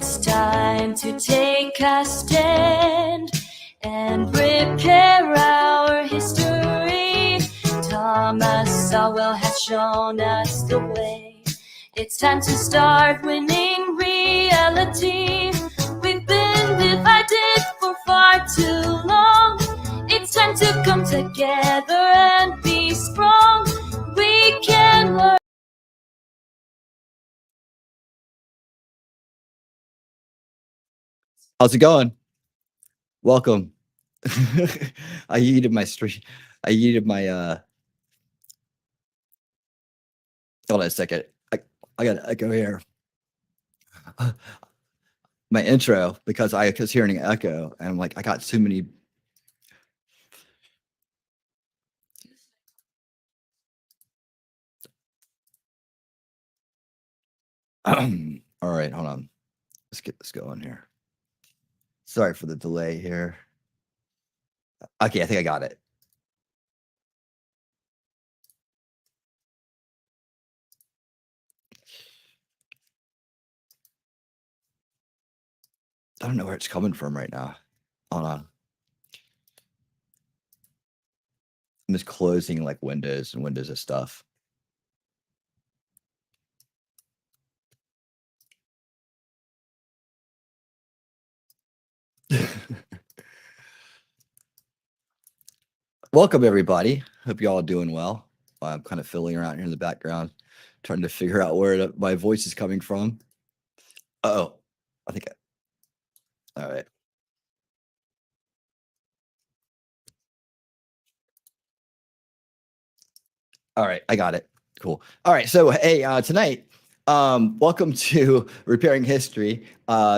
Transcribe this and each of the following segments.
It's time to take a stand and prepare our history. Thomas Sowell has shown us the way. It's time to start winning reality. We've been divided for far too long. It's time to come together and be strong. We can learn. How's it going? Welcome. I yeeted my stream. I yeeted my hold on a second. I gotta echo here. My intro, because I was hearing an echo, and I'm like, I got too many. All right, hold on. Let's get this going here. Sorry for the delay here. Okay, I think I got it. I don't know where it's coming from right now. Hold on. I'm just closing like windows and windows of stuff. Welcome, everybody. Hope you all are doing well. I'm kind of fiddling around here in the background, trying to figure out where my voice is coming from. Uh-oh. I think all right. All right, I got it. Cool. All right, so hey, tonight, welcome to Repairing History,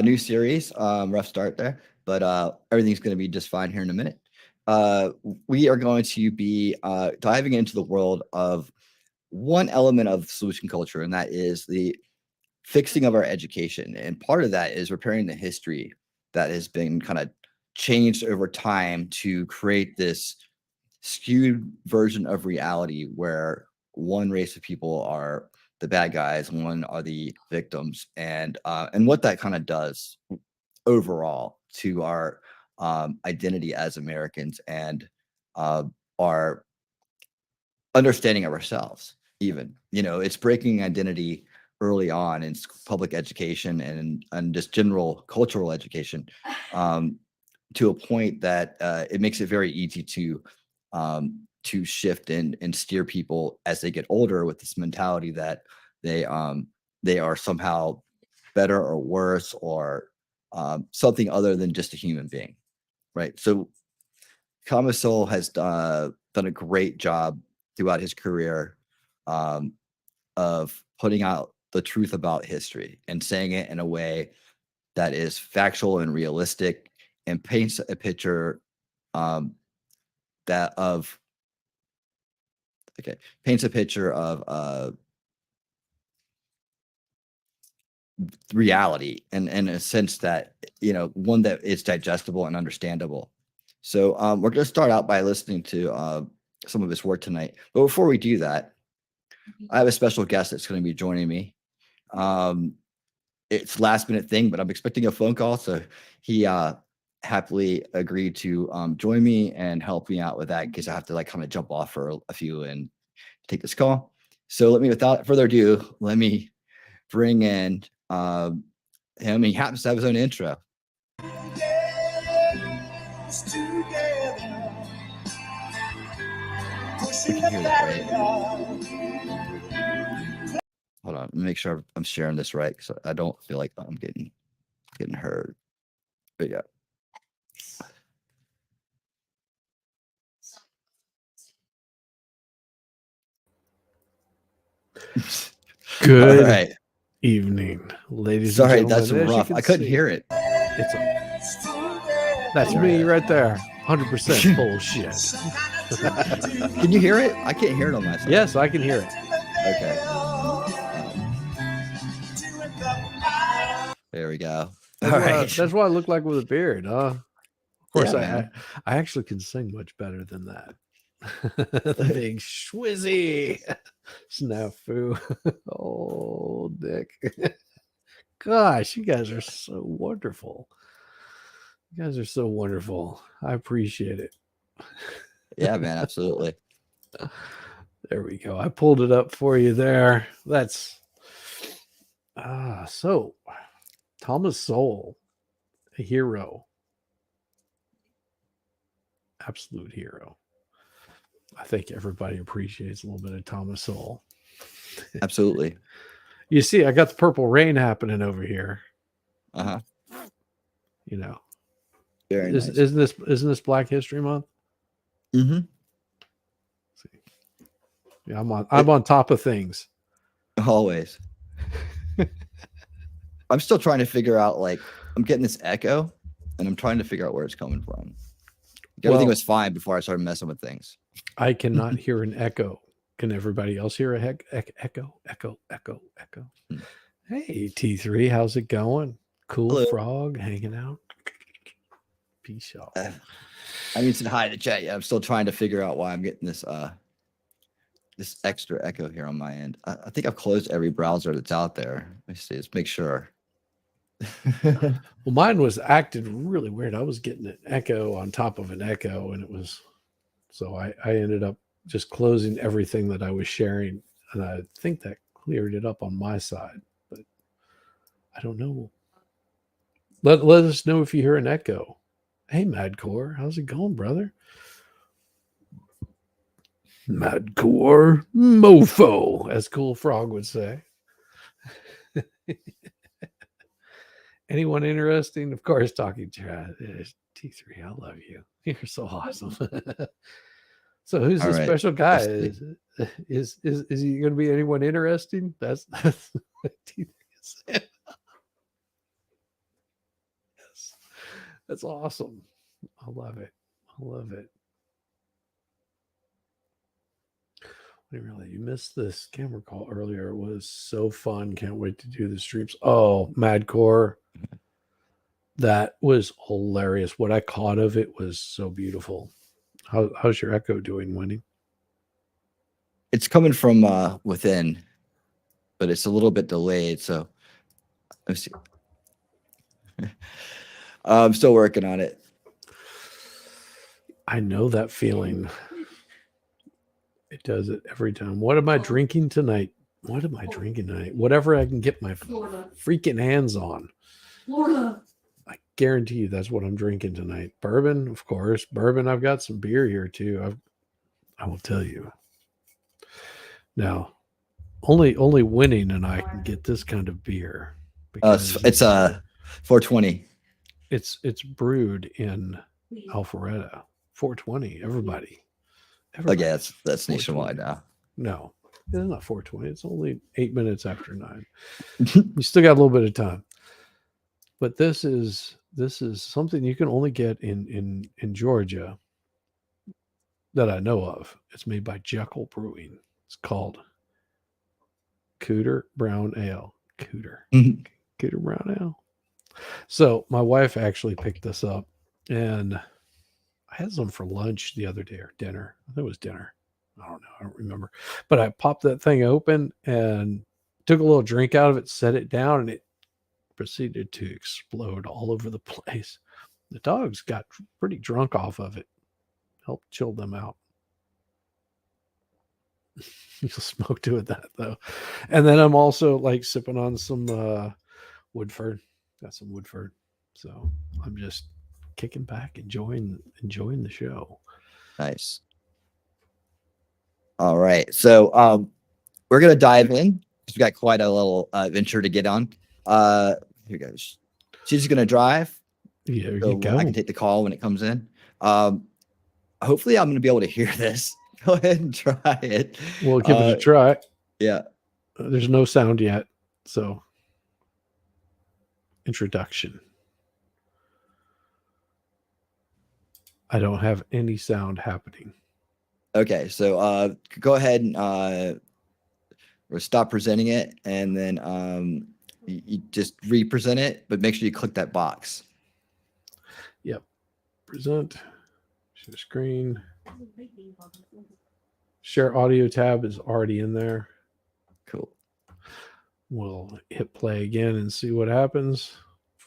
new series. Rough start there, but everything's going to be just fine here in a minute. We are going to be diving into the world of one element of solution culture, and that is the fixing of our education. And part of that is repairing the history that has been kind of changed over time to create this skewed version of reality where one race of people are the bad guys, one are the victims, and what that kind of does overall to our identity as Americans and our understanding of ourselves. Even, you know, it's breaking identity early on in public education and just general cultural education, to a point that it makes it very easy to shift and steer people as they get older with this mentality that they are somehow better or worse or something other than just a human being, right? So Thomas Sowell has done a great job throughout his career of putting out the truth about history and saying it in a way that is factual and realistic and paints a picture paints a picture of reality and in a sense that, you know, one that is digestible and understandable. So we're going to start out by listening to some of his work tonight. But before we do that, I have a special guest that's going to be joining me. It's last minute thing, but I'm expecting a phone call. So he happily agreed to join me and help me out with that because I have to like kind of jump off for a few and take this call. So without further ado, let me bring in him. He happens to have his own intro. We can hear that, right? Hold on, let me make sure I'm sharing this right because I don't feel like I'm getting heard. But yeah. Good evening, ladies and gentlemen. Sorry, that's rough. I couldn't hear it. That's me right there. 100% bullshit. Can you hear it? I can't hear it on my side. Yes, I can hear it. Okay. There we go. That's what I look like with a beard, huh? Of course, I actually can sing much better than that. The big schwizzy snafu. Oh, dick. gosh, you guys are so wonderful. You guys are so wonderful. I appreciate it. Yeah, man, absolutely. There we go. I pulled it up for you there. That's so Thomas Sowell, a hero. Absolute hero. I think everybody appreciates a little bit of Thomas Sowell. Absolutely. You see, I got the purple rain happening over here. Uh-huh. You know. Very nice. Isn't this Black History Month? Mm-hmm. Yeah, I'm on top of things. Always. I'm still trying to figure out, like, I'm getting this echo, and I'm trying to figure out where it's coming from. Everything was fine before I started messing with things. I cannot hear an echo. Can everybody else hear a echo? Hey, T3, how's it going? Cool. Hello. Frog hanging out. Peace out. I mean, say hi to the chat. Yeah, I'm still trying to figure out why I'm getting this this extra echo here on my end. I think I've closed every browser that's out there. Let me see. Let's make sure. Well, mine was acted really weird. I was getting an echo on top of an echo, and it was so I ended up just closing everything that I was sharing, and I think that cleared it up on my side, but I don't know. Let us know if you hear an echo. Hey, Madcore, how's it going, brother? Madcore mofo, as Cool Frog would say. Anyone interesting? Of course, talking chat. T3, I love you. You're so awesome. So who's the special guy? Is he going to be anyone interesting? That's what T3 is saying. Yes. That's awesome. I love it. I love it. Really, you missed this camera call earlier. It was so fun. Can't wait to do the streams. Oh, Madcore. That was hilarious. What I caught of it was so beautiful. How's your echo doing, Wendy? It's coming from within, but it's a little bit delayed. So let's see. I'm still working on it. I know that feeling. It does it every time. What am I drinking tonight? What am I drinking tonight? Whatever I can get my freaking hands on. Florida. I guarantee you that's what I'm drinking tonight. Bourbon, of course. Bourbon. I've got some beer here too. I will tell you. Now, only winning and I can get this kind of beer. It's 420. It's brewed in Alpharetta. 420. Everybody. Okay, that's nationwide now. No, it's not 420. It's only 8 minutes after 9. You still got a little bit of time. But this is something you can only get in Georgia that I know of. It's made by Jekyll Brewing. It's called Cooter Brown Ale. Cooter Brown Ale. So my wife actually picked this up, and I had some for lunch the other day, or dinner. I think it was dinner. I don't know. I don't remember. But I popped that thing open and took a little drink out of it, set it down, and it proceeded to explode all over the place. The dogs got pretty drunk off of it. Helped chill them out. You'll smoke to it that though. And then I'm also like sipping on some Woodford. Got some Woodford. So I'm just kicking back, enjoying the show. Nice. All right. So we're gonna dive in. We've got quite a little adventure to get on. Here goes. She's gonna drive. Yeah, you go. I can take the call when it comes in. Hopefully I'm gonna be able to hear this. Go ahead and try it. We'll give it a try. Yeah. There's no sound yet. So introduction. I don't have any sound happening. Okay, so go ahead and stop presenting it, and then you just re-present it, but make sure you click that box. Yep. Present. Share screen. Share audio tab is already in there. Cool. We'll hit play again and see what happens.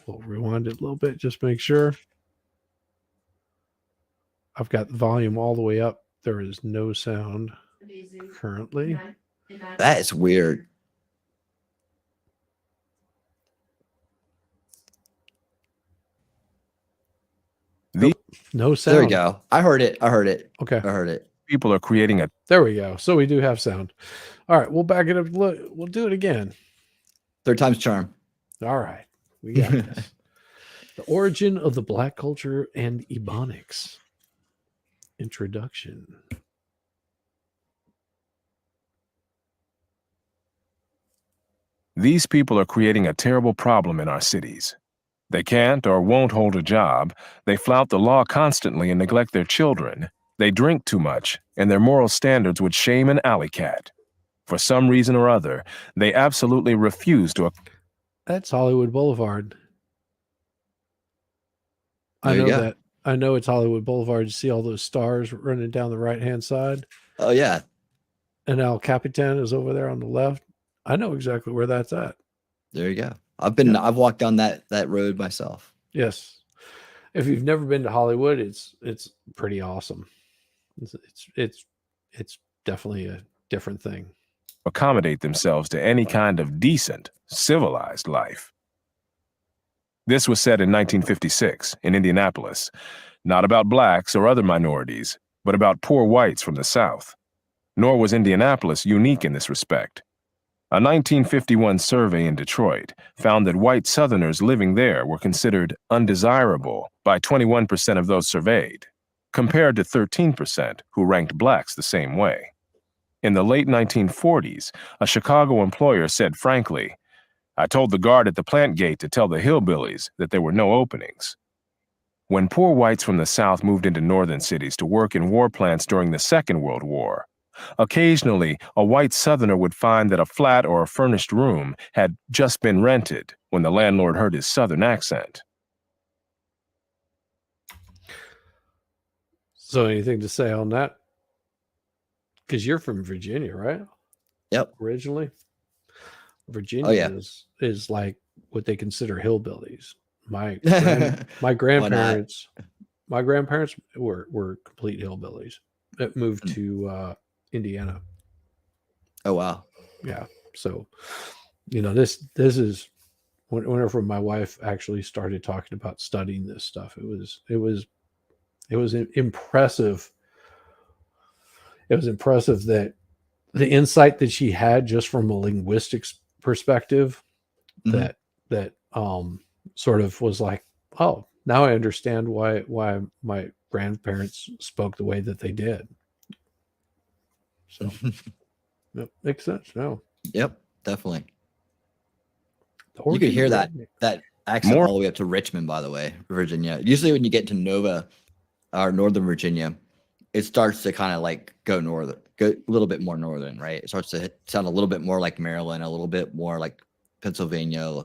We'll rewind it a little bit, just make sure. I've got the volume all the way up. There is no sound currently. That is weird. No sound. There we go. I heard it. Okay. I heard it. People are creating a There we go. So we do have sound. All right. We'll back it up. We'll do it again. Third time's charm. All right. We got this. The origin of the Black culture and Ebonics. Introduction. These people are creating a terrible problem in our cities. They can't or won't hold a job. They flout the law constantly and neglect their children. They drink too much, and their moral standards would shame an alley cat. For some reason or other, they absolutely refuse to. That's Hollywood Boulevard. I There you know go. that. I know it's Hollywood Boulevard. You see all those stars running down the right-hand side, Oh yeah. and El Capitan is over there on the left. I know exactly where that's at. There you go. I've walked down that road myself. Yes. If you've never been to Hollywood, it's pretty awesome. It's definitely a different thing. Accommodate themselves to any kind of decent, civilized life. This was said in 1956 in Indianapolis, not about blacks or other minorities, but about poor whites from the South. Nor was Indianapolis unique in this respect. A 1951 survey in Detroit found that white Southerners living there were considered undesirable by 21% of those surveyed, compared to 13% who ranked blacks the same way. In the late 1940s, a Chicago employer said frankly, "I told the guard at the plant gate to tell the hillbillies that there were no openings." When poor whites from the South moved into northern cities to work in war plants during the Second World War, occasionally a white Southerner would find that a flat or a furnished room had just been rented when the landlord heard his Southern accent. So anything to say on that? Because you're from Virginia, right? Yep. Originally. Virginia Oh, yeah. is like what they consider hillbillies. My Why grandparents were complete hillbillies that moved to Indiana. Oh wow. Yeah. So, this is whenever my wife actually started talking about studying this stuff, it was impressive. It was impressive that the insight that she had just from a linguistics perspective, Mhm. that sort of was like, oh, now I understand why my grandparents spoke the way that they did. So yep, makes sense. No, Yep, definitely. the You origin could hear of that redneck. accent More- all the way up to Richmond, by the way, Virginia. Usually when you get to Nova or Northern Virginia, it starts to kind of like go a little bit more northern, right? It starts to sound a little bit more like Maryland, a little bit more like Pennsylvania.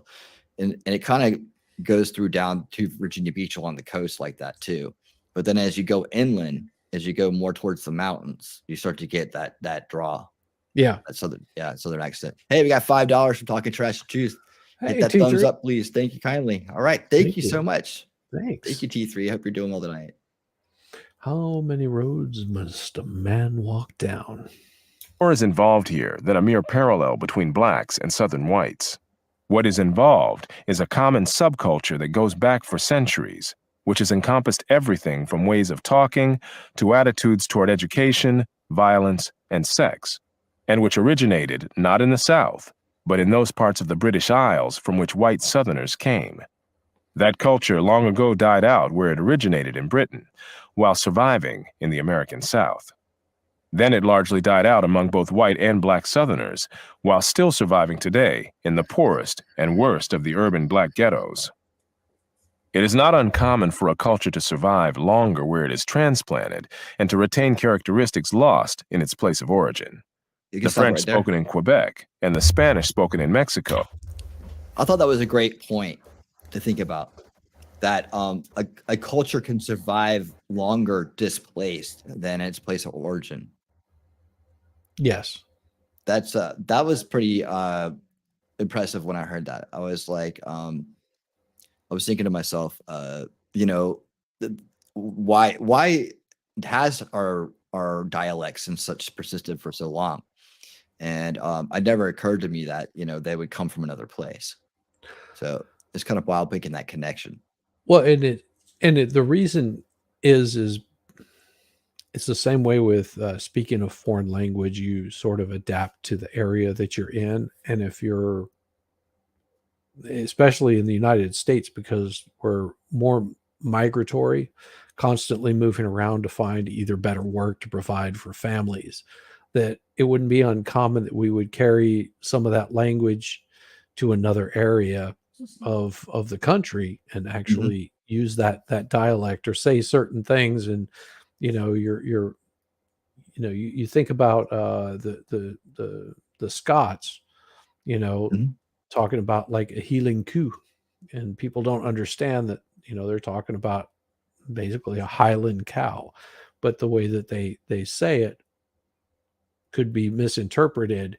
And it kind of goes through down to Virginia Beach along the coast like that too. But then as you go inland, as you go more towards the mountains, you start to get that draw, Yeah. that southern accent. Hey, we got $5 from Talking Trash to Truth. Hit Hey, that T3. thumbs up, please. Thank you kindly. All right. Thank Thank you you. so much. Thanks. Thank you, T3. I hope you're doing well tonight. How many roads must a man walk down? More is involved here than a mere parallel between blacks and Southern whites. What is involved is a common subculture that goes back for centuries, which has encompassed everything from ways of talking to attitudes toward education, violence, and sex, and which originated not in the South, but in those parts of the British Isles from which white Southerners came. That culture long ago died out where it originated in Britain, while surviving in the American South. Then it largely died out among both white and black Southerners, while still surviving today in the poorest and worst of the urban black ghettos. It is not uncommon for a culture to survive longer where it is transplanted and to retain characteristics lost in its place of origin. You The can stop French right there. spoken in Quebec and the Spanish spoken in Mexico. I thought that was a great point to think about. That a culture can survive longer displaced than its place of origin. Yes. That was pretty impressive when I heard that. I was like, I was thinking to myself, you know, why has our dialects and such persisted for so long? And it never occurred to me that, you know, they would come from another place. So it's kind of wild making that connection. Well, the reason is it's the same way with speaking a foreign language. You sort of adapt to the area that you're in, and if you're, especially in the United States, because we're more migratory, constantly moving around to find either better work to provide for families, that it wouldn't be uncommon that we would carry some of that language to another area of the country and actually use that dialect or say certain things. And you know, you think about the Scots, you know, talking about like a healing coo, and people don't understand that, you know, they're talking about basically a Highland cow, but the way that they say it could be misinterpreted,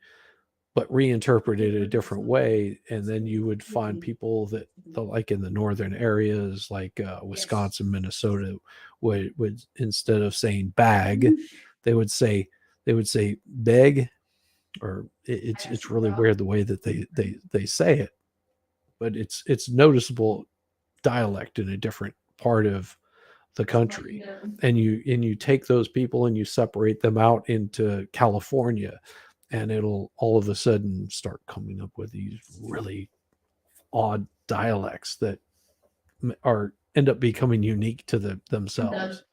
but reinterpreted a different way. And then you would find people that, like in the northern areas, like Wisconsin, Minnesota, would instead of saying bag, they would say beg, or it's really weird the way that they say it, but it's noticeable dialect in a different part of the country. And you take those people and you separate them out into California, and it'll all of a sudden start coming up with these really odd dialects that end up becoming unique to themselves.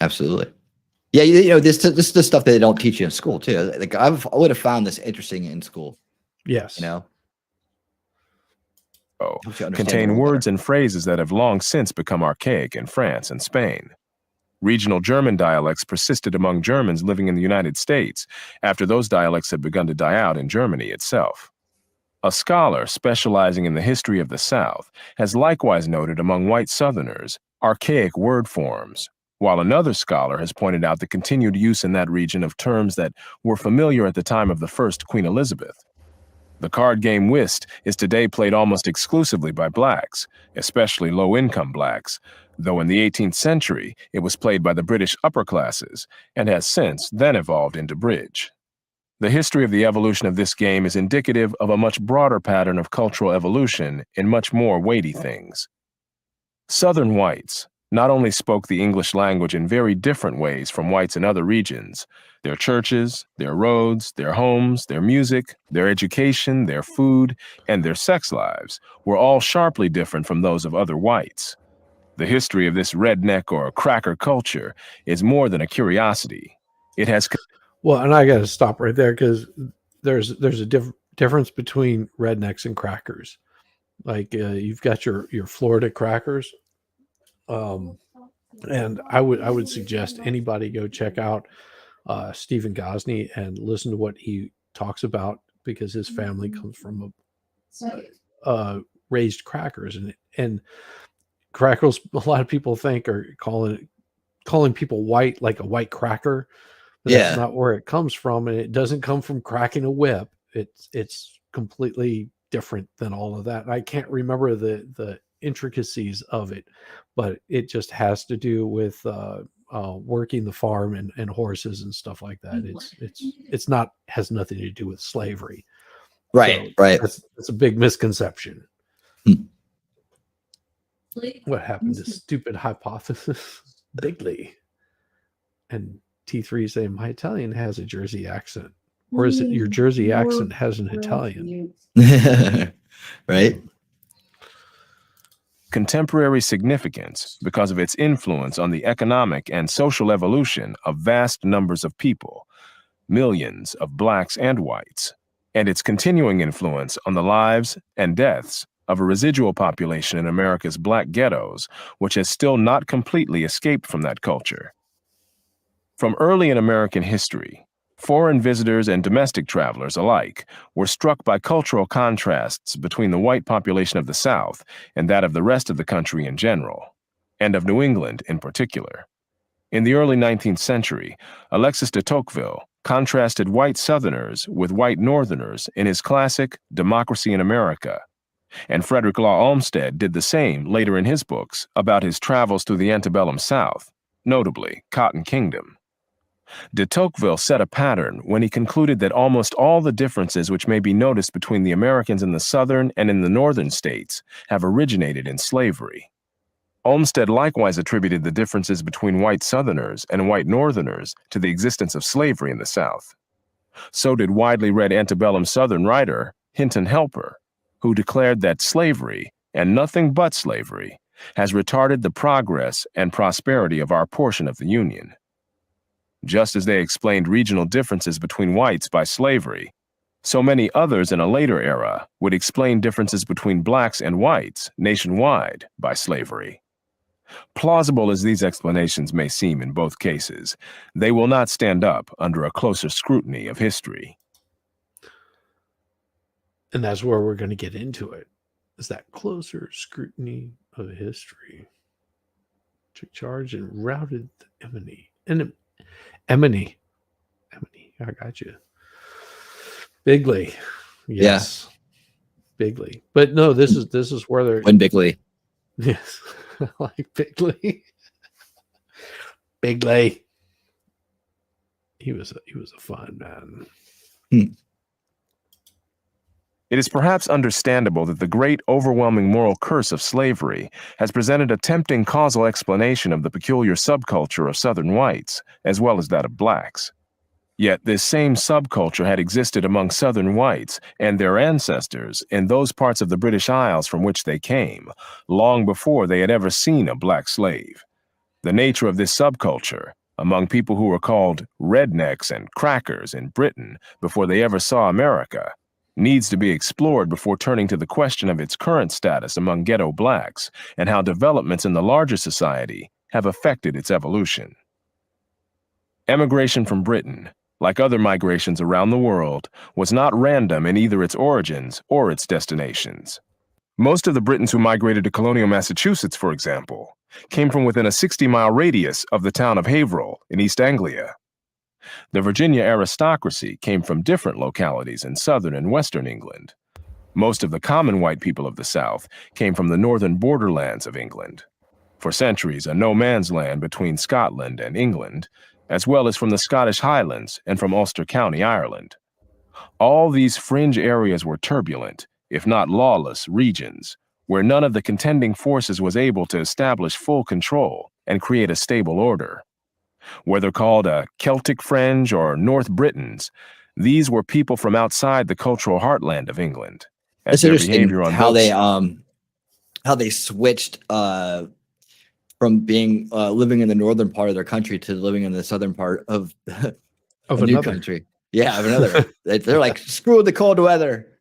Absolutely. Yeah, you know, this is the stuff that they don't teach you in school too. Like I would have found this interesting in school. Yes. You know, contain words and phrases that have long since become archaic in France and Spain. Regional German dialects persisted among Germans living in the United States after those dialects had begun to die out in Germany itself. A scholar specializing in the history of the South has likewise noted among white Southerners archaic word forms, while another scholar has pointed out the continued use in that region of terms that were familiar at the time of the first Queen Elizabeth. The card game whist is today played almost exclusively by blacks, especially low-income blacks, though in the 18th century it was played by the British upper classes and has since then evolved into bridge. The history of the evolution of this game is indicative of a much broader pattern of cultural evolution in much more weighty things. Southern whites not only spoke the English language in very different ways from whites in other regions. Their churches, their roads, their homes, their music, their education, their food, and their sex lives were all sharply different from those of other whites. The history of this redneck or cracker culture is more than a curiosity. It has... Well, and I got to stop right there, because there's a difference between rednecks and crackers. Like you've got your Florida crackers. And I would suggest anybody go check out Stephen Gosney and listen to what he talks about, because his family comes from raised crackers, and crackers, a lot of people think are calling people white like a white cracker. But that's not where it comes from, and it doesn't come from cracking a whip. It's completely different than all of that. And I can't remember the intricacies of it, but it just has to do with working the farm and horses and stuff like that. It's not, has nothing to do with slavery. Right, so right. That's a big misconception. What happened to stupid hypothesis? Bigly. And T3 saying my Italian has a Jersey accent. Or is it your Jersey accent has an Italian? Right. Contemporary significance because of its influence on the economic and social evolution of vast numbers of people, millions of blacks and whites, and its continuing influence on the lives and deaths of a residual population in America's black ghettos, which has still not completely escaped from that culture. From early in American history, foreign visitors and domestic travelers alike were struck by cultural contrasts between the white population of the South and that of the rest of the country in general, and of New England in particular. In the early 19th century, Alexis de Tocqueville, contrasted white Southerners with white Northerners in his classic Democracy in America, and Frederick Law Olmsted did the same later in his books about his travels through the antebellum South, notably Cotton Kingdom. De Tocqueville set a pattern when he concluded that almost all the differences which may be noticed between the Americans in the southern and in the northern states have originated in slavery. Olmsted likewise attributed the differences between white Southerners and white Northerners to the existence of slavery in the South. So did widely read antebellum Southern writer Hinton Helper, who declared that slavery, and nothing but slavery, has retarded the progress and prosperity of our portion of the Union. Just as they explained regional differences between whites by slavery, so many others in a later era would explain differences between blacks and whites nationwide by slavery. Plausible as these explanations may seem in both cases, they will not stand up under a closer scrutiny of history. And that's where we're going to get into it, is that closer scrutiny of history. Took charge and routed the enemy. I got you. Bigley. Yes. Yeah. Bigley. But no, this is where they're when Bigley. Yes. I like Bigley. Bigley. He was a fun man. It is perhaps understandable that the great overwhelming moral curse of slavery has presented a tempting causal explanation of the peculiar subculture of Southern whites, as well as that of blacks. Yet this same subculture had existed among Southern whites and their ancestors in those parts of the British Isles from which they came, long before they had ever seen a black slave. The nature of this subculture, among people who were called rednecks and crackers in Britain before they ever saw America, needs to be explored before turning to the question of its current status among ghetto blacks and how developments in the larger society have affected its evolution. Emigration from Britain, like other migrations around the world, was not random in either its origins or its destinations. Most of the Britons who migrated to colonial Massachusetts, for example, came from within a 60-mile radius of the town of Haverhill in East Anglia. The Virginia aristocracy came from different localities in southern and western England. Most of the common white people of the South came from the northern borderlands of England. For centuries, a no-man's land between Scotland and England, as well as from the Scottish Highlands and from Ulster County, Ireland. All these fringe areas were turbulent, if not lawless, regions, where none of the contending forces was able to establish full control and create a stable order. Whether called a Celtic Fringe or North Britons, these were people from outside the cultural heartland of England. It's interesting how they switched from being living in the northern part of their country to living in the southern part of a new country. Yeah, of another. They're like, screw the cold weather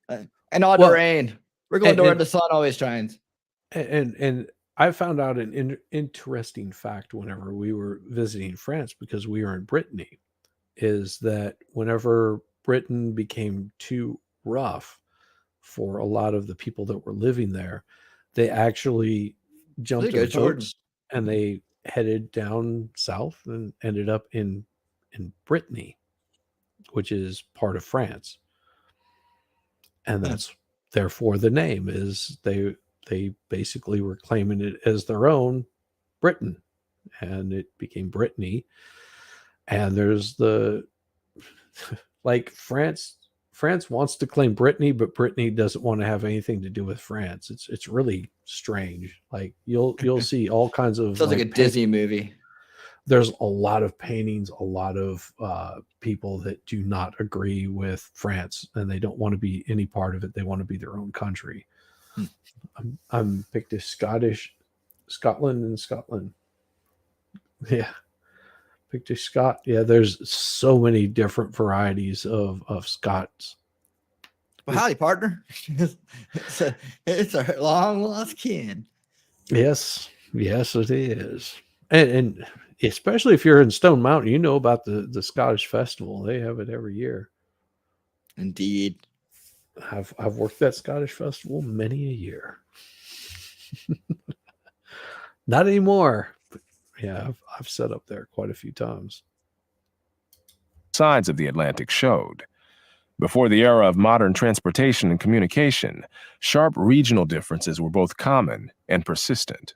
and all the rain. We're going to where the sun always shines. And I found out an interesting fact whenever we were visiting France, because we were in Brittany, is that whenever Britain became too rough for a lot of the people that were living there, they actually jumped in boats and they headed down south and ended up in Brittany, which is part of France. And that's therefore the name is they basically were claiming it as their own Britain, and it became Brittany. And there's the like France wants to claim Brittany, but Brittany doesn't want to have anything to do with France. It's really strange. Like you'll see all kinds of sounds like a Disney movie. There's a lot of paintings, a lot of people that do not agree with France, and they don't want to be any part of it. They want to be their own country. I'm picked as Scotland. Yeah. Picture Scott. Yeah, there's so many different varieties of Scots. Well, howdy, partner. it's a long lost kin. Yes, it is. And especially if you're in Stone Mountain, you know about the Scottish Festival. They have it every year. Indeed. I've worked that Scottish Festival many a year. Not anymore. But yeah, I've set up there quite a few times. sides of the Atlantic showed. Before the era of modern transportation and communication, sharp regional differences were both common and persistent.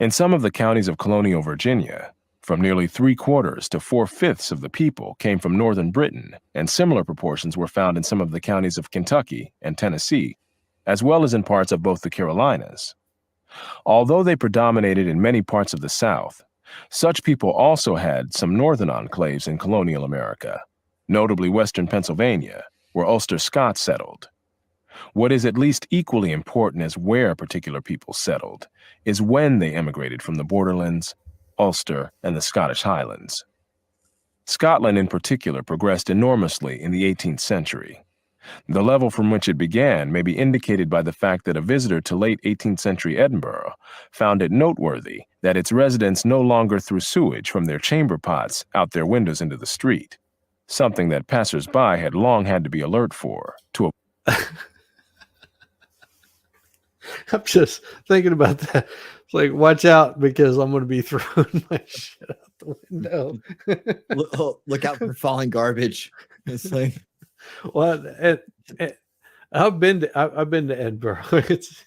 In some of the counties of colonial Virginia, from nearly 3/4 to 4/5 of the people came from northern Britain, and similar proportions were found in some of the counties of Kentucky and Tennessee, as well as in parts of both the Carolinas. Although they predominated in many parts of the South, such people also had some northern enclaves in colonial America, notably western Pennsylvania, where Ulster Scots settled. What is at least equally important as where particular people settled is when they emigrated from the borderlands, Ulster, and the Scottish Highlands. Scotland in particular progressed enormously in the 18th century. The level from which it began may be indicated by the fact that a visitor to late 18th century Edinburgh found it noteworthy that its residents no longer threw sewage from their chamber pots out their windows into the street, something that passers-by had long had to be alert for. I'm just thinking about that. It's like, watch out, because I'm going to be throwing my shit out the window. Look out for falling garbage. It's like, well, I've been to Edinburgh. It's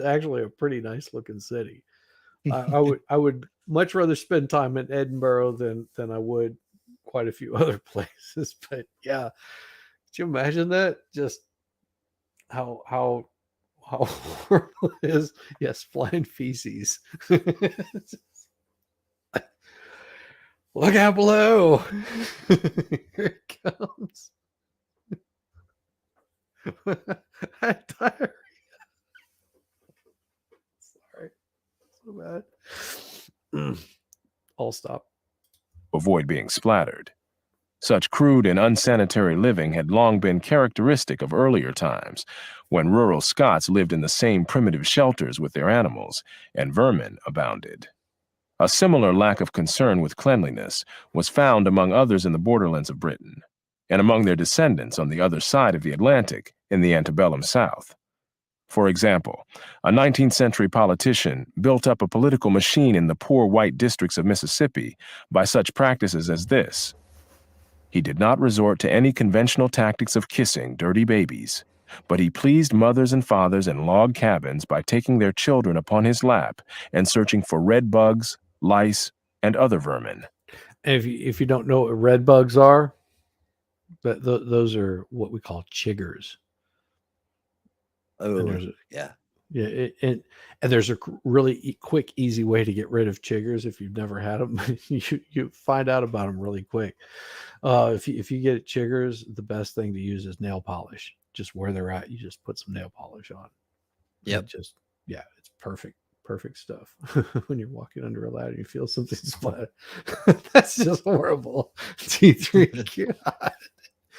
actually a pretty nice looking city. I would much rather spend time in Edinburgh than I would quite a few other places. But yeah, could you imagine that? Just how horrible it is. Yes, flying feces. Look out below. Here it comes. I had diarrhea. Sorry. So bad. I'll stop. Avoid being splattered. Such crude and unsanitary living had long been characteristic of earlier times, when rural Scots lived in the same primitive shelters with their animals, and vermin abounded. A similar lack of concern with cleanliness was found among others in the borderlands of Britain, and among their descendants on the other side of the Atlantic in the antebellum South. For example, a 19th century politician built up a political machine in the poor white districts of Mississippi by such practices as this. He did not resort to any conventional tactics of kissing dirty babies, but he pleased mothers and fathers in log cabins by taking their children upon his lap and searching for red bugs, lice, and other vermin. And if you don't know what red bugs are, but those are what we call chiggers. oh, yeah. And there's a really quick, easy way to get rid of chiggers if you've never had them. you find out about them really quick. If you get chiggers, the best thing to use is nail polish. Just where they're at, you just put some nail polish on. Yep. It's perfect stuff. When you're walking under a ladder, you feel something splat. That's just horrible. T3. God.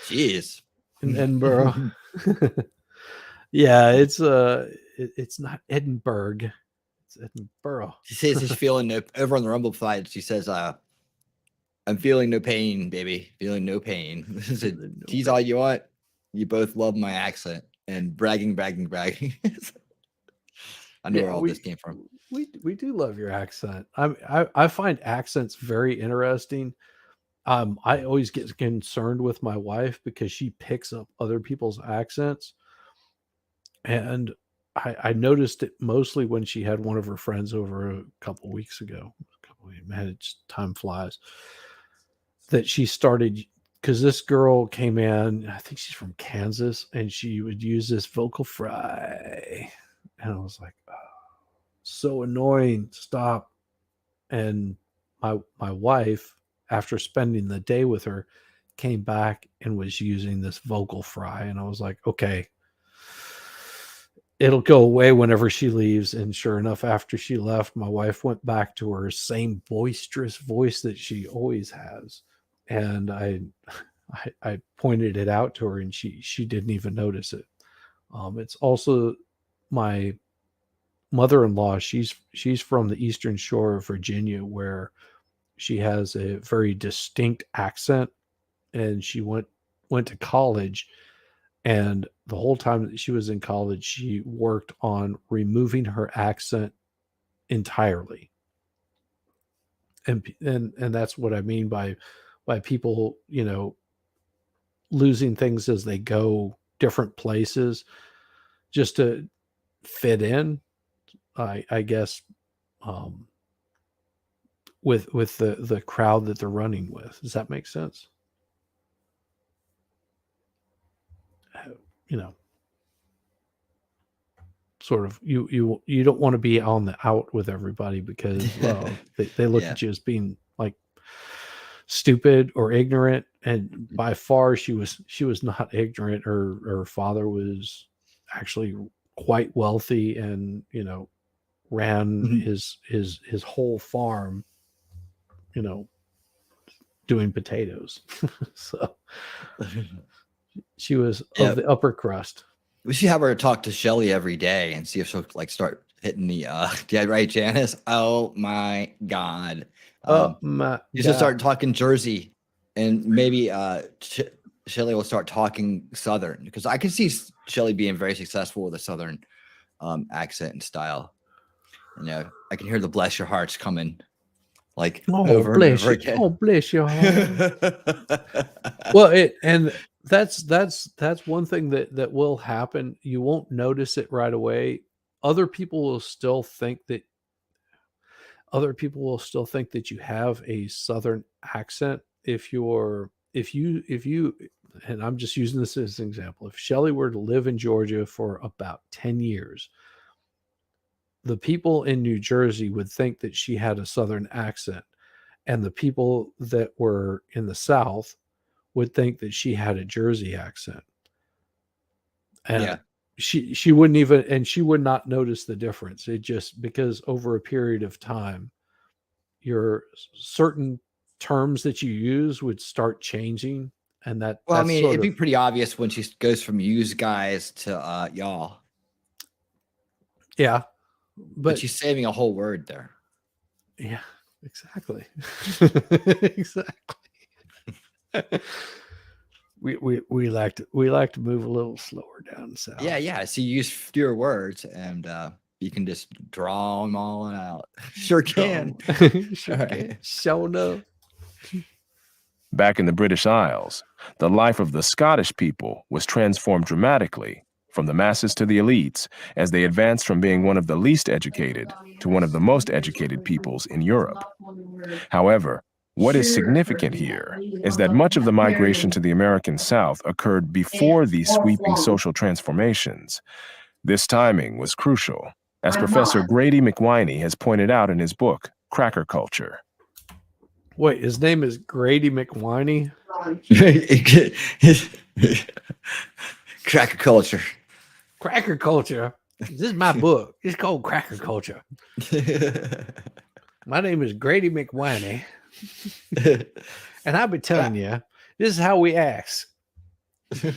Jeez. In Edinburgh. Yeah, it's not Edinburgh. It's Edinburgh. She says she's feeling over on the Rumble fight. She says, I'm feeling no pain, baby. Feeling no pain. Tease all you want. You both love my accent and bragging. I know where all this came from. We do love your accent. I find accents very interesting. I always get concerned with my wife because she picks up other people's accents. And I noticed it mostly when she had one of her friends over a couple weeks ago. Man, time flies. That she started, because this girl came in, I think she's from Kansas, and she would use this vocal fry. And I was like, oh, so annoying. Stop. And my wife, after spending the day with her, came back and was using this vocal fry. And I was like, okay, it'll go away whenever she leaves. And sure enough, after she left, my wife went back to her same boisterous voice that she always has. And I pointed it out to her, and she didn't even notice it. It's also my mother-in-law. She's from the Eastern Shore of Virginia, where she has a very distinct accent, and she went to college. And the whole time that she was in college, she worked on removing her accent entirely. And that's what I mean by by people, losing things as they go different places just to fit in, I guess, with the crowd that they're running with. Does that make sense? Sort of, you don't want to be on the out with everybody because, well, they look at you as being like stupid or ignorant, and by far she was not ignorant. Her father was actually quite wealthy, and ran his whole farm, doing potatoes. So she was of the upper crust. We should have her talk to Shelly every day and see if she'll like start hitting the yeah, right, Janice? Oh my God. You should start talking Jersey, and maybe Shelly will start talking Southern, because I can see Shelly being very successful with a Southern accent and style. I can hear the bless your hearts coming like over and over again. Oh, bless your heart. Well, and that's one thing that will happen. You won't notice it right away. Other people will still think that you have a Southern accent if you, and I'm just using this as an example. If Shelly were to live in Georgia for about 10 years, the people in New Jersey would think that she had a Southern accent, and the people that were in the South would think that she had a Jersey accent. And she wouldn't even, and she would not notice the difference. It just, because over a period of time, your certain terms that you use would start changing. And that, well, I mean, it'd be pretty obvious when she goes from "yous guys" to "y'all." Yeah. But she's saving a whole word there. Yeah, exactly. Exactly. We like to move a little slower down south. Yeah. So you use fewer words, and you can just draw them all out. Sure can. Sure can. Show no. Back in the British Isles, the life of the Scottish people was transformed dramatically from the masses to the elites as they advanced from being one of the least educated to one of the most educated peoples in Europe. However, what is significant here is that much of the migration to the American South occurred before these sweeping social transformations. This timing was crucial, as Professor Grady McWhiney has pointed out in his book, Cracker Culture. Wait, his name is Grady McWhiney? Cracker Culture. Cracker Culture. This is my book. It's called Cracker Culture. My name is Grady McWhiney. And I'll be telling you, this is how we ask. Sorry.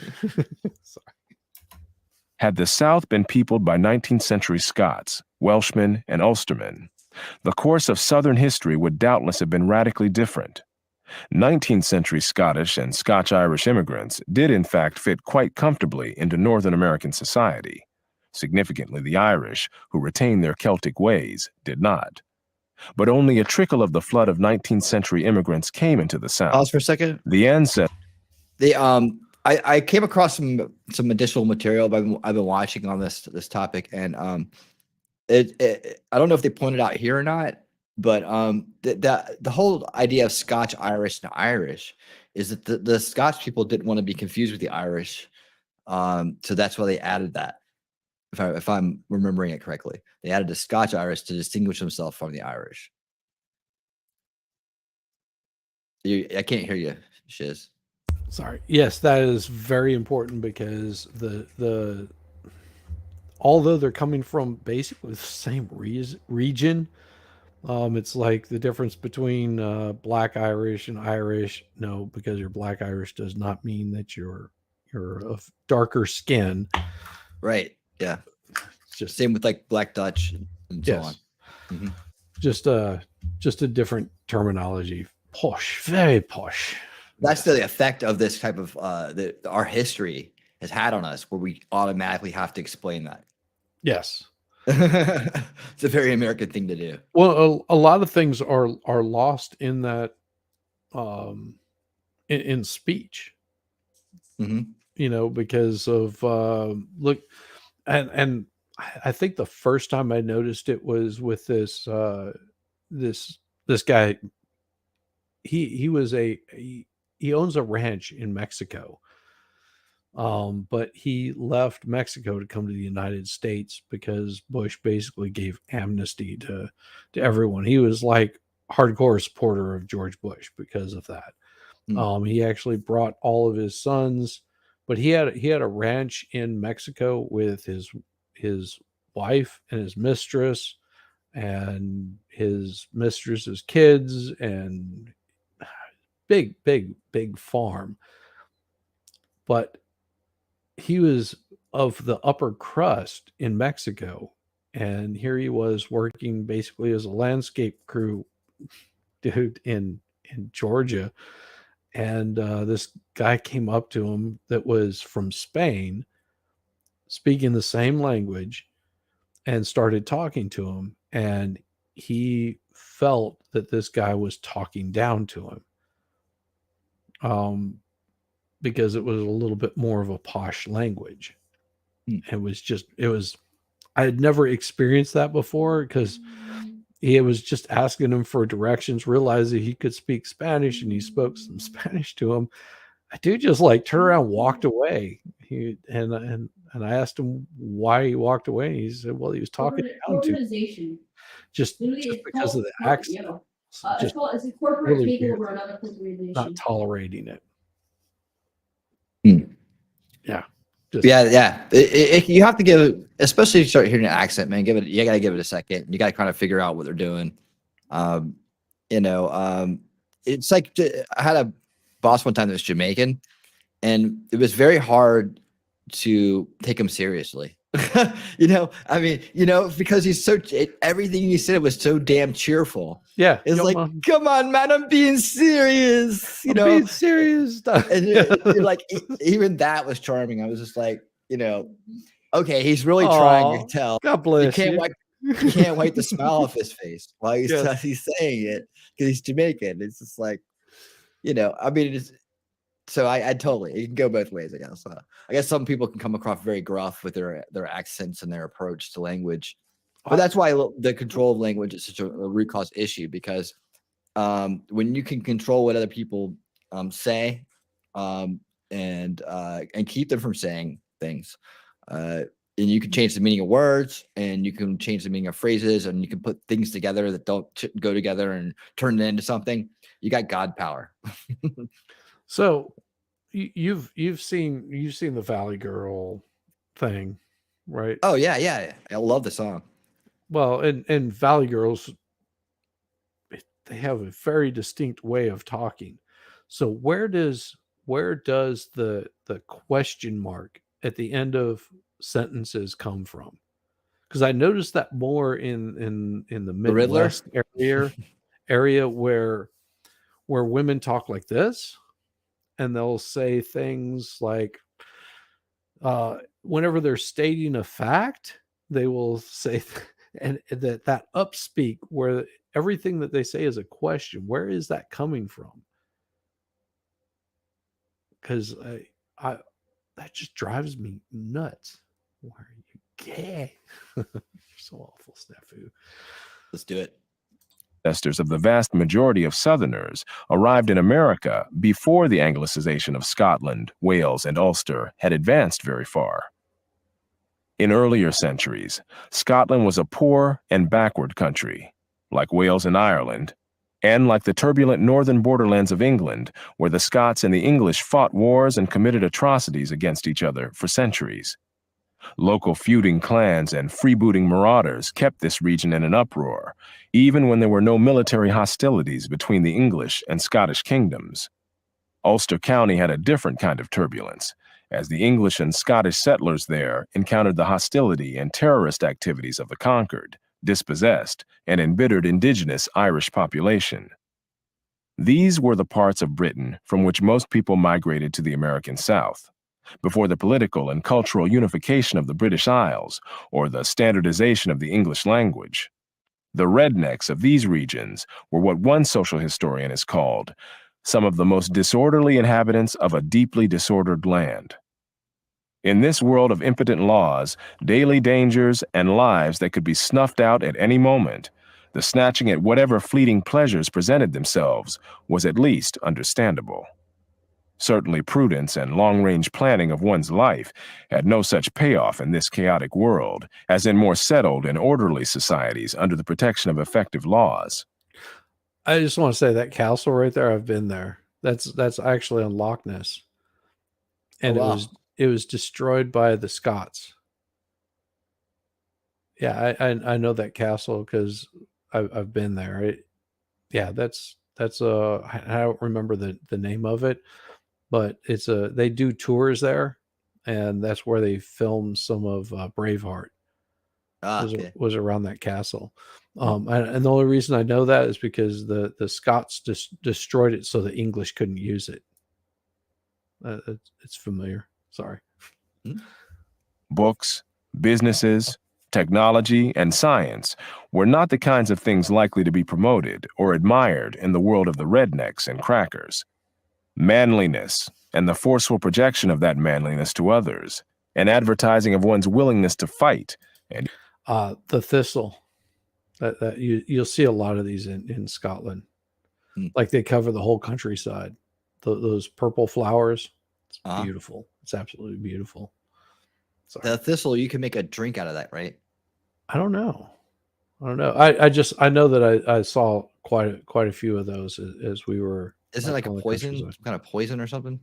Had the South been peopled by 19th century Scots, Welshmen, and Ulstermen, the course of Southern history would doubtless have been radically different. 19th century Scottish and Scotch-Irish immigrants did in fact fit quite comfortably into Northern American society. Significantly, the Irish, who retained their Celtic ways, did not. But only a trickle of the flood of 19th century immigrants came into the South. Pause for a second. The ancestors. I came across some additional material I've been watching on this topic, and I don't know if they pointed out here or not, but the whole idea of Scotch, Irish, and Irish is that the Scotch people didn't want to be confused with the Irish, so that's why they added that. If I'm remembering it correctly, they added the Scotch Irish to distinguish themselves from the Irish. I can't hear you, Shiz. Sorry. Yes, that is very important, because although they're coming from basically the same region, it's like the difference between Black Irish and Irish. No, because you're Black Irish does not mean that you're of darker skin. Right. Yeah. It's just same with like Black Dutch and so on. Mm-hmm. Just a different terminology. Posh, very posh. That's the effect of this type of our history has had on us, where we automatically have to explain that. Yes. It's a very American thing to do. Well, a lot of things are lost in that in speech. Mhm. You know, because of look, and I think the first time I noticed it was with this this guy. He was he owns a ranch in Mexico. But he left Mexico to come to the United States because Bush basically gave amnesty to everyone. He was like hardcore supporter of George Bush because of that. He actually brought all of his sons, but he had a ranch in Mexico with his wife and his mistress and his mistress's kids, and big farm. But he was of the upper crust in Mexico, and here he was working basically as a landscape crew dude in Georgia. And this guy came up to him that was from Spain, speaking the same language, and started talking to him. And he felt that this guy was talking down to him, because it was a little bit more of a posh language. I had never experienced that before, because he was just asking him for directions, realized that he could speak Spanish, and he spoke some Spanish to him. I dude just like turned around, walked away. And I asked him why he walked away. And he said, well, he was talking down to me. Just because of the accent. Just it's a corporate really takeover, another corporation. not tolerating it. Yeah. Yeah. You have to give, especially if you start hearing an accent, man, you got to give it a second. You got to kind of figure out what they're doing. It's like, I had a boss one time that was Jamaican, and it was very hard to take him seriously. Because he's everything he said was so damn cheerful. Yeah. It's like, come on, man, I'm being serious. Being serious. And like, even that was charming. I was just like, okay, he's really trying to tell. God bless you. Can't wipe the smile off his face while he's saying it, because he's Jamaican. It's just like, so I totally, it can go both ways, I guess. I guess some people can come across very gruff with their accents and their approach to language. But that's why the control of language is such a root cause issue, because when you can control what other people say, and keep them from saying things, and you can change the meaning of words, and you can change the meaning of phrases, and you can put things together that don't go together and turn it into something. You got God power. So you've seen the Valley Girl thing, right? Oh yeah. I love the song. Well, and Valley Girls, they have a very distinct way of talking. So where does the question mark at the end of sentences come from? Because I noticed that more in the Midwest area where women talk like this. And they'll say things like, whenever they're stating a fact, they will say, and that upspeak, where everything that they say is a question. Where is that coming from? Because that just drives me nuts. Why are you gay? You're so awful, Snafu. Let's do it. Ancestors of the vast majority of Southerners arrived in America before the Anglicization of Scotland, Wales, and Ulster had advanced very far. In earlier centuries, Scotland was a poor and backward country, like Wales and Ireland, and like the turbulent northern borderlands of England, where the Scots and the English fought wars and committed atrocities against each other for centuries. Local feuding clans and freebooting marauders kept this region in an uproar, even when there were no military hostilities between the English and Scottish kingdoms. Ulster County had a different kind of turbulence, as the English and Scottish settlers there encountered the hostility and terrorist activities of the conquered, dispossessed, and embittered indigenous Irish population. These were the parts of Britain from which most people migrated to the American South, before the political and cultural unification of the British Isles or the standardization of the English language. The rednecks of these regions were what one social historian has called some of the most disorderly inhabitants of a deeply disordered land. In this world of impotent laws, daily dangers, and lives that could be snuffed out at any moment, the snatching at whatever fleeting pleasures presented themselves was at least understandable. Certainly prudence and long-range planning of one's life had no such payoff in this chaotic world as in more settled and orderly societies under the protection of effective laws. I just want to say that castle right there, I've been there. That's actually on Loch Ness. And Oh, wow. it was destroyed by the Scots. Yeah, I know that castle because I've been there. That's I don't remember the name of it, but they do tours there, and that's where they filmed some of Braveheart. Was around that castle. And the only reason I know that is because the Scots just destroyed it so the English couldn't use it. It's familiar. Sorry. Books, businesses, technology, and science were not the kinds of things likely to be promoted or admired in the world of the rednecks and crackers. Manliness and the forceful projection of that manliness to others, and advertising of one's willingness to fight. And the thistle, that you'll see a lot of these in Scotland. Like they cover the whole countryside. Those purple flowers, it's beautiful. It's absolutely beautiful. Sorry. The thistle, you can make a drink out of that, right? I don't know. I know that I saw quite a few of those as we were. Isn't it like a poison? Some kind of poison or something?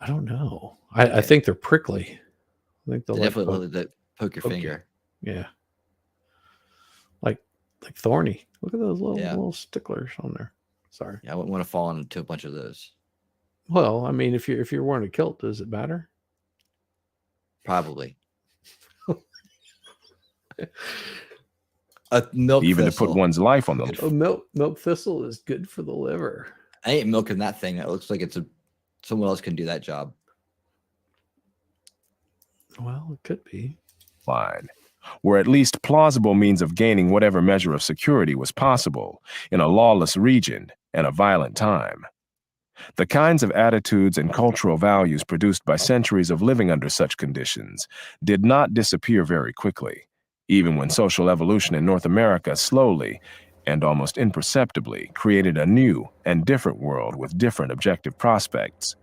I don't know. I think they're prickly. I think they'll definitely poke your finger. Yeah. Like thorny. Look at those little sticklers on there. Sorry. Yeah, I wouldn't want to fall into a bunch of those. Well, I mean, if you're wearing a kilt, does it matter? Probably. A milk even thistle. to put one's life on the milk thistle is good for the liver. I ain't milking that thing. It looks like someone else can do that job. Well, it could be. line, were at least plausible means of gaining whatever measure of security was possible in a lawless region and a violent time. The kinds of attitudes and cultural values produced by centuries of living under such conditions did not disappear very quickly, even when social evolution in North America slowly and almost imperceptibly created a new and different world with different objective prospects.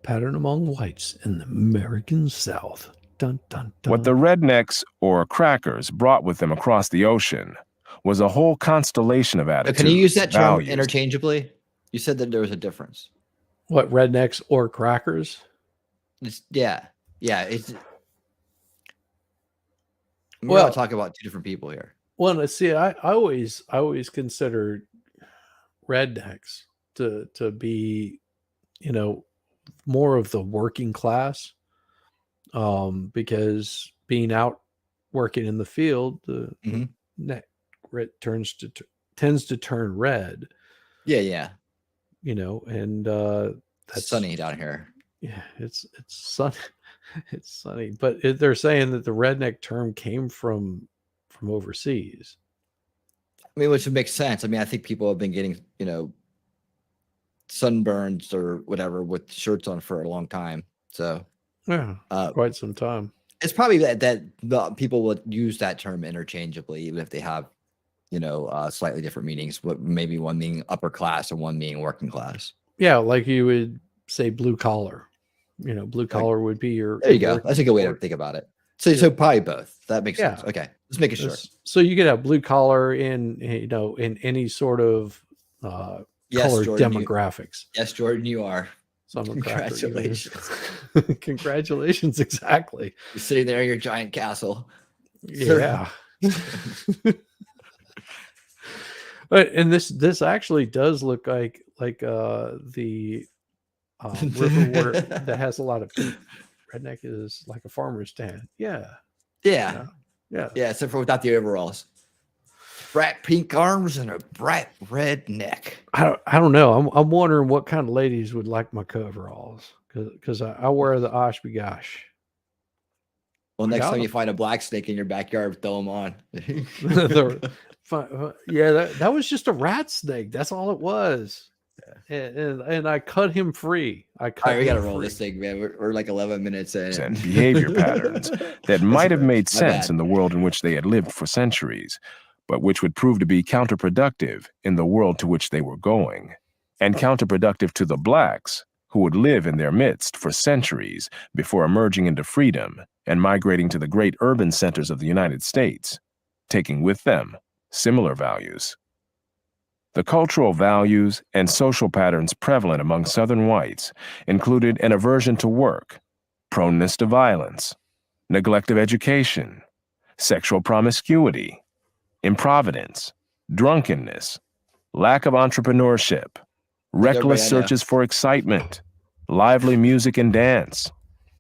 Pattern among whites in the American South. Dun, dun, dun. What the rednecks, or crackers, brought with them across the ocean was a whole constellation of attitudes. Can you use that term values. interchangeably? You said that there was a difference. What, rednecks or crackers? Yeah. It's. We're Well, not talking about two different people here. Well, let's see. I always considered rednecks to be, more of the working class, because being out working in the field, the neck tends to turn red. Yeah. And That's sunny down here. Yeah, it's sunny. It's sunny, but they're saying that the redneck term came from overseas. I mean, which would make sense. I mean, I think people have been getting, sunburns or whatever with shirts on for a long time. So yeah, quite some time. It's probably that the people would use that term interchangeably, even if they have, slightly different meanings. But maybe one being upper class and one being working class. Yeah, like you would say blue collar. Blue collar would be your. There you go. That's a good way to think about it. So probably both. That makes sense. Okay, let's make it sure. So you could have blue collar in in any sort of color Jordan, demographics. Yes, Jordan, you are. So Congratulations. Congratulations, exactly. You're sitting there in your giant castle. Yeah. And this actually does look like the river water that has a lot of pink. Redneck is like a farmer's stand. Yeah. Except for without the overalls. Bright pink arms and a bright red neck. I don't know. I'm wondering what kind of ladies would like my coveralls, because I wear the osh begosh. Well, next time you find a black snake in your backyard, throw them on. Yeah, that was just a rat snake. That's all it was. And I cut him free. All right, we gotta roll this thing, man. We're like 11 minutes in. And behavior patterns that might have made sense bad. in the world in which they had lived for centuries, but which would prove to be counterproductive in the world to which they were going, and counterproductive to the blacks who would live in their midst for centuries before emerging into freedom and migrating to the great urban centers of the United States, taking with them similar values. The cultural values and social patterns prevalent among Southern whites included an aversion to work, proneness to violence, neglect of education, sexual promiscuity, improvidence, drunkenness, lack of entrepreneurship, reckless searches for excitement, lively music and dance,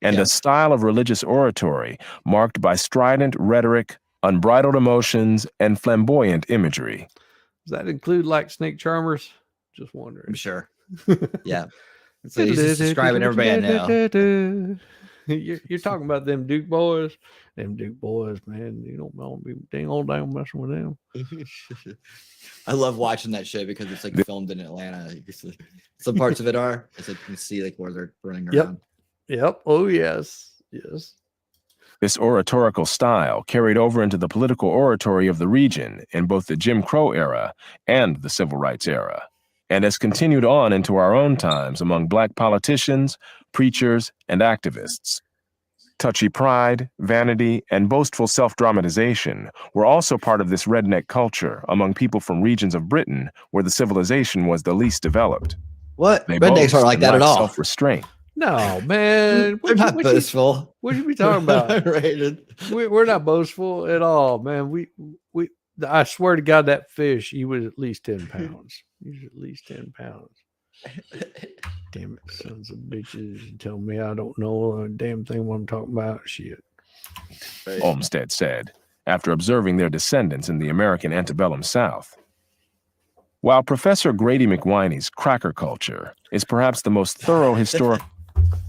and a style of religious oratory marked by strident rhetoric, unbridled emotions, and flamboyant imagery. Does that include like snake charmers? Just wondering. I'm sure. Yeah. So he's just describing everybody I know. You're talking about them Duke boys. Them Duke boys, man. You don't want to be dang old damn messing with them. I love watching that show because it's like filmed in Atlanta. Some parts of it are. It's like you can see like where they're running around. Yep. Oh yes. Yes. This oratorical style carried over into the political oratory of the region in both the Jim Crow era and the Civil Rights era, and has continued on into our own times among black politicians, preachers, and activists. Touchy pride, vanity, and boastful self-dramatization were also part of this redneck culture among people from regions of Britain where the civilization was the least developed. What? They Rednecks aren't like that at all. Self-restraint. No, man. They're not boastful. What you be talking about? We're not boastful at all, man. We I swear to God, that fish, he was at least 10 pounds. He was at least 10 pounds. Damn it, sons of bitches. You tell me I don't know a damn thing what I'm talking about. Shit. Olmsted said, after observing their descendants in the American antebellum South. While Professor Grady McWhiney's cracker culture is perhaps the most thorough historical...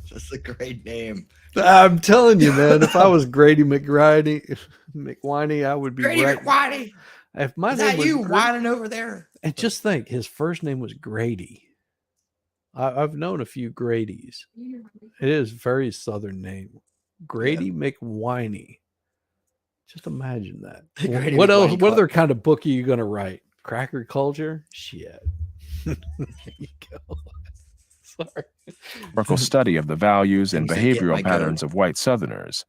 That's a great name. I'm telling you, man, if I was Grady McWhiney, I would be Grady right. McWhiney. If my Is name that was you Grady, whining over there? and just think, his first name was Grady. I've known a few Gradys. It is a very Southern name. Grady McWhiney. Just imagine that. What else? What other kind of book are you going to write? Cracker culture? Shit. There you go. Sorry. Historical study of the values and behavioral patterns of white Southerners.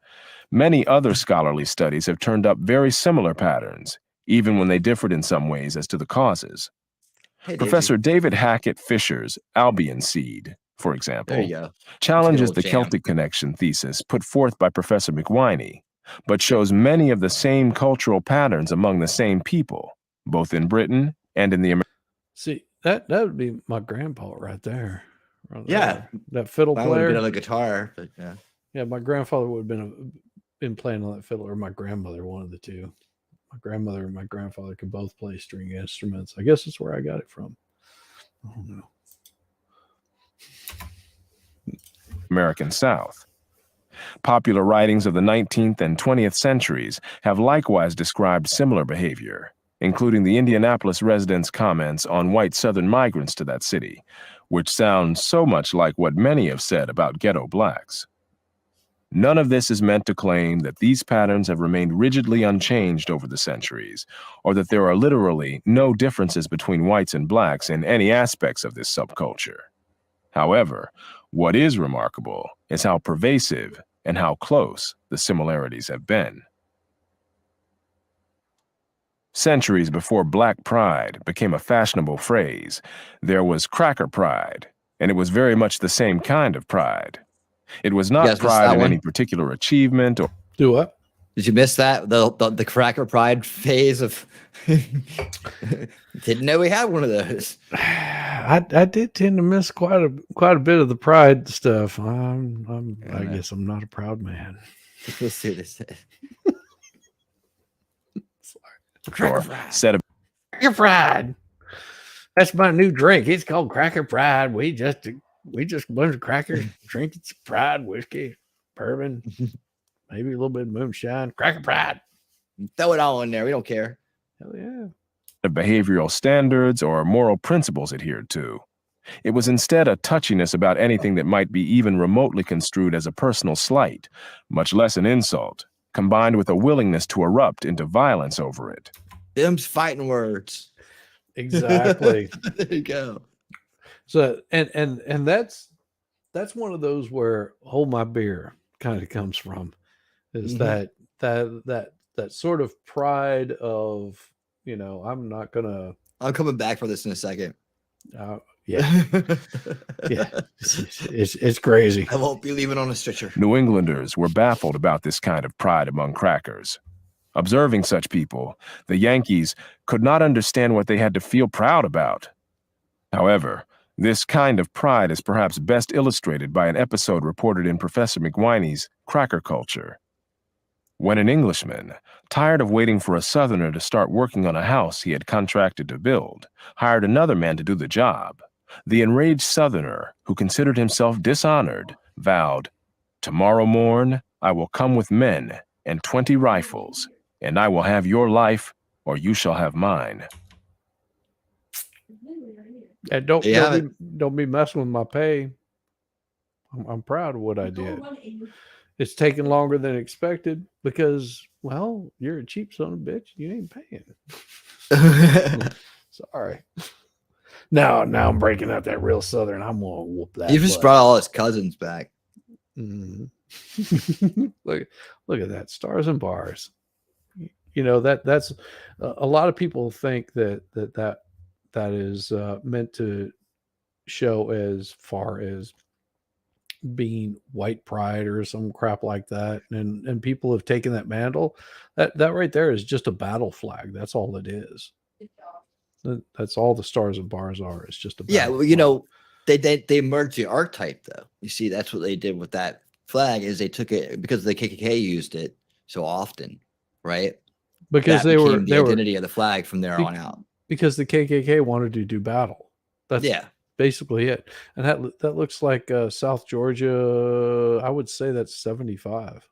Many other scholarly studies have turned up very similar patterns, even when they differed in some ways as to the causes. Professor David Hackett Fisher's Albion Seed, for example, challenges the Celtic connection thesis put forth by Professor McWhiney, but shows many of the same cultural patterns among the same people, both in Britain and in the Americas. See, that would be my grandpa right there. Right Yeah. there. That fiddle I would have player. been on the guitar, but yeah. Yeah, my grandfather would have been playing on that fiddle, or my grandmother, one of the two. My grandmother and my grandfather could both play string instruments. I guess that's where I got it from. I don't know. American South. Popular writings of the 19th and 20th centuries have likewise described similar behavior, including the Indianapolis residents' comments on white Southern migrants to that city, which sounds so much like what many have said about ghetto blacks. None of this is meant to claim that these patterns have remained rigidly unchanged over the centuries, or that there are literally no differences between whites and blacks in any aspects of this subculture. However, what is remarkable is how pervasive and how close the similarities have been. Centuries before Black Pride became a fashionable phrase, there was Cracker Pride, and it was very much the same kind of pride. It was not pride in any particular achievement or... Do what? Did you miss that? The Cracker Pride phase of... Didn't know we had one of those. I did tend to miss quite a bit of the pride stuff. I guess I'm not a proud man. Let's see what they say. Or set of Cracker Pride. That's my new drink. It's called Cracker Pride. We just a bunch of crackers drinking some Pride whiskey, bourbon, maybe a little bit of moonshine. Cracker Pride. Throw it all in there. We don't care. Hell yeah. Of behavioral standards or moral principles adhered to. It was instead a touchiness about anything that might be even remotely construed as a personal slight, much less an insult, combined with a willingness to erupt into violence over it. Them's fighting words. Exactly. There you go. So and that's one of those where hold my beer kind of comes from, is Mhm. that sort of pride of, I'm not gonna I'm coming back for this in a second. yeah. Yeah. It's crazy. I won't be leaving on a stretcher. New Englanders were baffled about this kind of pride among crackers. Observing such people, the Yankees could not understand what they had to feel proud about. However, this kind of pride is perhaps best illustrated by an episode reported in Professor McWhiney's Cracker Culture. When an Englishman, tired of waiting for a Southerner to start working on a house he had contracted to build, hired another man to do the job, the enraged Southerner, who considered himself dishonored, vowed, "Tomorrow morn I will come with men and 20 rifles, and I will have your life, or you shall have mine." And don't be messing with my pay. I'm proud of what I did. It's taken longer than expected because, well, you're a cheap son of a bitch. You ain't paying. Sorry. Now I'm breaking out that real Southern. I'm gonna whoop that. He just brought all his cousins back. Mhm. Look at that, stars and bars. That's a lot of people think that is meant to show as far as being white pride or some crap like that, and people have taken that mantle. That right there is just a battle flag. That's all it is. That's all the stars and bars are. It's just a battle flag. They merged the archetype though. You see, that's what they did with that flag, is they took it because the KKK used it so often, right? Because that they became were the identity of the flag from there on out. Because the KKK wanted to do battle. That's basically it. And that looks like South Georgia. I would say that's 75.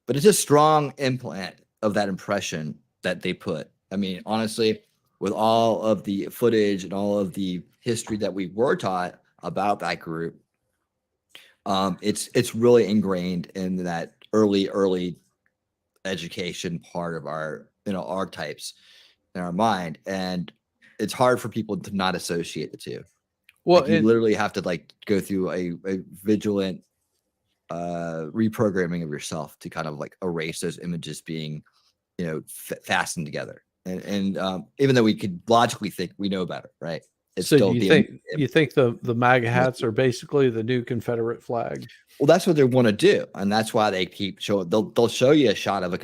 But it's a strong implant of that impression that they put. I mean, honestly, with all of the footage and all of the history that we were taught about that group, it's really ingrained in that early education part of our archetypes in our mind, and it's hard for people to not associate the two. Well, like you literally have to go through a vigilant reprogramming of yourself to kind of erase those images being fastened together, and even though we could logically think we know better, right? It's so still you think the MAGA hats are basically the new Confederate flag? Well, that's what they want to do, and that's why they keep showing. They'll show you a shot of a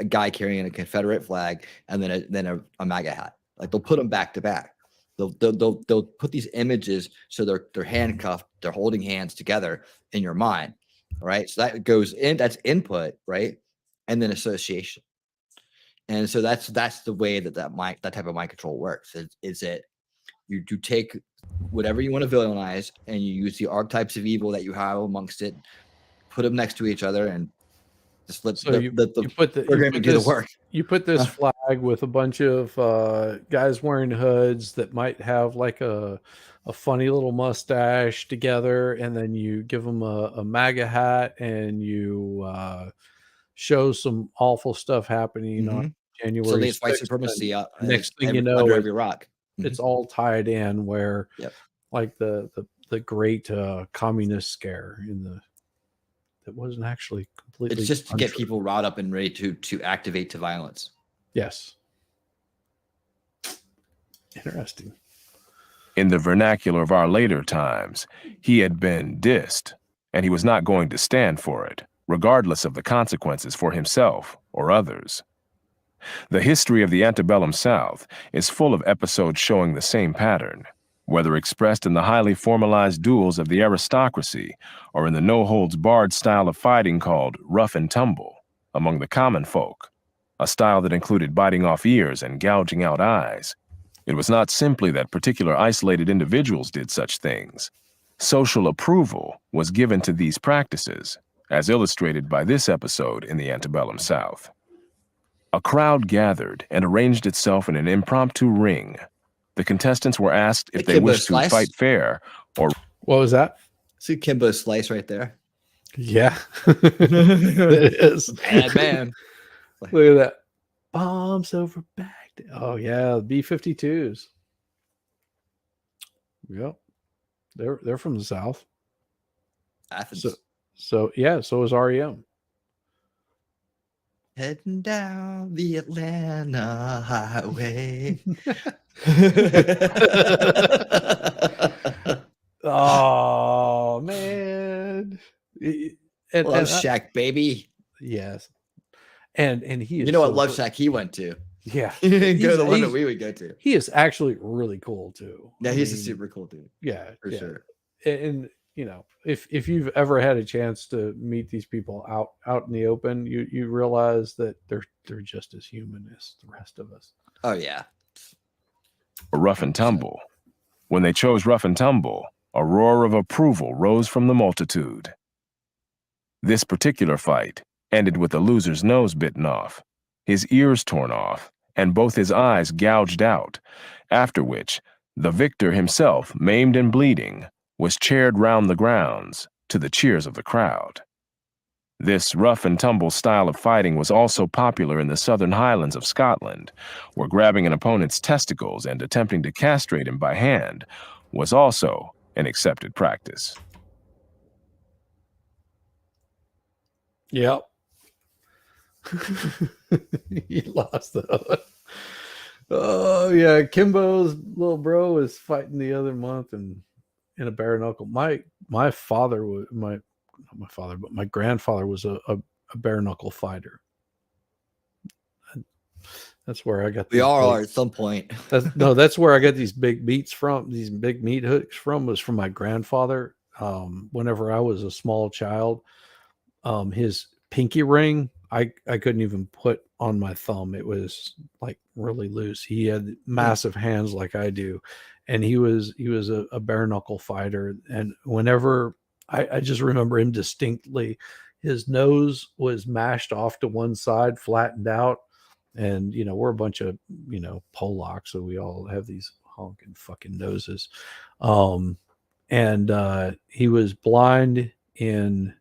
guy carrying a Confederate flag, and then a MAGA hat. Like they'll put them back to back. They'll put these images so they're handcuffed. They're holding hands together in your mind, right? So that goes in. That's input, right? And then association. And so that's the way that type of mind control works. Is it you take whatever you want to villainize, and you use the archetypes of evil that you have amongst it, put them next to each other, and just let the programming do the work. You put this flag with a bunch of guys wearing hoods that might have like a funny little mustache together, and then you give them a MAGA hat, and you show some awful stuff happening on January 6th. White supremacy. Next thing you know, under every rock. It's all tied in where like the great communist scare that wasn't actually completely. It's just to get people riled up and ready to activate to violence. Yes. Interesting. In the vernacular of our later times, he had been dissed, and he was not going to stand for it, regardless of the consequences for himself or others. The history of the antebellum South is full of episodes showing the same pattern, whether expressed in the highly formalized duels of the aristocracy or in the no-holds-barred style of fighting called rough and tumble among the common folk, a style that included biting off ears and gouging out eyes. It was not simply that particular isolated individuals did such things. Social approval was given to these practices, as illustrated by this episode in the antebellum South. A crowd gathered and arranged itself in an impromptu ring. The contestants were asked if Hey, they Kimbo wished to Slice. fight fair or What was that? See Kimbo Slice right there. Yeah, it is. Bad man. Look at that. Bombs over Baghdad. Oh yeah, B-52s. Yep, they're from the South. Athens. So yeah, so is REM. Heading down the Atlanta highway. Oh man. And Love Shack, baby. yes. And he is You know what so Love cool. Shack he went to? Yeah. He didn't go to the one that He's- we would go to. He is actually really cool too. Yeah, I he's a mean, super cool dude. yeah, For yeah. sure. And you know, if you've ever had a chance to meet these people out in the open, you realize that they're just as human as the rest of us. Oh yeah. rough and tumble. When they chose rough and tumble, a roar of approval rose from the multitude. This particular fight ended with the loser's nose bitten off, his ears torn off, and both his eyes gouged out, after which the victor himself, maimed and bleeding, was chaired round the grounds to the cheers of the crowd. This rough and tumble style of fighting was also popular in the southern highlands of Scotland, where grabbing an opponent's testicles and attempting to castrate him by hand was also an accepted practice. Yep. He lost the other. Oh yeah, Kimbo's little bro was fighting the other month and in a bare knuckle. My father was not my father, but my grandfather was a bare knuckle fighter. That's where I got. We these all big- are at some point. That's where I got these big meats from. These big meat hooks from was from my grandfather. Whenever I was a small child, his pinky ring I couldn't even put on my thumb. It was like really loose. He had massive hands like I do, and he was a bare knuckle fighter. And whenever I just remember him distinctly, his nose was mashed off to one side, flattened out. And you know, we're a bunch of Polacks, so we all have these honking fucking noses. And he was blind in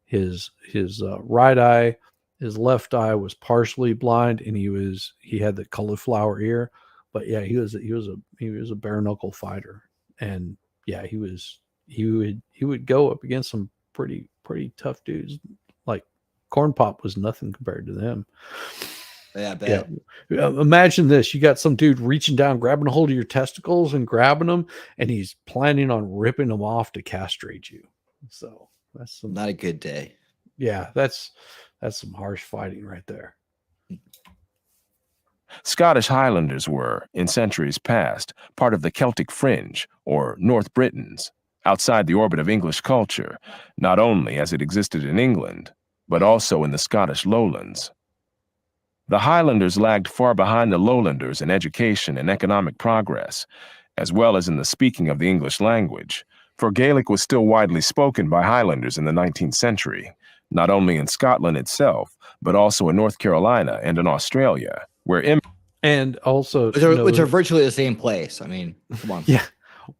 his right eye. His left eye was partially blind, and he had the cauliflower ear. But yeah, he was a bare knuckle fighter, and yeah, he would go up against some pretty tough dudes. Like Corn Pop was nothing compared to them. Yeah, I bet. Yeah. Imagine this: you got some dude reaching down, grabbing a hold of your testicles and grabbing them, and he's planning on ripping them off to castrate you. So that's some, Not a good day. yeah, that's some harsh fighting right there. Scottish Highlanders were, in centuries past, part of the Celtic fringe, or North Britons, outside the orbit of English culture, not only as it existed in England, but also in the Scottish lowlands. The Highlanders lagged far behind the Lowlanders in education and economic progress, as well as in the speaking of the English language, for Gaelic was still widely spoken by Highlanders in the 19th century, not only in Scotland itself, but also in North Carolina and in Australia, where And also, Which are virtually the same place. I mean, come on. yeah.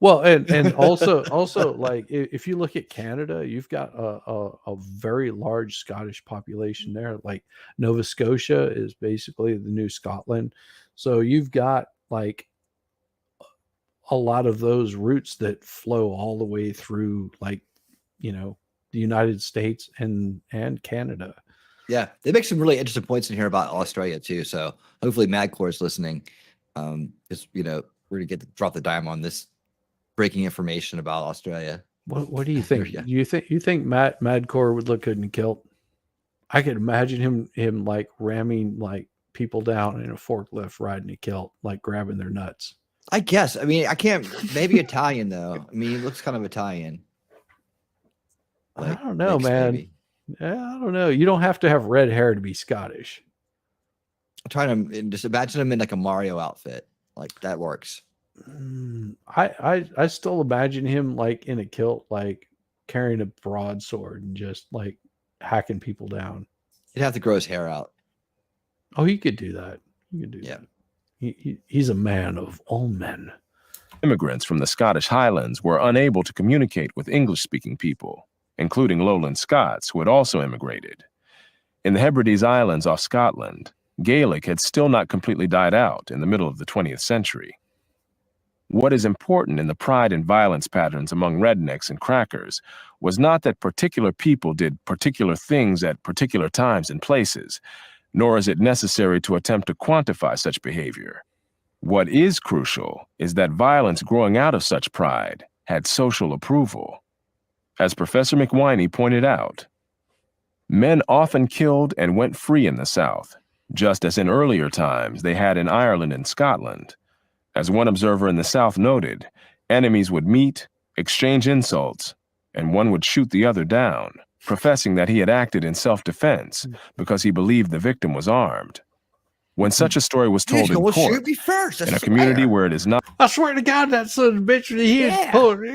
Well, and also like if you look at Canada, you've got a very large Scottish population there. Like Nova Scotia is basically the new Scotland. So you've got like a lot of those roots that flow all the way through, like, the United States and Canada. Yeah, they make some really interesting points in here about Australia too. So hopefully Madcore is listening. Just we're gonna drop the dime on this breaking information about Australia. What do you think? Yeah. You think Madcore would look good in a kilt? I could imagine him like ramming like people down in a forklift riding a kilt, like grabbing their nuts. I guess. I mean, I can't. Maybe Italian though. I mean, he looks kind of Italian. I don't know, mixed, man. maybe. Yeah, I don't know. You don't have to have red hair to be Scottish. I'm trying to just imagine him in like a Mario outfit. Like that works. I still imagine him like in a kilt, like carrying a broadsword and just like hacking people down. He'd have to grow his hair out. Oh, he could do that. He could do Yeah. that. He's a man of all men. Immigrants from the Scottish Highlands were unable to communicate with English-speaking people, including lowland Scots who had also immigrated. In the Hebrides Islands off Scotland, Gaelic had still not completely died out in the middle of the 20th century. What is important in the pride and violence patterns among rednecks and crackers was not that particular people did particular things at particular times and places, nor is it necessary to attempt to quantify such behavior. What is crucial is that violence growing out of such pride had social approval. As Professor McWhiney pointed out, men often killed and went free in the South, just as in earlier times they had in Ireland and Scotland. As one observer in the South noted, enemies would meet, exchange insults, and one would shoot the other down, professing that he had acted in self-defense because he believed the victim was armed. When such a story was told in court, shoot me first. in a community where it is not I swear to God, that son of a bitch,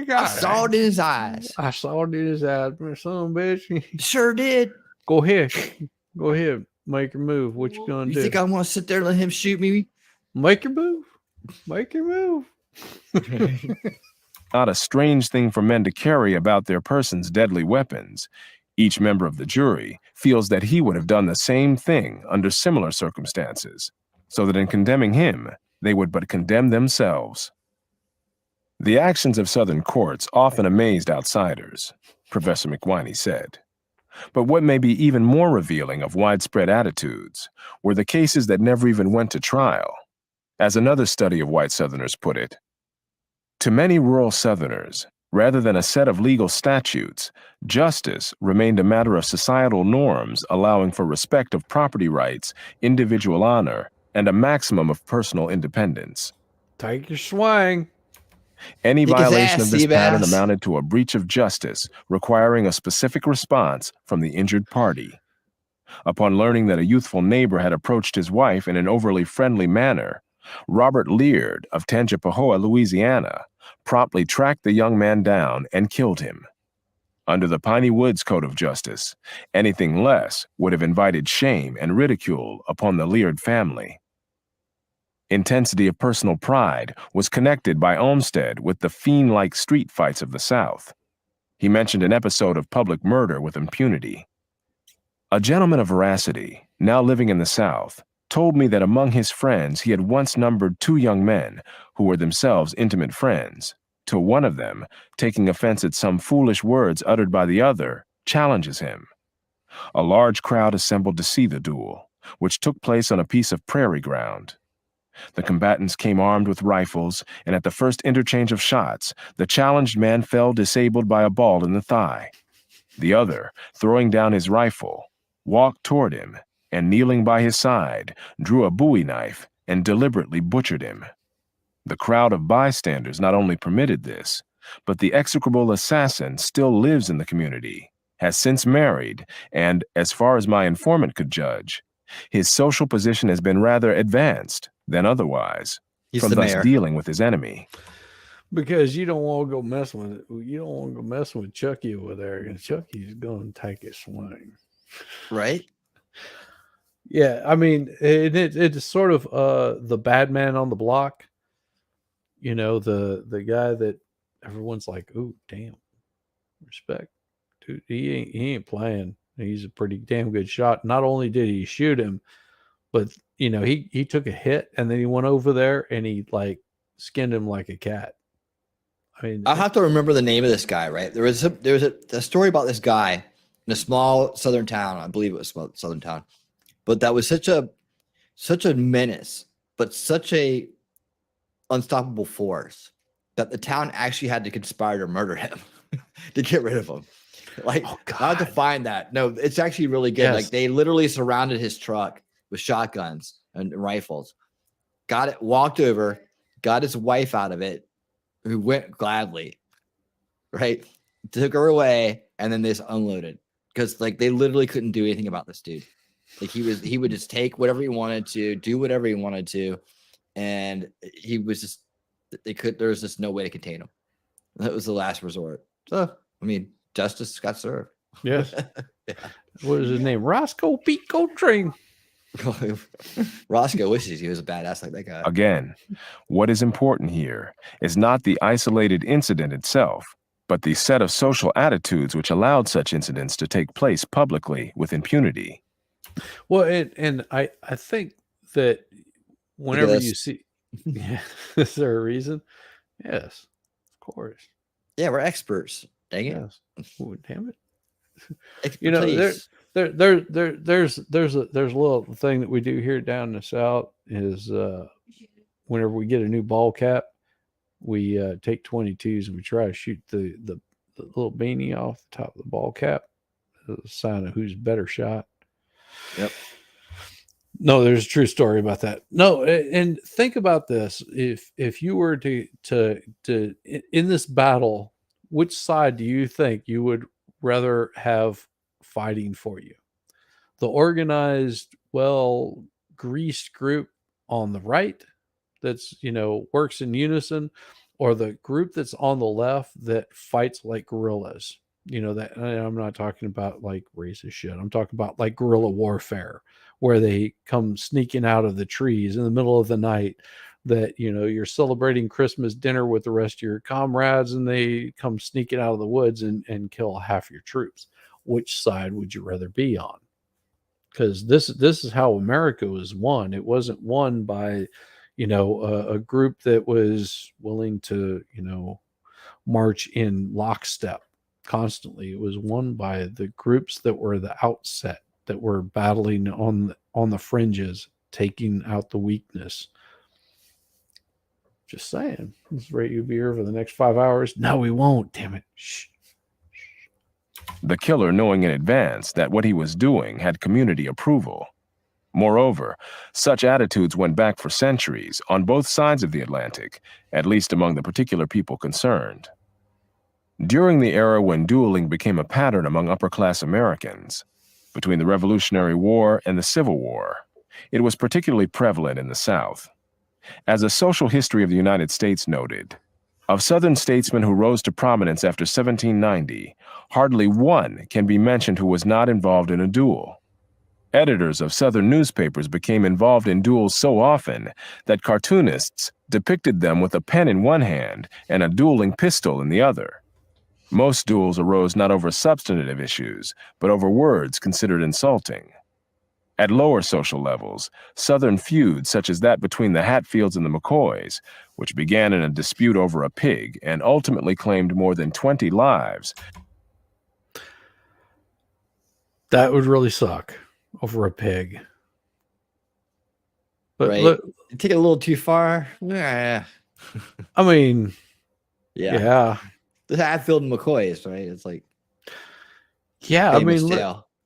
I saw it in his eyes. I saw it in his eyes, man, son of a bitch. Sure did. Go ahead. Go ahead. Make your move. What you gonna You do? think I want to sit there and let him shoot me? Make your move. Make your move. not a strange thing for men to carry about their persons deadly weapons. Each member of the jury feels that he would have done the same thing under similar circumstances, so that in condemning him, they would but condemn themselves. The actions of Southern courts often amazed outsiders, Professor McWhiney said. But what may be even more revealing of widespread attitudes were the cases that never even went to trial. As another study of white Southerners put it, to many rural Southerners, rather than a set of legal statutes, justice remained a matter of societal norms allowing for respect of property rights, individual honor, and a maximum of personal independence. Take your swing. Any Kick his violation ass, of this pattern Seabass. amounted to a breach of justice, requiring a specific response from the injured party. Upon learning that a youthful neighbor had approached his wife in an overly friendly manner, Robert Leard of Tangipahoa, Louisiana, promptly tracked the young man down and killed him. Under the Piney Woods Code of Justice, anything less would have invited shame and ridicule upon the Leard family. Intensity of personal pride was connected by Olmsted with the fiend-like street fights of the South. He mentioned an episode of public murder with impunity. A gentleman of veracity, now living in the South, told me that among his friends he had once numbered 2 young men who were themselves intimate friends, till one of them, taking offense at some foolish words uttered by the other, challenges him. A large crowd assembled to see the duel, which took place on a piece of prairie ground. The combatants came armed with rifles, and at the first interchange of shots, the challenged man fell disabled by a ball in the thigh. The other, throwing down his rifle, walked toward him, and kneeling by his side, drew a bowie knife and deliberately butchered him. The crowd of bystanders not only permitted this, but the execrable assassin still lives in the community, has since married, and, as far as my informant could judge, his social position has been rather advanced than otherwise, He's from the thus mayor. dealing with his enemy. Because you don't want to go messing with it. You don't want to go messing with Chucky over there, and Chucky's going to take a swing. Right? Yeah, I mean, it's sort of the bad man on the block. You know, the guy that everyone's like, "Oh, damn, respect, dude. He ain't playing. He's a pretty damn good shot." Not only did he shoot him, but you know, he took a hit and then he went over there and he like skinned him like a cat. I mean, I'll have to remember the name of this guy, right? There was a story about this guy in a small southern town. I believe it was a small southern town, but that was such a menace, but such a unstoppable force that the town actually had to conspire to murder him to get rid of him. Like, I have to find that. No, it's actually really good. Yes. Like, they literally surrounded his truck with shotguns and rifles. Got it, walked over, got his wife out of it, who went gladly, right? Took her away, and then they just unloaded. Because like they literally couldn't do anything about this dude. Like he would just take whatever he wanted to, do whatever he wanted to, and he was just there was just no way to contain him. That was the last resort. So I mean, justice got served. yes. Yeah. What is his name? Roscoe Pete Coltrane. Roscoe wishes he was a badass like that guy. Again, what is important here is not the isolated incident itself, but the set of social attitudes which allowed such incidents to take place publicly with impunity. Well, and I think that whenever you this. see, yeah, is there a reason? Yes, of course. Yeah, we're experts. Dang it. Yes. Oh, damn it. Expertise. There's a little thing that we do here down in the South is whenever we get a new ball cap, we take 22s and we try to shoot the little beanie off the top of the ball cap as a sign of who's better shot. Yep. No, there's a true story about that. No, and think about this: if you were to in this battle, which side do you think you would rather have fighting for you? The organized, well greased group on the right that's works in unison, or the group that's on the left that fights like guerrillas? That I'm not talking about like racist shit. I'm talking about like guerrilla warfare, where they come sneaking out of the trees in the middle of the night, that you're celebrating Christmas dinner with the rest of your comrades, and they come sneaking out of the woods and kill half your troops. Which side would you rather be on? Because this is how America was won. It wasn't won by a group that was willing to march in lockstep constantly. It was won by the groups that were the outset, that were battling on the fringes, taking out the weakness. Just saying. Let's rate you beer for the next 5 hours. No, we won't. Damn it. Shh. The killer knowing in advance that what he was doing had community approval. Moreover, such attitudes went back for centuries on both sides of the Atlantic, at least among the particular people concerned. During the era when dueling became a pattern among upper-class Americans, between the Revolutionary War and the Civil War, it was particularly prevalent in the South. As a social history of the United States noted, of Southern statesmen who rose to prominence after 1790, hardly one can be mentioned who was not involved in a duel. Editors of Southern newspapers became involved in duels so often that cartoonists depicted them with a pen in one hand and a dueling pistol in the other. Most duels arose not over substantive issues, but over words considered insulting. At lower social levels, Southern feuds such as that between the Hatfields and the McCoys, which began in a dispute over a pig and ultimately claimed more than 20 lives. That would really suck, over a pig. But right. Look, you take it a little too far. Yeah. I mean, yeah. The Hatfield and McCoys, right? It's like, yeah. I mean,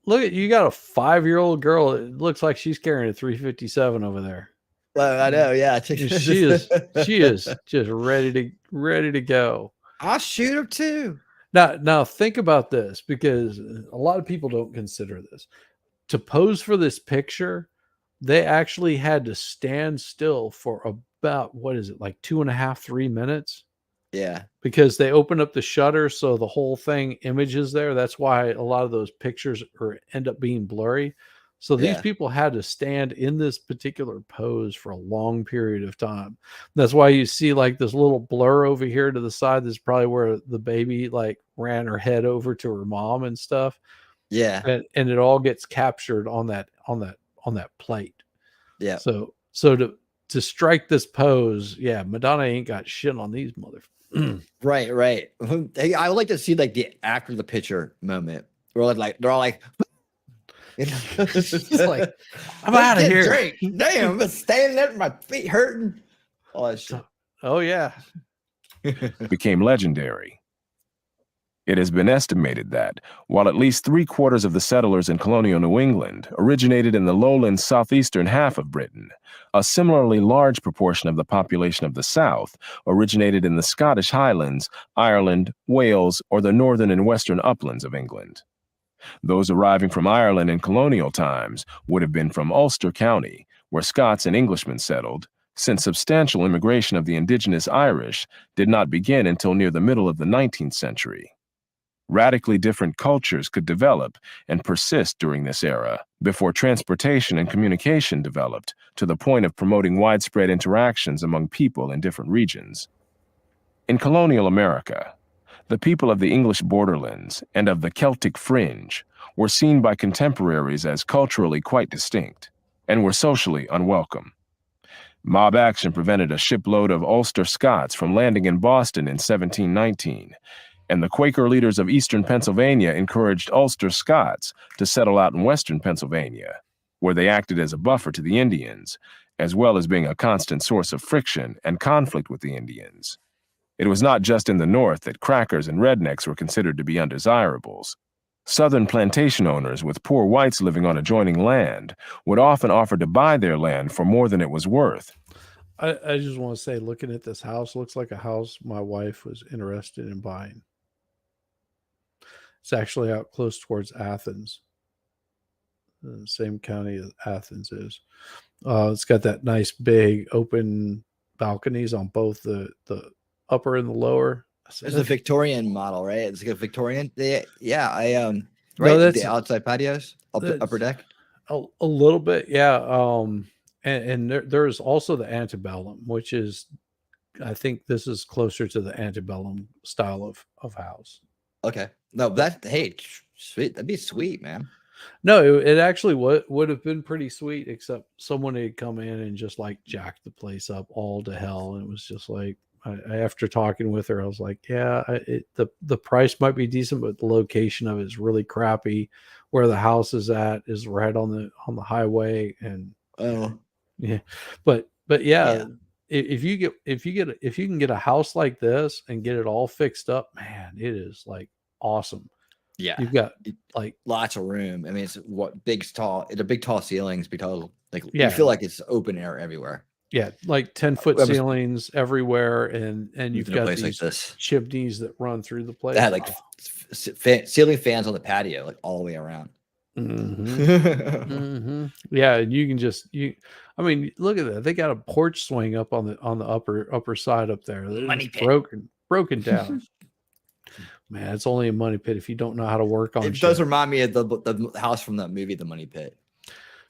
look at you got a 5-year-old girl. It looks like she's carrying a 357 over there. Well, I know, yeah. She is just ready to go. I'll shoot her too. Now think about this, because a lot of people don't consider this. To pose for this picture, they actually had to stand still for about, what is it, like 2.5, 3 minutes? Yeah. Because they open up the shutter so the whole thing images there. That's why a lot of those pictures end up being blurry. So these people had to stand in this particular pose for a long period of time. That's why you see like this little blur over here to the side. That's probably where the baby like ran her head over to her mom and stuff. Yeah. And it all gets captured on that plate. Yeah. So to strike this pose, Madonna ain't got shit on these motherfuckers. Right. Hey, I would like to see like the after the picture moment where like they're all like, it's like, I'm out of here. Drink. Damn, I'm standing there, my feet hurting. All that shit. Oh yeah. Became legendary. It has been estimated that, while at least 3/4 of the settlers in colonial New England originated in the lowland southeastern half of Britain, a similarly large proportion of the population of the South originated in the Scottish Highlands, Ireland, Wales, or the northern and western uplands of England. Those arriving from Ireland in colonial times would have been from Ulster County, where Scots and Englishmen settled, since substantial immigration of the indigenous Irish did not begin until near the middle of the 19th century. Radically different cultures could develop and persist during this era before transportation and communication developed to the point of promoting widespread interactions among people in different regions. In colonial America, the people of the English borderlands and of the Celtic fringe were seen by contemporaries as culturally quite distinct and were socially unwelcome. Mob action prevented a shipload of Ulster Scots from landing in Boston in 1719, and the Quaker leaders of eastern Pennsylvania encouraged Ulster Scots to settle out in western Pennsylvania, where they acted as a buffer to the Indians, as well as being a constant source of friction and conflict with the Indians. It was not just in the North that crackers and rednecks were considered to be undesirables. Southern plantation owners with poor whites living on adjoining land would often offer to buy their land for more than it was worth. I just want to say, looking at this house, looks like a house my wife was interested in buying. It's actually out close towards Athens, the same county as Athens is. It's got that nice big open balconies on both the upper and the lower. It's a Victorian model, right? It's like a Victorian. Right. No, The outside patios, upper deck. A little bit, yeah. And there's also the antebellum, which is, I think this is closer to the antebellum style of house. Okay. No, sweet. That'd be sweet, man. No, it actually would have been pretty sweet, except someone had come in and just like jacked the place up all to hell. And it was just like, after talking with her, I was like, yeah, the price might be decent, but the location of it is really crappy. Where the house is at is right on the highway. And yeah, but yeah. If you can get a house like this and get it all fixed up, man, it is like awesome. Yeah, you've got like lots of room. I mean, it's big tall ceilings, because like yeah, you feel like it's open air everywhere. Yeah, like 10-foot ceilings everywhere, and you've got these like this chimneys that run through the place. That like ceiling fans on the patio, like all the way around. Yeah, and you can I mean, look at that. They got a porch swing up on the upper side up there. Money pit. broken down. Man, it's only a money pit if you don't know how to work on it. It does remind me of the house from that movie, The Money Pit.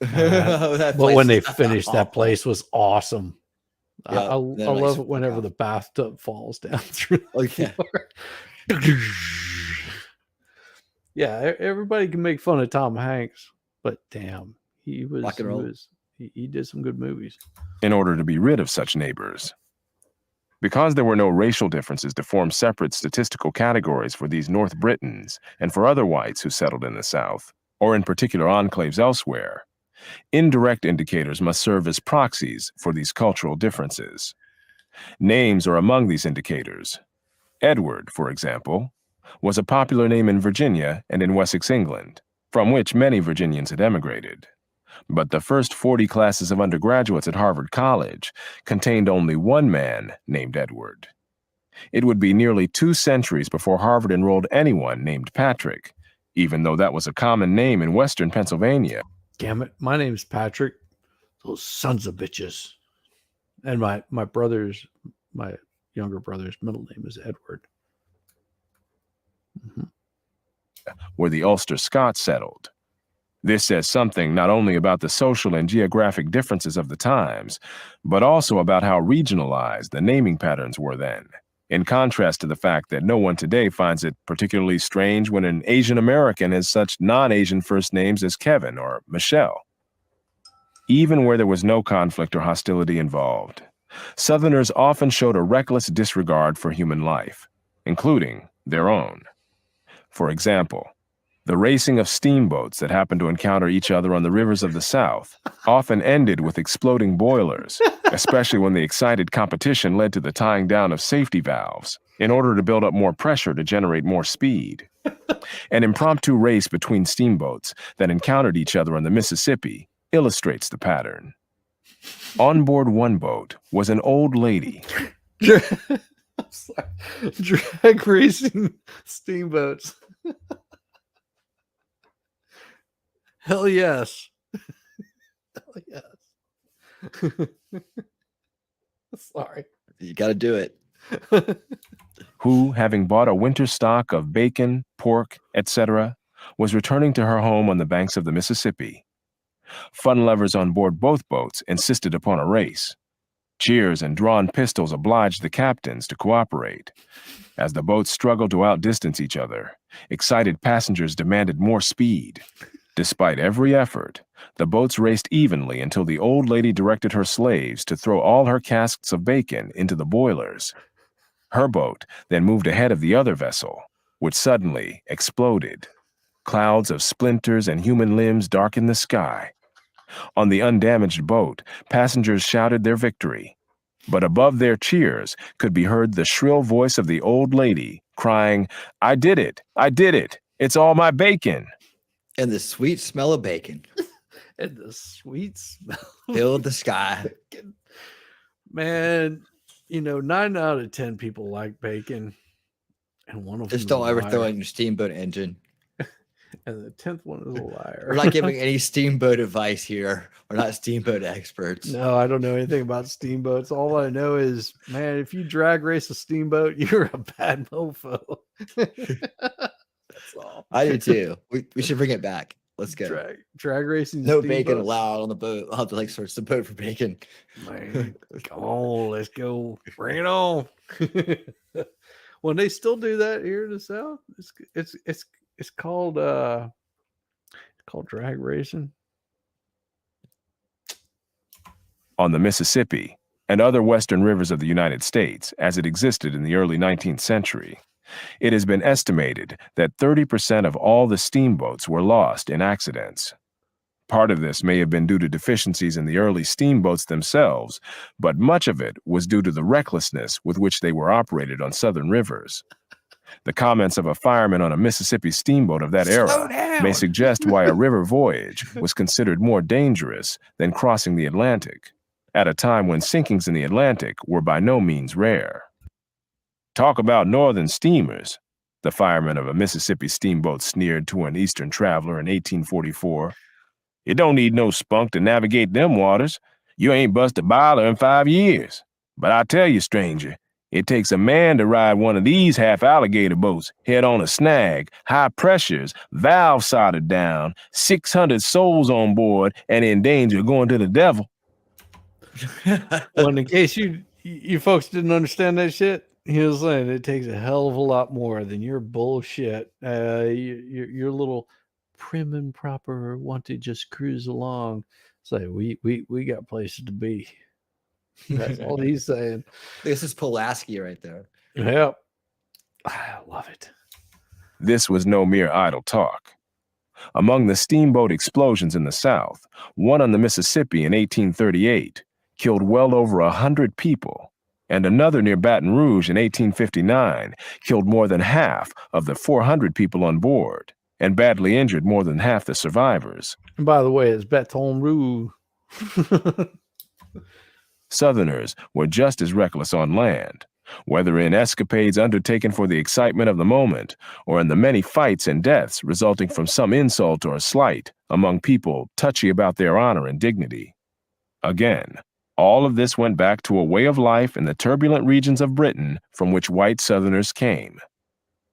But when they finished, that place was awesome. Yeah, I love it whenever the bathtub falls down through the floor. Yeah, everybody can make fun of Tom Hanks, but damn, he did some good movies. In order to be rid of such neighbors, because there were no racial differences to form separate statistical categories for these North Britons and for other whites who settled in the South, or in particular enclaves elsewhere, indirect indicators must serve as proxies for these cultural differences. Names are among these indicators. Edward, for example, was a popular name in Virginia and in Wessex, England, from which many Virginians had emigrated. But the first 40 classes of undergraduates at Harvard College contained only one man named Edward. It would be nearly 2 centuries before Harvard enrolled anyone named Patrick, even though that was a common name in Western Pennsylvania. Damn it, my name's Patrick. Those sons of bitches. And my younger brother's middle name is Edward. Where the Ulster Scots settled. This says something not only about the social and geographic differences of the times, but also about how regionalized the naming patterns were then, in contrast to the fact that no one today finds it particularly strange when an Asian American has such non-Asian first names as Kevin or Michelle. Even where there was no conflict or hostility involved, Southerners often showed a reckless disregard for human life, including their own. For example, the racing of steamboats that happened to encounter each other on the rivers of the South often ended with exploding boilers, especially when the excited competition led to the tying down of safety valves in order to build up more pressure to generate more speed. An impromptu race between steamboats that encountered each other on the Mississippi illustrates the pattern. On board one boat was an old lady. Drag racing steamboats. Hell yes. Hell yes. Sorry. You got to do it. Who, having bought a winter stock of bacon, pork, etc., was returning to her home on the banks of the Mississippi. Fun lovers on board both boats insisted upon a race. Cheers and drawn pistols obliged the captains to cooperate. As the boats struggled to outdistance each other, excited passengers demanded more speed. Despite every effort, the boats raced evenly until the old lady directed her slaves to throw all her casks of bacon into the boilers. Her boat then moved ahead of the other vessel, which suddenly exploded. Clouds of splinters and human limbs darkened the sky. On the undamaged boat, passengers shouted their victory. But above their cheers could be heard the shrill voice of the old lady crying, "I did it! I did it! It's all my bacon!" And the sweet smell of bacon And the sweet smell. filled the sky. Man, 9 out of 10 people like bacon. And one of them Just is don't a ever throw liar. in your steamboat engine. And the 10th one is a liar. We're not giving any steamboat advice here. We're not steamboat experts. No, I don't know anything about steamboats. All I know is, man, if you drag race a steamboat, you're a bad mofo. That's all. I do too. We should bring it back. Let's go. Drag racing. No bacon steamboats. allowed on the boat. I'll have to search the boat for bacon. Man, come on, let's go. Bring it on. Well, they still do that here in the South. It's called drag racing. On the Mississippi and other western rivers of the United States as it existed in the early 19th century, it has been estimated that 30% of all the steamboats were lost in accidents. Part of this may have been due to deficiencies in the early steamboats themselves, but much of it was due to the recklessness with which they were operated on southern rivers. The comments of a fireman on a Mississippi steamboat of that era may suggest why a river voyage was considered more dangerous than crossing the Atlantic, at a time when sinkings in the Atlantic were by no means rare. Talk about northern steamers, the fireman of a Mississippi steamboat sneered to an Eastern traveler in 1844. You don't need no spunk to navigate them waters. You ain't bust a boiler in 5 years. But I tell you, stranger, it takes a man to ride one of these half-alligator boats, head on a snag, high pressures, valve soldered down, 600 souls on board, and in danger of going to the devil. Well, in case you folks didn't understand that shit, he was saying it takes a hell of a lot more than your bullshit. Your little prim and proper want to just cruise along. Say we got places to be. That's all he's saying. This is Pulaski right there. Yep. I love it. This was no mere idle talk. Among the steamboat explosions in the South, one on the Mississippi in 1838 killed well over 100 people, and another near Baton Rouge in 1859 killed more than half of the 400 people on board and badly injured more than half the survivors. And by the way, it's Baton Rouge. Southerners were just as reckless on land, whether in escapades undertaken for the excitement of the moment or in the many fights and deaths resulting from some insult or slight among people touchy about their honor and dignity. Again, all of this went back to a way of life in the turbulent regions of Britain from which white Southerners came.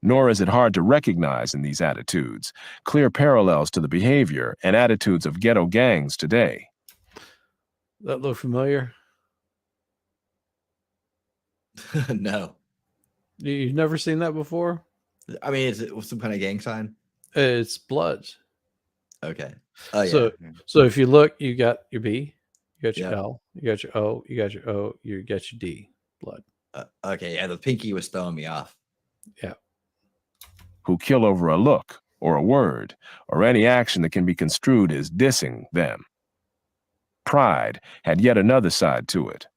Nor is it hard to recognize in these attitudes clear parallels to the behavior and attitudes of ghetto gangs today. That look familiar? No. You've never seen that before? I mean, is it some kind of gang sign? It's Bloods. Okay. Oh, yeah. So if you look, you got your B, you got your Yeah. L, you got your O, you got your O, you got your D. Blood. Okay. Yeah. The pinky was throwing me off. Yeah. Who kill over a look or a word or any action that can be construed as dissing them. Pride had yet another side to it.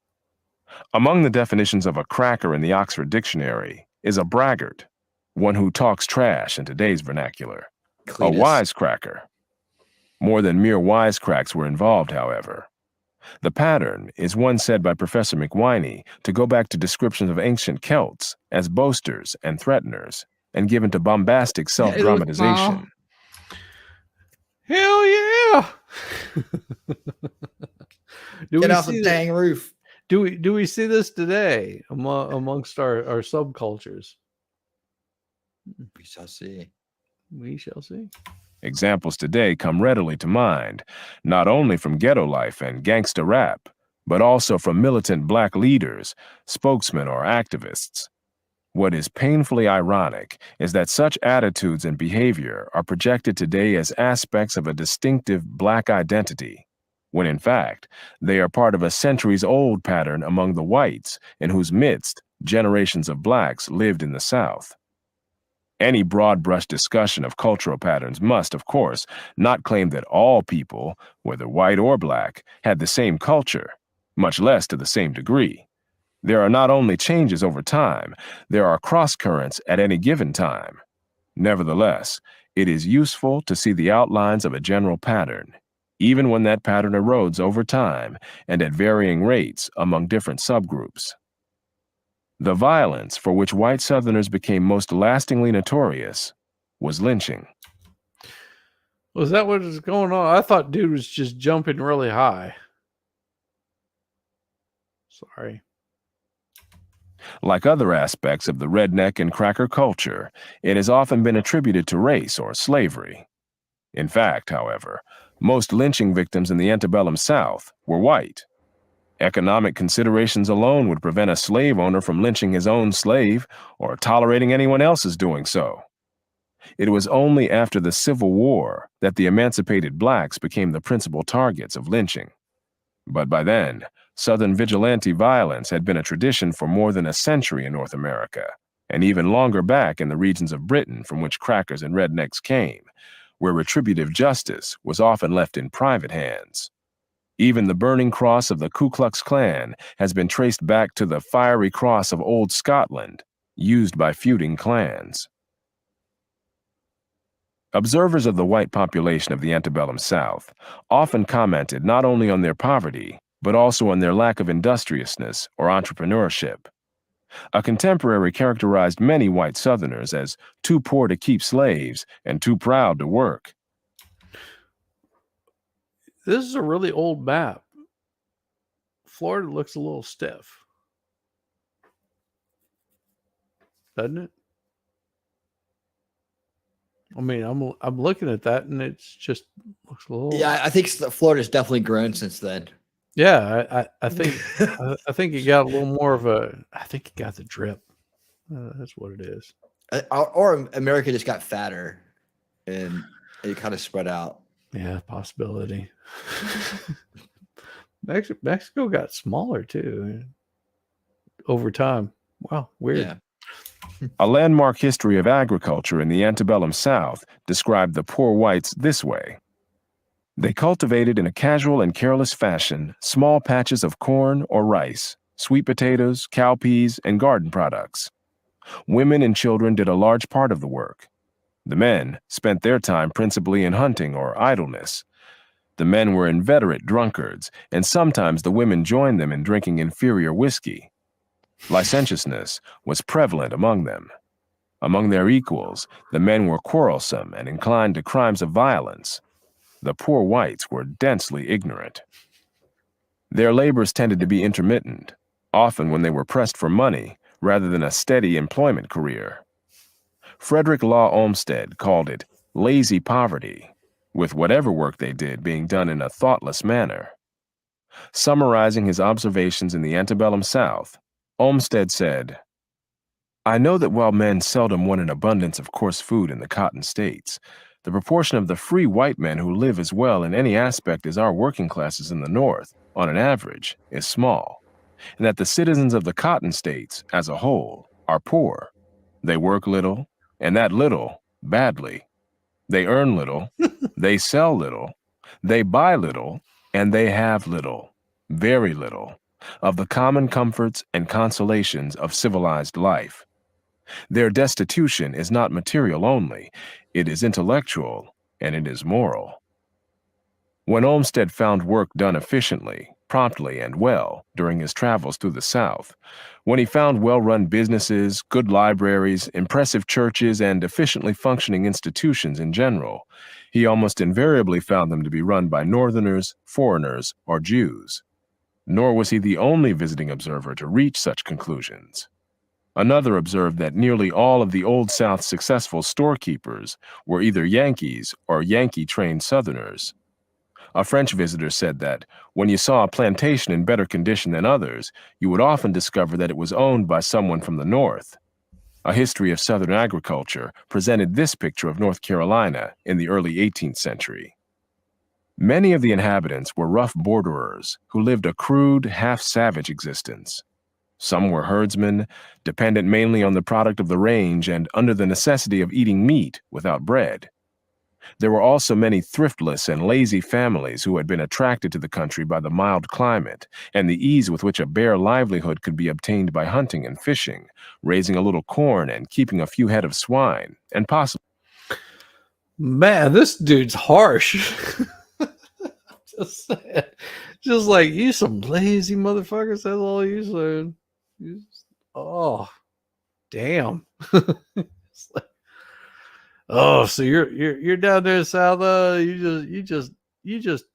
Among the definitions of a cracker in the Oxford Dictionary is a braggart, one who talks trash in today's vernacular. A wisecracker. More than mere wisecracks were involved, however. The pattern is one said by Professor McWhiney to go back to descriptions of ancient Celts as boasters and threateners, and given to bombastic self-dramatization. Hell yeah! Get off the dang roof. Do we see this today amongst our subcultures? We shall see. We shall see. Examples today come readily to mind, not only from ghetto life and gangsta rap, but also from militant black leaders, spokesmen, or activists. What is painfully ironic is that such attitudes and behavior are projected today as aspects of a distinctive black identity, when in fact, they are part of a centuries-old pattern among the whites in whose midst generations of blacks lived in the South. Any broad-brush discussion of cultural patterns must, of course, not claim that all people, whether white or black, had the same culture, much less to the same degree. There are not only changes over time, there are cross-currents at any given time. Nevertheless, it is useful to see the outlines of a general pattern, even when that pattern erodes over time and at varying rates among different subgroups. The violence for which white Southerners became most lastingly notorious was lynching. Was that what was going on? I thought dude was just jumping really high. Sorry. Like other aspects of the redneck and cracker culture, it has often been attributed to race or slavery. In fact, however, most lynching victims in the antebellum South were white. Economic considerations alone would prevent a slave owner from lynching his own slave or tolerating anyone else's doing so. It was only after the Civil War that the emancipated blacks became the principal targets of lynching. But by then, Southern vigilante violence had been a tradition for more than a century in North America, and even longer back in the regions of Britain from which crackers and rednecks came, where retributive justice was often left in private hands. Even the burning cross of the Ku Klux Klan has been traced back to the fiery cross of Old Scotland, used by feuding clans. Observers of the white population of the antebellum South often commented not only on their poverty, but also on their lack of industriousness or entrepreneurship. A contemporary characterized many white Southerners as too poor to keep slaves and too proud to work. This is a really old map. Florida looks a little stiff, doesn't it? I mean, I'm looking at that, and it's just looks a little. Yeah, I think Florida's definitely grown since then. Yeah, I think I think it got a little more of a. I think it got the drip. That's what it is. Or America just got fatter, and it kind of spread out. Yeah, possibility. Mexico got smaller too over time. Wow, weird. Yeah. A landmark history of agriculture in the antebellum South described the poor whites this way. They cultivated in a casual and careless fashion small patches of corn or rice, sweet potatoes, cowpeas, and garden products. Women and children did a large part of the work. The men spent their time principally in hunting or idleness. The men were inveterate drunkards, and sometimes the women joined them in drinking inferior whiskey. Licentiousness was prevalent among them. Among their equals, the men were quarrelsome and inclined to crimes of violence. The poor whites were densely ignorant. Their labors tended to be intermittent, often when they were pressed for money rather than a steady employment career. Frederick Law Olmsted called it lazy poverty, with whatever work they did being done in a thoughtless manner. Summarizing his observations in the antebellum South, Olmsted said, "I know that while men seldom want an abundance of coarse food in the cotton states, the proportion of the free white men who live as well in any aspect as our working classes in the North, on an average, is small, and that the citizens of the cotton states, as a whole, are poor. They work little, and that little, badly. They earn little, they sell little, they buy little, and they have little, very little, of the common comforts and consolations of civilized life. Their destitution is not material only, it is intellectual, and it is moral." When Olmsted found work done efficiently, promptly, and well during his travels through the South, when he found well-run businesses, good libraries, impressive churches, and efficiently functioning institutions in general, he almost invariably found them to be run by Northerners, foreigners, or Jews. Nor was he the only visiting observer to reach such conclusions. Another observed that nearly all of the Old South's successful storekeepers were either Yankees or Yankee-trained Southerners. A French visitor said that when you saw a plantation in better condition than others, you would often discover that it was owned by someone from the North. A history of Southern agriculture presented this picture of North Carolina in the early 18th century. Many of the inhabitants were rough borderers who lived a crude, half-savage existence. Some were herdsmen, dependent mainly on the product of the range and under the necessity of eating meat without bread. There were also many thriftless and lazy families who had been attracted to the country by the mild climate and the ease with which a bare livelihood could be obtained by hunting and fishing, raising a little corn and keeping a few head of swine, and possibly... Man, this dude's harsh. just saying. Just like, you some lazy motherfuckers. That's all you said. Oh, damn. It's like, oh, so you're down there south. You just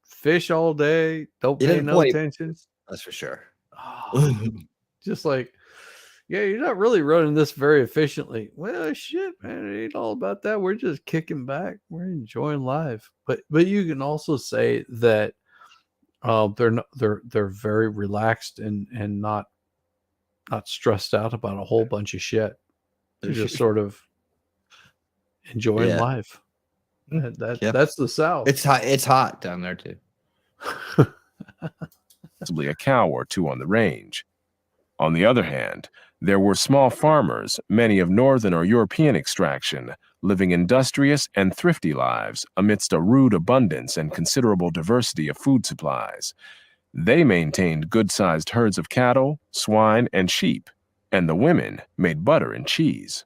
fish all day. Don't pay no attention. That's for sure. Oh, just like, yeah, you're not really running this very efficiently. Well, shit, man, it ain't all about that. We're just kicking back. We're enjoying life. But you can also say that they're very relaxed and not stressed out about a whole bunch of shit. They're just sort of enjoying life. That's the South. It's hot down there too. Possibly a cow or two on the range. On the other hand, there were small farmers, many of Northern or European extraction, living industrious and thrifty lives amidst a rude abundance and considerable diversity of food supplies. They maintained good-sized herds of cattle, swine, and sheep, and the women made butter and cheese.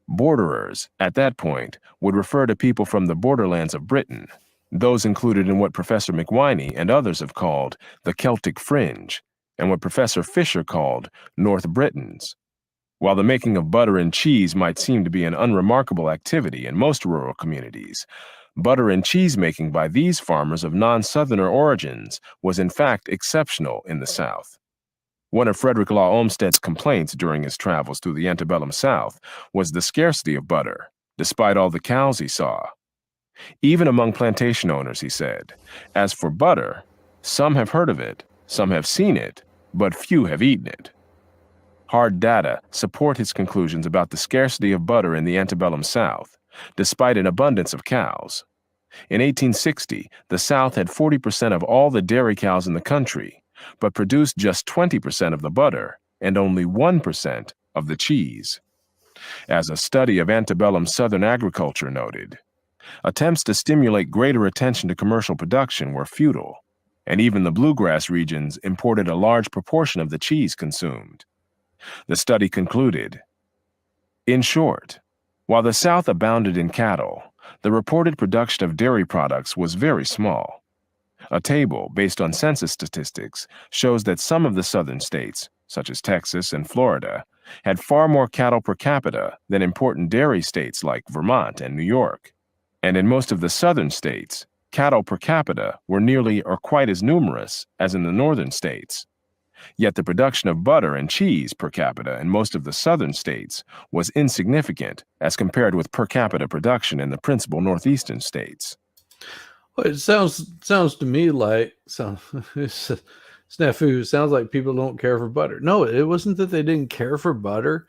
Borderers, at that point, would refer to people from the borderlands of Britain, those included in what Professor McWhiney and others have called the Celtic Fringe, and what Professor Fisher called North Britons. While the making of butter and cheese might seem to be an unremarkable activity in most rural communities, butter and cheese making by these farmers of non-Southerner origins was in fact exceptional in the South. One of Frederick Law Olmsted's complaints during his travels through the antebellum South was the scarcity of butter, despite all the cows he saw. Even among plantation owners, he said, as for butter, some have heard of it, some have seen it, but few have eaten it. Hard data support his conclusions about the scarcity of butter in the antebellum South, despite an abundance of cows. In 1860, the South had 40% of all the dairy cows in the country, but produced just 20% of the butter and only 1% of the cheese. As a study of antebellum Southern agriculture noted, attempts to stimulate greater attention to commercial production were futile, and even the bluegrass regions imported a large proportion of the cheese consumed. The study concluded, in short, while the South abounded in cattle, the reported production of dairy products was very small. A table based on census statistics shows that some of the southern states, such as Texas and Florida, had far more cattle per capita than important dairy states like Vermont and New York. And in most of the southern states, cattle per capita were nearly or quite as numerous as in the northern states. Yet the production of butter and cheese per capita in most of the southern states was insignificant as compared with per capita production in the principal northeastern states. Well, it sounds to me like snafu. Sounds like people don't care for butter. No, it wasn't that they didn't care for butter,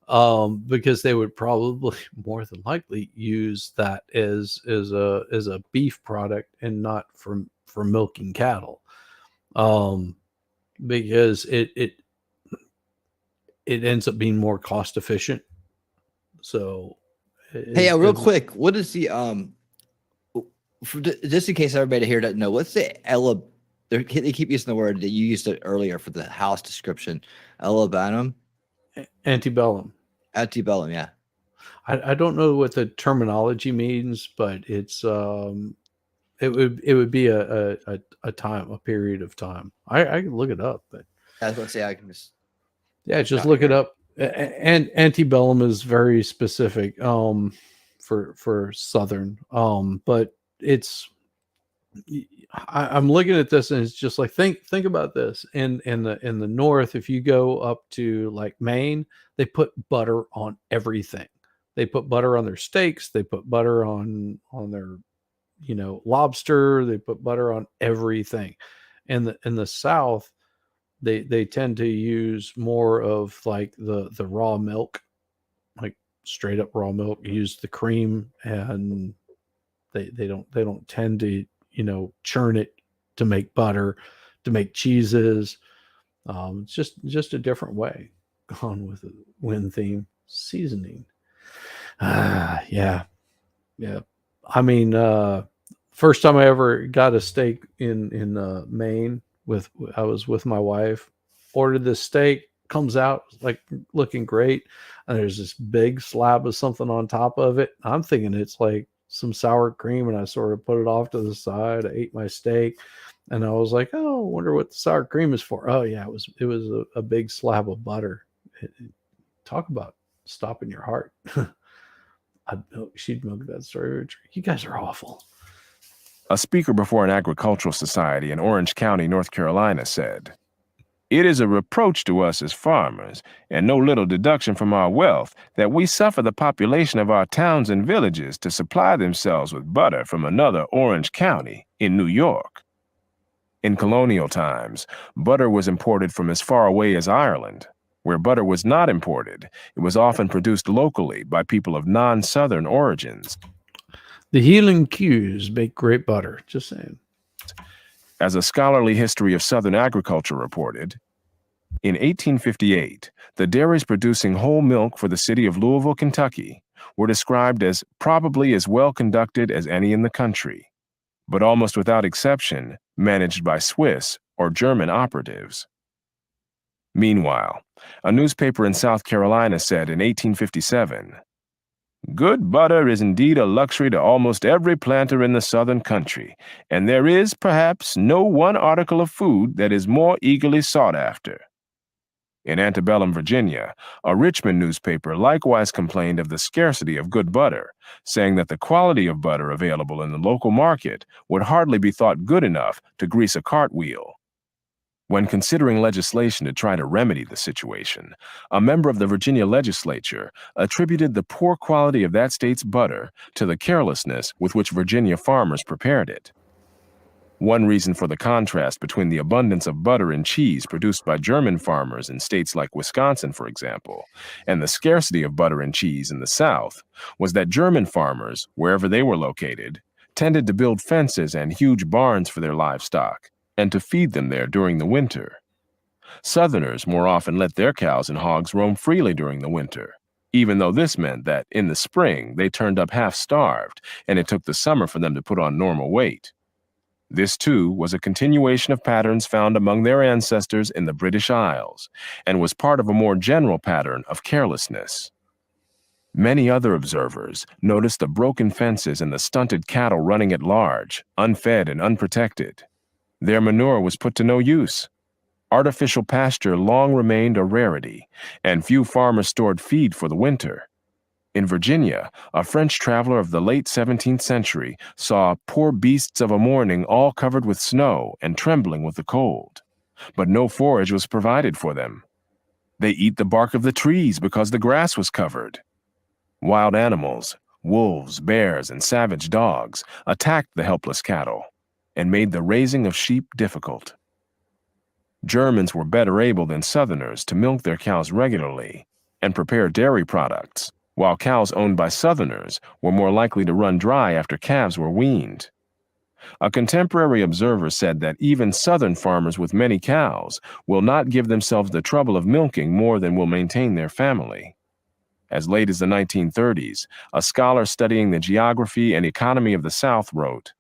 because they would probably more than likely use that as a beef product and not for milking cattle, because it ends up being more cost efficient. So, hey, real quick, what is the just in case everybody here doesn't know, what's the they keep using the word that you used it earlier for the house description, Alabama? Antebellum. Antebellum, yeah. I don't know what the terminology means, but it's it would be a period of time. I can look it up, but I was going to say I can just look it up. And antebellum is very specific for Southern, but it's I'm looking at this and it's just like think about this. In the north, if you go up to like Maine, they put butter on everything. They put butter on their steaks. They put butter on their lobster. They put butter on everything. In the south, they tend to use more of like the raw milk, like straight up raw milk. Use the cream, and they don't tend to churn it to make butter, to make cheeses. It's just a different way. Gone with the wind theme. Seasoning. Yeah. I mean, first time I ever got a steak in Maine, I was with my wife, ordered this steak, comes out like looking great, and there's this big slab of something on top of it. I'm thinking it's like some sour cream, and I sort of put it off to the side. I ate my steak, and I was like, oh, I wonder what the sour cream is for. Oh yeah, it was a big slab of butter. Talk about stopping your heart. She'd milk that story. You guys are awful. A speaker before an agricultural society in Orange County, North Carolina said, "It is a reproach to us as farmers, and no little deduction from our wealth, that we suffer the population of our towns and villages to supply themselves with butter from another Orange County in New York." In colonial times, butter was imported from as far away as Ireland. Where butter was not imported, it was often produced locally by people of non-Southern origins. The healing cues make great butter. Just saying. As a scholarly history of Southern agriculture reported, in 1858, the dairies producing whole milk for the city of Louisville, Kentucky, were described as probably as well conducted as any in the country, but almost without exception, managed by Swiss or German operatives. Meanwhile, a newspaper in South Carolina said in 1857, "Good butter is indeed a luxury to almost every planter in the southern country, and there is, perhaps, no one article of food that is more eagerly sought after." In antebellum Virginia, a Richmond newspaper likewise complained of the scarcity of good butter, saying that the quality of butter available in the local market would hardly be thought good enough to grease a cartwheel. When considering legislation to try to remedy the situation, a member of the Virginia legislature attributed the poor quality of that state's butter to the carelessness with which Virginia farmers prepared it. One reason for the contrast between the abundance of butter and cheese produced by German farmers in states like Wisconsin, for example, and the scarcity of butter and cheese in the South was that German farmers, wherever they were located, tended to build fences and huge barns for their livestock, and to feed them there during the winter. Southerners more often let their cows and hogs roam freely during the winter, even though this meant that in the spring they turned up half-starved, and it took the summer for them to put on normal weight. This, too, was a continuation of patterns found among their ancestors in the British Isles, and was part of a more general pattern of carelessness. Many other observers noticed the broken fences and the stunted cattle running at large, unfed and unprotected. Their manure was put to no use. Artificial pasture long remained a rarity, and few farmers stored feed for the winter. In Virginia, a French traveler of the late 17th century saw poor beasts of a morning all covered with snow and trembling with the cold, but no forage was provided for them. They eat the bark of the trees because the grass was covered. Wild animals, wolves, bears, and savage dogs attacked the helpless cattle and made the raising of sheep difficult. Germans were better able than Southerners to milk their cows regularly and prepare dairy products, while cows owned by Southerners were more likely to run dry after calves were weaned. A contemporary observer said that even Southern farmers with many cows will not give themselves the trouble of milking more than will maintain their family. As late as the 1930s, a scholar studying the geography and economy of the South wrote,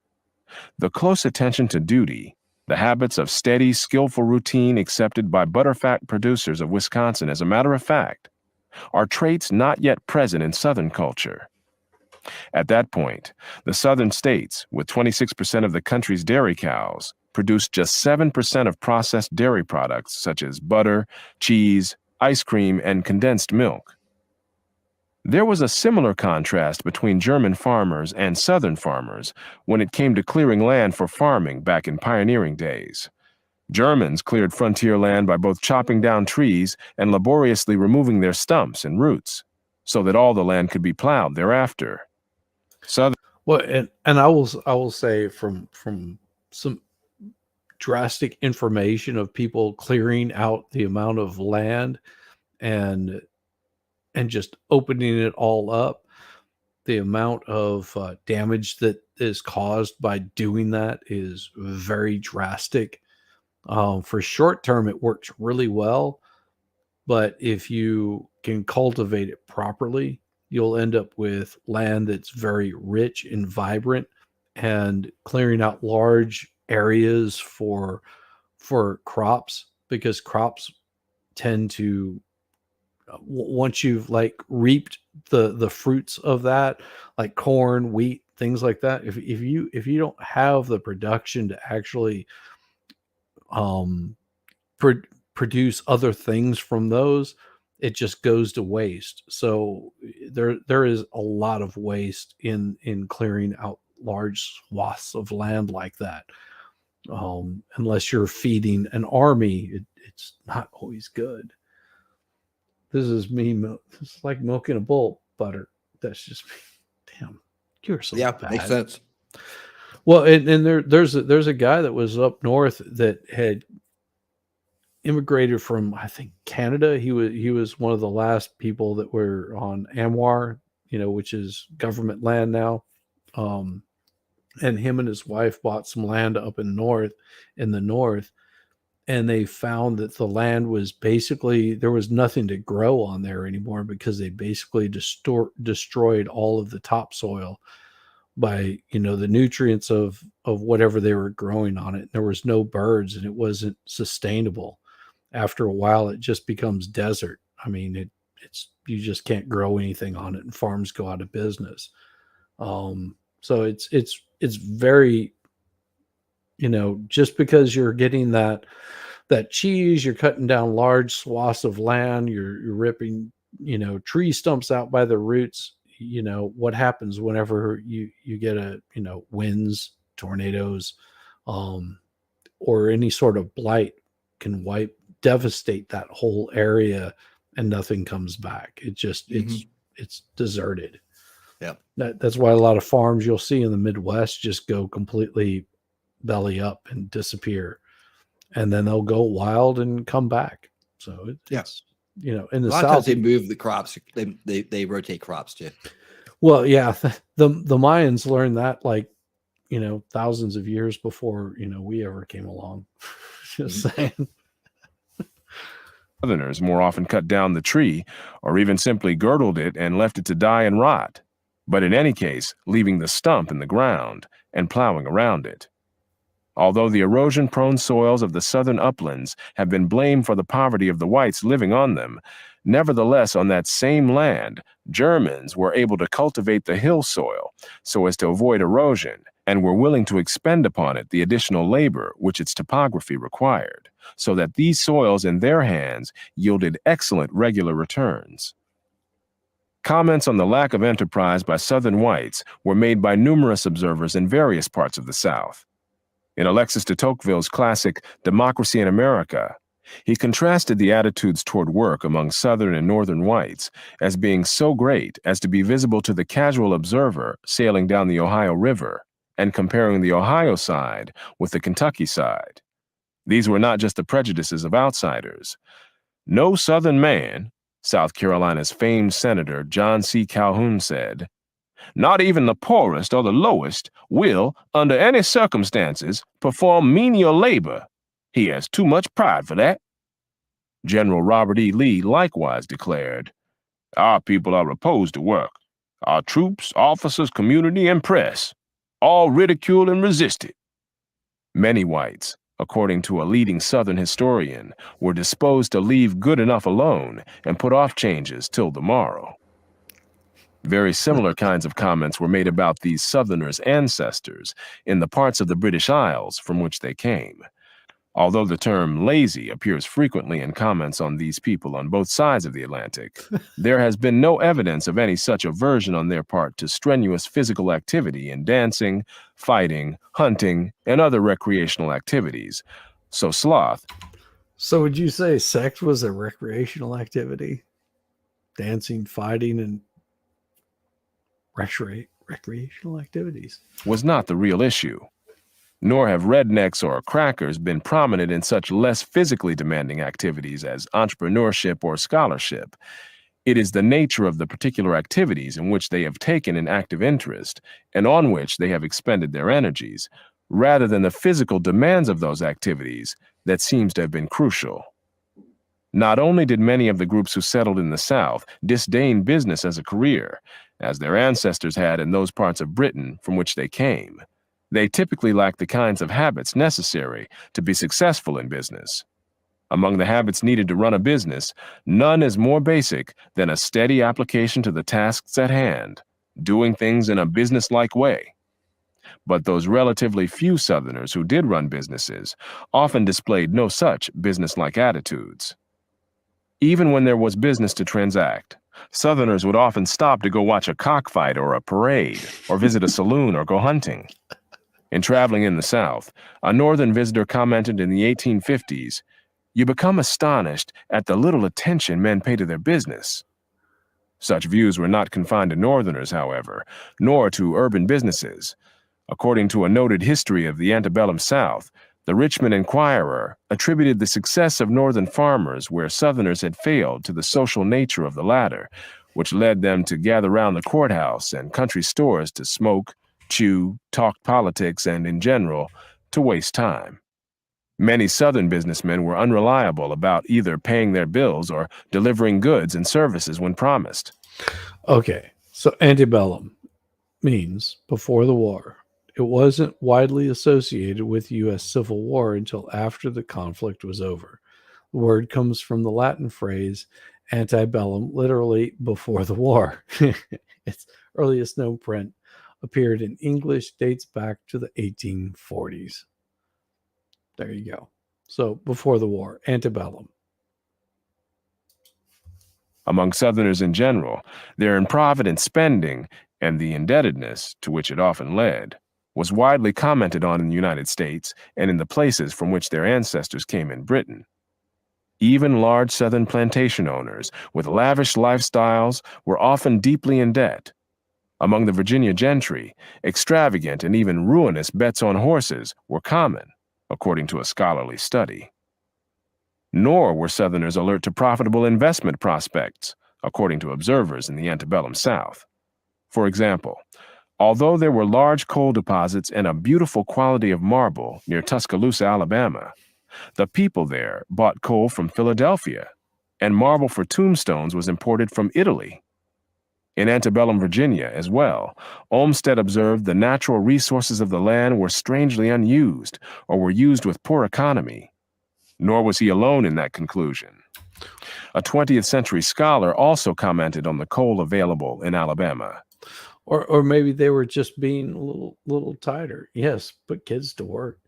"The close attention to duty, the habits of steady, skillful routine accepted by butterfat producers of Wisconsin as a matter of fact, are traits not yet present in Southern culture." At that point, the Southern states, with 26% of the country's dairy cows, produced just 7% of processed dairy products such as butter, cheese, ice cream, and condensed milk. There was a similar contrast between German farmers and Southern farmers when it came to clearing land for farming back in pioneering days. Germans cleared frontier land by both chopping down trees and laboriously removing their stumps and roots, so that all the land could be plowed thereafter. Well, and I will say from some drastic information of people clearing out the amount of land and just opening it all up, the amount of damage that is caused by doing that is very drastic. For short term, it works really well, but if you can cultivate it properly, you'll end up with land that's very rich and vibrant, and clearing out large areas for crops, because crops tend to, once you've like reaped the fruits of that, like corn, wheat, things like that, if you don't have the production to actually produce other things from those, it just goes to waste. So there is a lot of waste in clearing out large swaths of land like that. Unless you're feeding an army, it's not always good. This is me. It's like milking a bull butter. That's just me. Damn, you're so bad. Makes sense. Well, and there's a guy that was up north that had immigrated from, I think, Canada. He was one of the last people that were on Amwar, which is government land now. And him and his wife bought some land up in the north, and they found that the land was basically, there was nothing to grow on there anymore, because they basically destroyed all of the topsoil by, the nutrients of whatever they were growing on it. There was no birds, and it wasn't sustainable. After a while, it just becomes desert. I mean, it's you just can't grow anything on it, and farms go out of business. So it's very, just because you're getting that cheese, you're cutting down large swaths of land, you're ripping, tree stumps out by the roots. What happens whenever you get winds, tornadoes, or any sort of blight can devastate that whole area, and nothing comes back. It just, it's deserted. Yeah. That's why a lot of farms you'll see in the Midwest just go completely belly up and disappear, and then they'll go wild and come back. So it's in the a lot South, of times they move the crops. They rotate crops too. Well, yeah, the Mayans learned that, like, thousands of years before we ever came along. Just saying. Southerners more often cut down the tree, or even simply girdled it and left it to die and rot, but in any case, leaving the stump in the ground and plowing around it. Although the erosion-prone soils of the southern uplands have been blamed for the poverty of the whites living on them, nevertheless, on that same land, Germans were able to cultivate the hill soil so as to avoid erosion, and were willing to expend upon it the additional labor which its topography required, so that these soils in their hands yielded excellent regular returns. Comments on the lack of enterprise by Southern whites were made by numerous observers in various parts of the South. In Alexis de Tocqueville's classic Democracy in America, he contrasted the attitudes toward work among Southern and Northern whites as being so great as to be visible to the casual observer sailing down the Ohio River, and comparing the Ohio side with the Kentucky side. These were not just the prejudices of outsiders. No Southern man, South Carolina's famed Senator John C. Calhoun said, "Not even the poorest or the lowest will, under any circumstances, perform menial labor. He has too much pride for that." General Robert E. Lee likewise declared, "Our people are opposed to work. Our troops, officers, community, and press all ridicule and resist it." Many whites, according to a leading Southern historian, were disposed to leave good enough alone and put off changes till the morrow. Very similar kinds of comments were made about these Southerners' ancestors in the parts of the British Isles from which they came. Although the term lazy appears frequently in comments on these people on both sides of the Atlantic, there has been no evidence of any such aversion on their part to strenuous physical activity in dancing, fighting, hunting, and other recreational activities. So sloth. So would you say sex was a recreational activity? Dancing, fighting, and recreational activities was not the real issue. Nor have rednecks or crackers been prominent in such less physically demanding activities as entrepreneurship or scholarship. It is the nature of the particular activities in which they have taken an active interest and on which they have expended their energies, rather than the physical demands of those activities, that seems to have been crucial. Not only did many of the groups who settled in the South disdain business as a career, as their ancestors had in those parts of Britain from which they came, they typically lacked the kinds of habits necessary to be successful in business. Among the habits needed to run a business, none is more basic than a steady application to the tasks at hand, doing things in a business-like way. But those relatively few Southerners who did run businesses often displayed no such business-like attitudes. Even when there was business to transact, Southerners would often stop to go watch a cockfight or a parade, or visit a saloon or go hunting. In traveling in the South, a Northern visitor commented in the 1850s, "You become astonished at the little attention men pay to their business." Such views were not confined to Northerners, however, nor to urban businesses. According to a noted history of the antebellum South, the Richmond Enquirer attributed the success of Northern farmers where Southerners had failed to the social nature of the latter, which led them to gather round the courthouse and country stores to smoke, chew, talk politics, and, in general, to waste time. Many Southern businessmen were unreliable about either paying their bills or delivering goods and services when promised. Okay, so antebellum means before the war. It wasn't widely associated with U.S. Civil War until after the conflict was over. The word comes from the Latin phrase antebellum, literally before the war. Its earliest known print appeared in English, dates back to the 1840s. There you go. So before the war, antebellum. Among Southerners in general, their improvident spending and the indebtedness to which it often led was widely commented on in the United States and in the places from which their ancestors came in Britain. Even large Southern plantation owners with lavish lifestyles were often deeply in debt. Among the Virginia gentry, extravagant and even ruinous bets on horses were common, according to a scholarly study. Nor were Southerners alert to profitable investment prospects, according to observers in the antebellum South. For example, although there were large coal deposits and a beautiful quality of marble near Tuscaloosa, Alabama, the people there bought coal from Philadelphia, and marble for tombstones was imported from Italy. In antebellum Virginia as well, Olmsted observed the natural resources of the land were strangely unused or were used with poor economy. Nor was he alone in that conclusion. A 20th century scholar also commented on the coal available in Alabama. Or maybe they were just being a little tighter. Yes, put kids to work.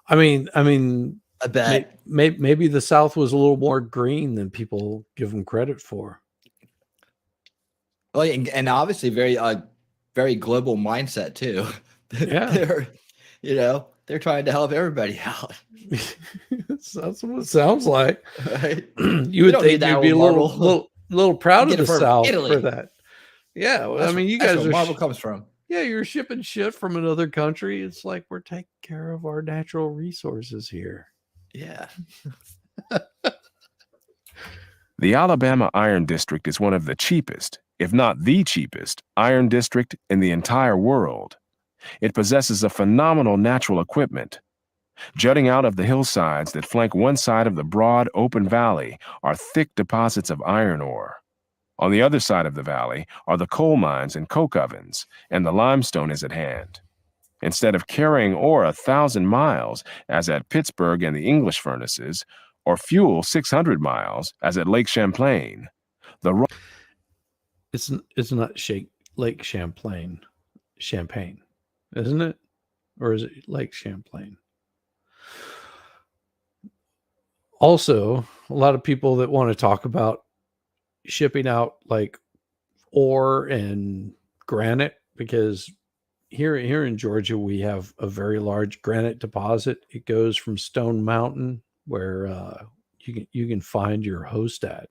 I mean, I bet. maybe the South was a little more green than people give them credit for. Well, and obviously very global mindset too. Yeah. They're trying to help everybody out. That's what it sounds like. Right? You would think you'd be a little proud of the South Italy. for that. Yeah, well, That's you guys where are marble comes from. Yeah, you're shipping shit from another country. It's like we're taking care of our natural resources here. Yeah. The Alabama Iron District is one of the cheapest, if not the cheapest, iron district in the entire world. It possesses a phenomenal natural equipment. Jutting out of the hillsides that flank one side of the broad, open valley are thick deposits of iron ore. On the other side of the valley are the coal mines and coke ovens, and the limestone is at hand. Instead of carrying ore 1,000 miles, as at Pittsburgh and the English furnaces, or fuel 600 miles, as at Lake Champlain, It's not Lake Champlain, isn't it? Or is it Lake Champlain? Also, a lot of people that want to talk about shipping out like ore and granite, because here in Georgia we have a very large granite deposit. It goes from Stone Mountain, where you can find your host at,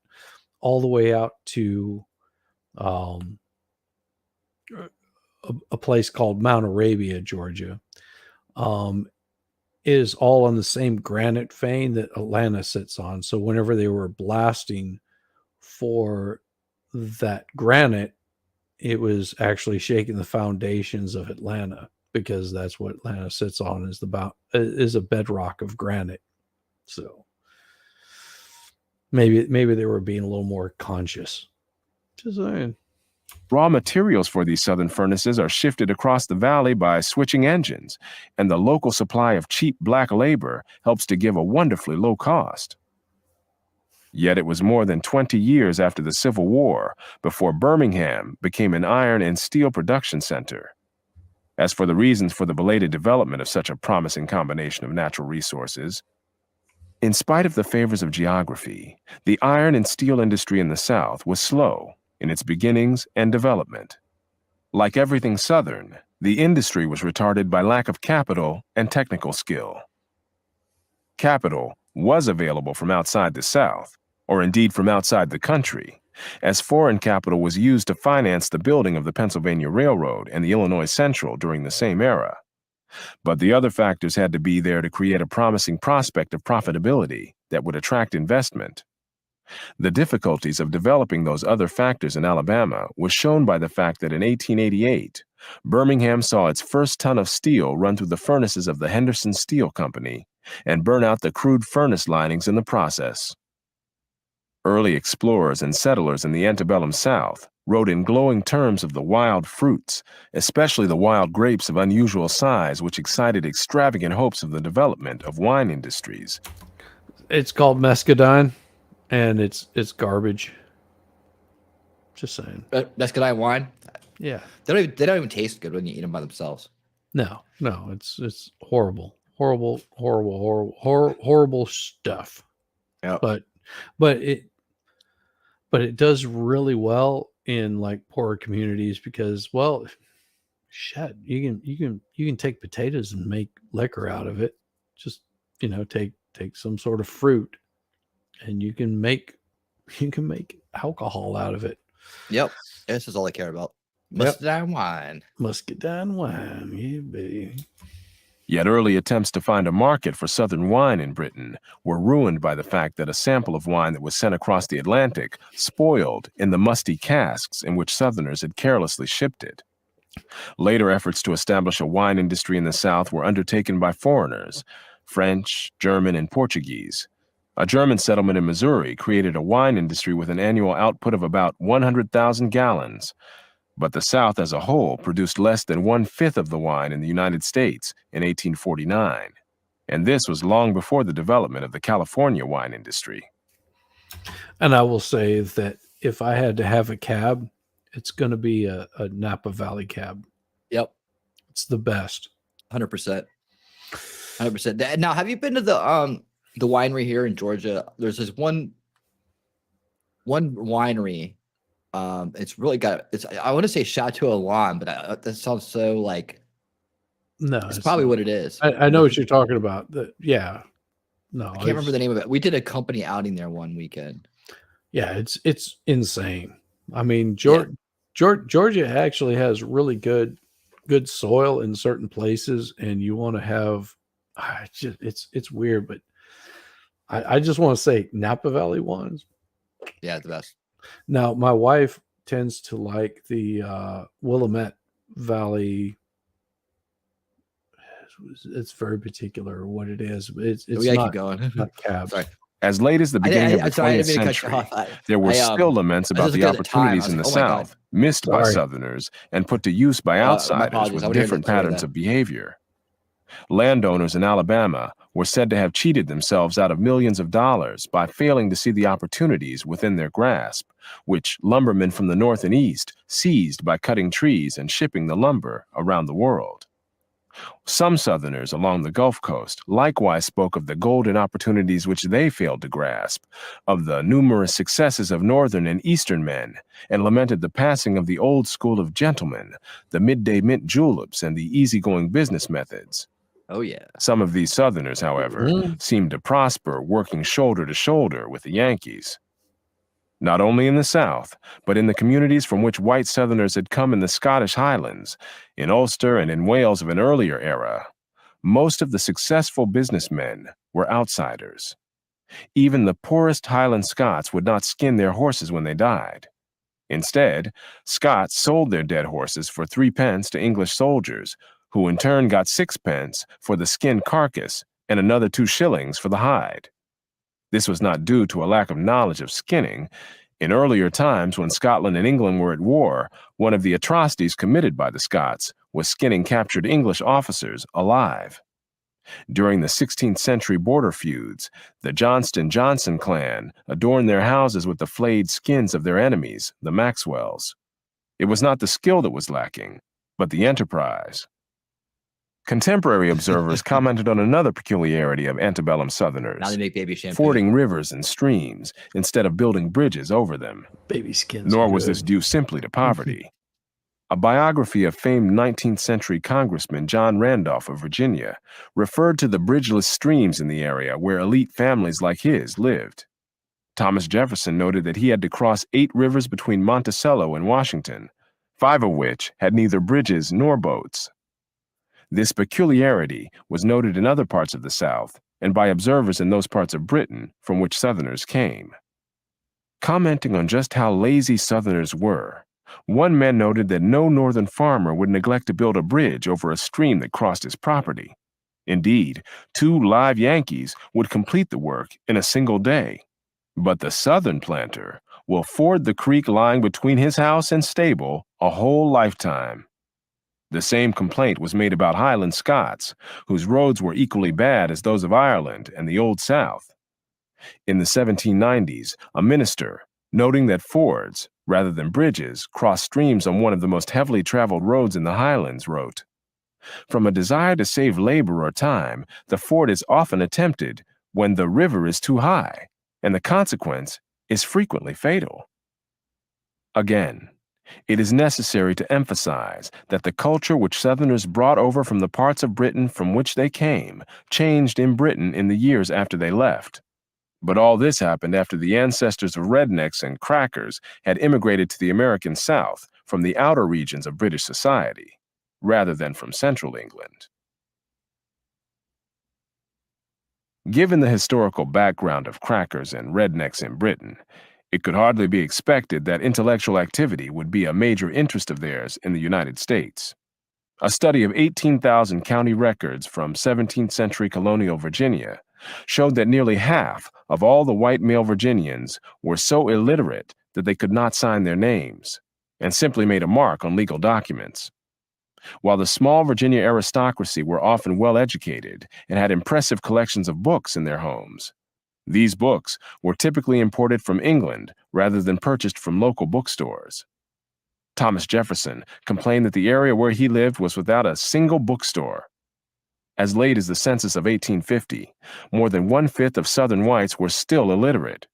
all the way out to a place called Mount Arabia, Georgia. Is all on the same granite vein that Atlanta sits on. So whenever they were blasting for that granite, it was actually shaking the foundations of Atlanta, because that's what Atlanta sits on, is a bedrock of granite. So maybe they were being a little more conscious. Just saying. Raw materials for these southern furnaces are shifted across the valley by switching engines, and the local supply of cheap black labor helps to give a wonderfully low cost. Yet it was more than 20 years after the Civil War before Birmingham became an iron and steel production center. As for the reasons for the belated development of such a promising combination of natural resources, in spite of the favors of geography, the iron and steel industry in the South was slow in its beginnings and development. Like everything Southern, the industry was retarded by lack of capital and technical skill. Capital was available from outside the South, or indeed from outside the country, as foreign capital was used to finance the building of the Pennsylvania Railroad and the Illinois Central during the same era. But the other factors had to be there to create a promising prospect of profitability that would attract investment. The difficulties of developing those other factors in Alabama was shown by the fact that in 1888, Birmingham saw its first ton of steel run through the furnaces of the Henderson Steel Company and burn out the crude furnace linings in the process. Early explorers and settlers in the antebellum South wrote in glowing terms of the wild fruits, especially the wild grapes of unusual size, which excited extravagant hopes of the development of wine industries. It's called mescadine, and it's garbage. Just saying. Mescadine wine. Yeah. They don't even taste good when you eat them by themselves. No, it's horrible stuff. Yeah. But it does really well in like poorer communities, because, well, shit, you can take potatoes and make liquor out of it. Just, take some sort of fruit, and you can make alcohol out of it. Yep. This is all I care about. Muscadine wine. Muscadine wine, yeah, baby. Yet early attempts to find a market for Southern wine in Britain were ruined by the fact that a sample of wine that was sent across the Atlantic spoiled in the musty casks in which Southerners had carelessly shipped it. Later efforts to establish a wine industry in the South were undertaken by foreigners, French, German, and Portuguese. A German settlement in Missouri created a wine industry with an annual output of about 100,000 gallons. But the South as a whole produced less than 1/5 of the wine in the United States in 1849. And this was long before the development of the California wine industry. And I will say that if I had to have a cab, it's going to be a Napa Valley cab. Yep. It's the best. 100%. 100%. Now, have you been to the winery here in Georgia? There's this one winery. It's really I want to say Chateau Alon, but that sounds so like. No, it's probably what it is. I know what you're talking about. Yeah. No, I can't remember the name of it. We did a company outing there one weekend. Yeah, it's insane. I mean, Georgia actually has really good soil in certain places, and you want to have. It's weird, but I just want to say Napa Valley wines. Yeah, the best. Now, my wife tends to like the Willamette Valley. It's very particular what it is. It's not, keep going. Not cabs. Sorry. As late as the beginning of the 20th century, there were still laments about the opportunities in the South missed by Southerners and put to use by outsiders with different patterns of behavior. Landowners in Alabama were said to have cheated themselves out of millions of dollars by failing to see the opportunities within their grasp, which lumbermen from the North and East seized by cutting trees and shipping the lumber around the world. Some Southerners along the Gulf Coast likewise spoke of the golden opportunities which they failed to grasp, of the numerous successes of Northern and Eastern men, and lamented the passing of the old school of gentlemen, the midday mint juleps, and the easygoing business methods. Oh, yeah. Some of these Southerners, however, seemed to prosper working shoulder to shoulder with the Yankees. Not only in the South, but in the communities from which white Southerners had come in the Scottish Highlands, in Ulster and in Wales of an earlier era, most of the successful businessmen were outsiders. Even the poorest Highland Scots would not skin their horses when they died. Instead, Scots sold their dead horses for 3 pence to English soldiers, who in turn got 6 pence for the skinned carcass and another 2 shillings for the hide. This was not due to a lack of knowledge of skinning. In earlier times, when Scotland and England were at war, one of the atrocities committed by the Scots was skinning captured English officers alive. During the 16th century border feuds, the Johnston-Johnson clan adorned their houses with the flayed skins of their enemies, the Maxwells. It was not the skill that was lacking, but the enterprise. Contemporary observers commented on another peculiarity of antebellum Southerners: Now they make baby shampoo. fording rivers and streams instead of building bridges over them. Baby skins. Nor was this due simply to poverty. A biography of famed 19th century Congressman John Randolph of Virginia referred to the bridgeless streams in the area where elite families like his lived. Thomas Jefferson noted that he had to cross 8 rivers between Monticello and Washington, 5 of which had neither bridges nor boats. This peculiarity was noted in other parts of the South and by observers in those parts of Britain from which Southerners came. Commenting on just how lazy Southerners were, one man noted that no Northern farmer would neglect to build a bridge over a stream that crossed his property. Indeed, 2 live Yankees would complete the work in a single day. But the Southern planter will ford the creek lying between his house and stable a whole lifetime. The same complaint was made about Highland Scots, whose roads were equally bad as those of Ireland and the Old South. In the 1790s, a minister, noting that fords, rather than bridges, crossed streams on one of the most heavily traveled roads in the Highlands, wrote, "From a desire to save labor or time, the ford is often attempted when the river is too high, and the consequence is frequently fatal." Again, it is necessary to emphasize that the culture which Southerners brought over from the parts of Britain from which they came changed in Britain in the years after they left. But all this happened after the ancestors of rednecks and crackers had immigrated to the American South from the outer regions of British society, rather than from central England. Given the historical background of crackers and rednecks in Britain, it could hardly be expected that intellectual activity would be a major interest of theirs in the United States. A study of 18,000 county records from 17th century colonial Virginia showed that nearly half of all the white male Virginians were so illiterate that they could not sign their names, and simply made a mark on legal documents. While the small Virginia aristocracy were often well educated and had impressive collections of books in their homes, these books were typically imported from England rather than purchased from local bookstores. Thomas Jefferson complained that the area where he lived was without a single bookstore. As late as the census of 1850, more than 1/5 of Southern whites were still illiterate,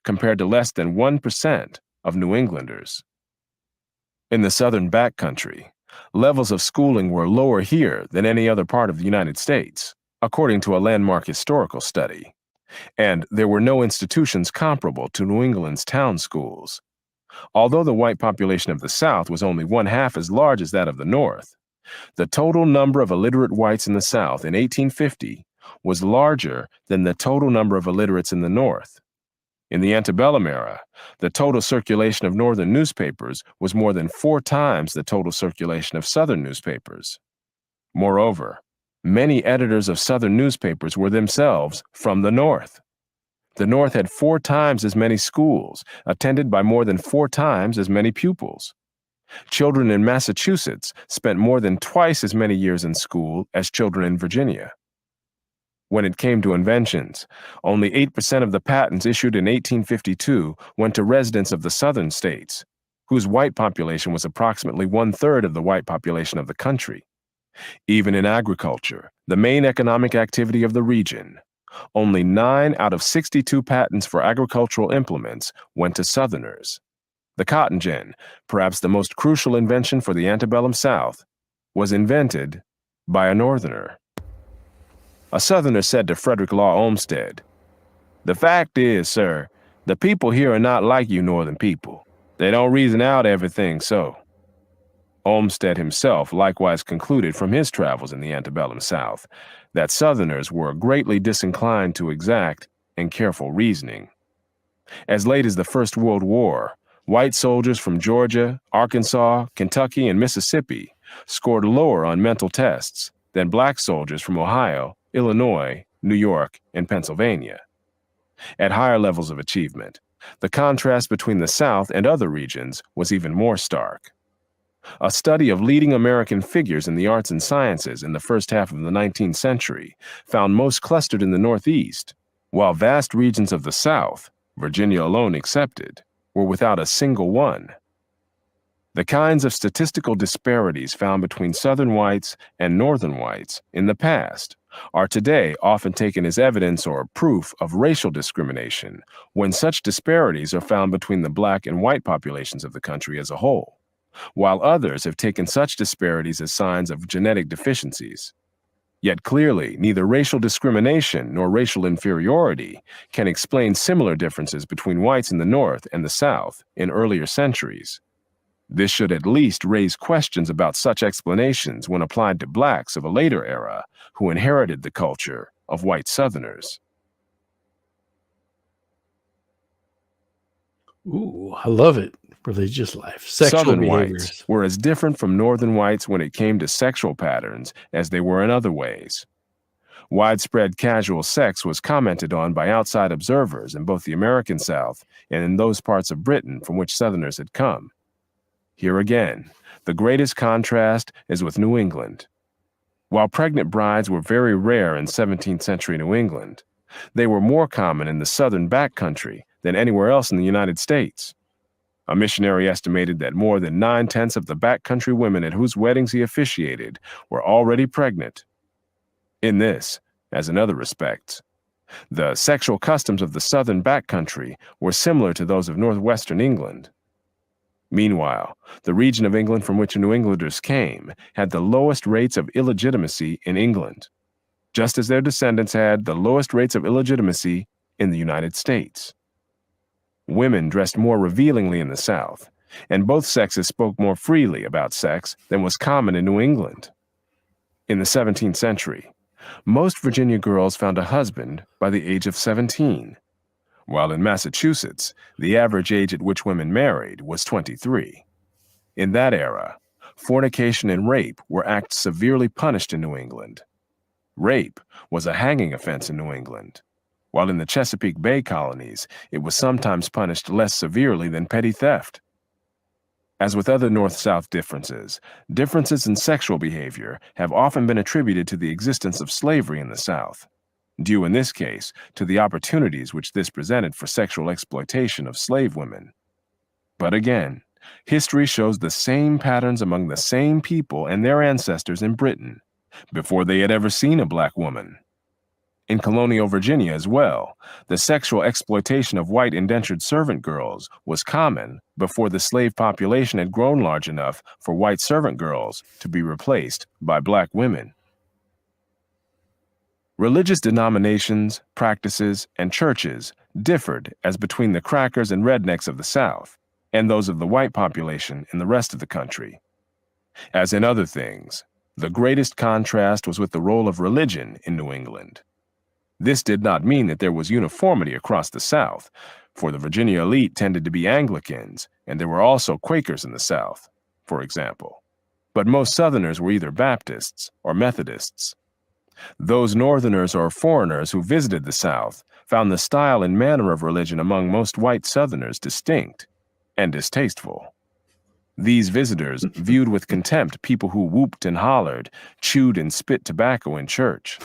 compared to less than 1% of New Englanders. In the Southern backcountry, levels of schooling were lower here than any other part of the United States, according to a landmark historical study. And there were no institutions comparable to New England's town schools. Although the white population of the South was only 1/2 as large as that of the North, the total number of illiterate whites in the South in 1850 was larger than the total number of illiterates in the North. In the antebellum era, the total circulation of Northern newspapers was more than 4 times the total circulation of Southern newspapers. Moreover, many editors of Southern newspapers were themselves from the North. The North had 4 times as many schools, attended by more than 4 times as many pupils. Children in Massachusetts spent more than twice as many years in school as children in Virginia. When it came to inventions, only 8% of the patents issued in 1852 went to residents of the Southern states, whose white population was approximately 1/3 of the white population of the country. Even in agriculture, the main economic activity of the region, only 9 out of 62 patents for agricultural implements went to Southerners. The cotton gin, perhaps the most crucial invention for the antebellum South, was invented by a Northerner. A Southerner said to Frederick Law Olmsted, "The fact is, sir, the people here are not like you Northern people. They don't reason out everything so." Olmsted himself likewise concluded from his travels in the antebellum South that Southerners were greatly disinclined to exact and careful reasoning. As late as the First World War, white soldiers from Georgia, Arkansas, Kentucky, and Mississippi scored lower on mental tests than black soldiers from Ohio, Illinois, New York, and Pennsylvania. At higher levels of achievement, the contrast between the South and other regions was even more stark. A study of leading American figures in the arts and sciences in the first half of the 19th century found most clustered in the Northeast, while vast regions of the South, Virginia alone excepted, were without a single one. The kinds of statistical disparities found between Southern whites and Northern whites in the past are today often taken as evidence or proof of racial discrimination when such disparities are found between the black and white populations of the country as a whole, while others have taken such disparities as signs of genetic deficiencies. Yet clearly, neither racial discrimination nor racial inferiority can explain similar differences between whites in the North and the South in earlier centuries. This should at least raise questions about such explanations when applied to blacks of a later era who inherited the culture of white Southerners. Ooh, I love it. Religious life, sexual Southern behaviors. whites were as different from Northern whites when it came to sexual patterns as they were in other ways. Widespread casual sex was commented on by outside observers in both the American South and in those parts of Britain from which Southerners had come. Here again, the greatest contrast is with New England. While pregnant brides were very rare in 17th century New England, they were more common in the southern backcountry than anywhere else in the United States. A missionary estimated that more than 9/10 of the backcountry women at whose weddings he officiated were already pregnant. In this, as in other respects, the sexual customs of the southern backcountry were similar to those of northwestern England. Meanwhile, the region of England from which New Englanders came had the lowest rates of illegitimacy in England, just as their descendants had the lowest rates of illegitimacy in the United States. Women dressed more revealingly in the South, and both sexes spoke more freely about sex than was common in New England. In the 17th century, most Virginia girls found a husband by the age of 17, while in Massachusetts, the average age at which women married was 23. In that era, fornication and rape were acts severely punished in New England. Rape was a hanging offense in New England, while in the Chesapeake Bay colonies, it was sometimes punished less severely than petty theft. As with other North-South differences in sexual behavior have often been attributed to the existence of slavery in the South, due in this case to the opportunities which this presented for sexual exploitation of slave women. But again, history shows the same patterns among the same people and their ancestors in Britain before they had ever seen a black woman. In colonial Virginia as well, the sexual exploitation of white indentured servant girls was common before the slave population had grown large enough for white servant girls to be replaced by black women. Religious denominations, practices, and churches differed as between the crackers and rednecks of the South and those of the white population in the rest of the country. As in other things, the greatest contrast was with the role of religion in New England. This did not mean that there was uniformity across the South, for the Virginia elite tended to be Anglicans, and there were also Quakers in the South, for example. But most Southerners were either Baptists or Methodists. Those Northerners or foreigners who visited the South found the style and manner of religion among most white Southerners distinct and distasteful. These visitors viewed with contempt people who whooped and hollered, chewed and spit tobacco in church.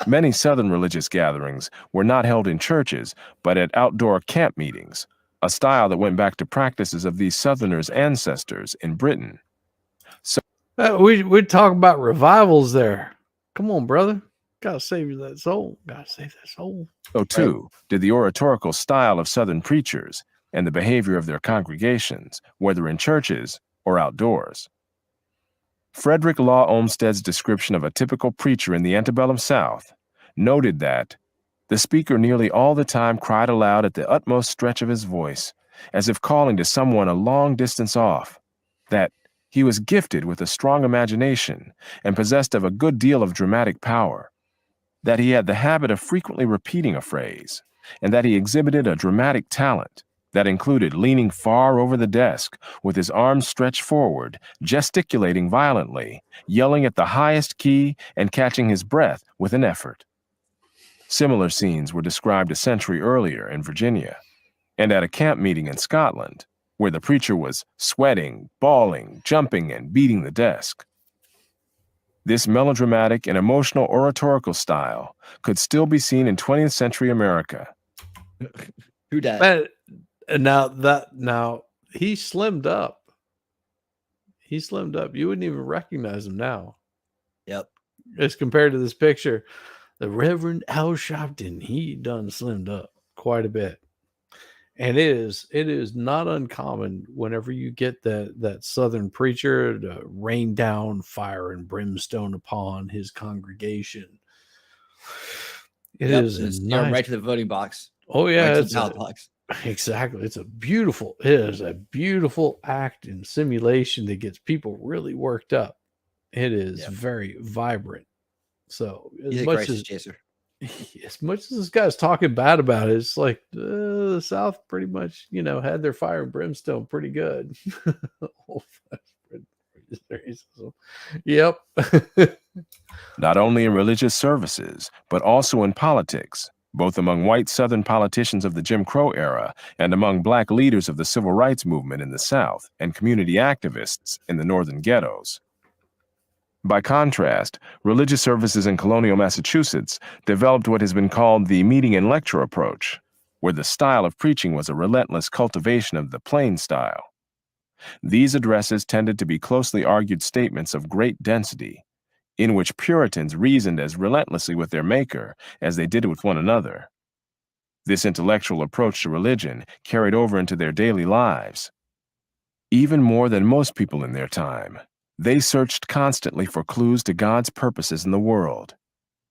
Many Southern religious gatherings were not held in churches, but at outdoor camp meetings, a style that went back to practices of these Southerners' ancestors in Britain. We talk about revivals there. Come on, brother. Gotta save that soul. Gotta save that soul. So, too, did the oratorical style of Southern preachers and the behavior of their congregations, whether in churches or outdoors. Frederick Law Olmsted's description of a typical preacher in the antebellum South noted that the speaker nearly all the time cried aloud at the utmost stretch of his voice, as if calling to someone a long distance off, that he was gifted with a strong imagination and possessed of a good deal of dramatic power, that he had the habit of frequently repeating a phrase, and that he exhibited a dramatic talent that included leaning far over the desk with his arms stretched forward, gesticulating violently, yelling at the highest key, and catching his breath with an effort. Similar scenes were described a century earlier in Virginia, and at a camp meeting in Scotland, where the preacher was sweating, bawling, jumping, and beating the desk. This melodramatic and emotional oratorical style could still be seen in 20th century America. Who dat? Now he slimmed up. He slimmed up. You wouldn't even recognize him now. Yep. As compared to this picture, the Reverend Al Sharpton, he done slimmed up quite a bit. And it is not uncommon whenever you get that Southern preacher to rain down fire and brimstone upon his congregation. It is It's nice. right to the voting box. Oh yeah, Right to it's the ballot box. exactly. It is a beautiful act in simulation that gets people really worked up. It is very vibrant. So He's a crisis chaser. as much as this guy's talking bad about it, it's like the South pretty much, had their fire and brimstone pretty good. Yep. Not only in religious services, but also in politics, both among white Southern politicians of the Jim Crow era and among black leaders of the civil rights movement in the South and community activists in the northern ghettos. By contrast, religious services in colonial Massachusetts developed what has been called the meeting and lecture approach, where the style of preaching was a relentless cultivation of the plain style. These addresses tended to be closely argued statements of great density, in which Puritans reasoned as relentlessly with their Maker as they did with one another. This intellectual approach to religion carried over into their daily lives. Even more than most people in their time, they searched constantly for clues to God's purposes in the world.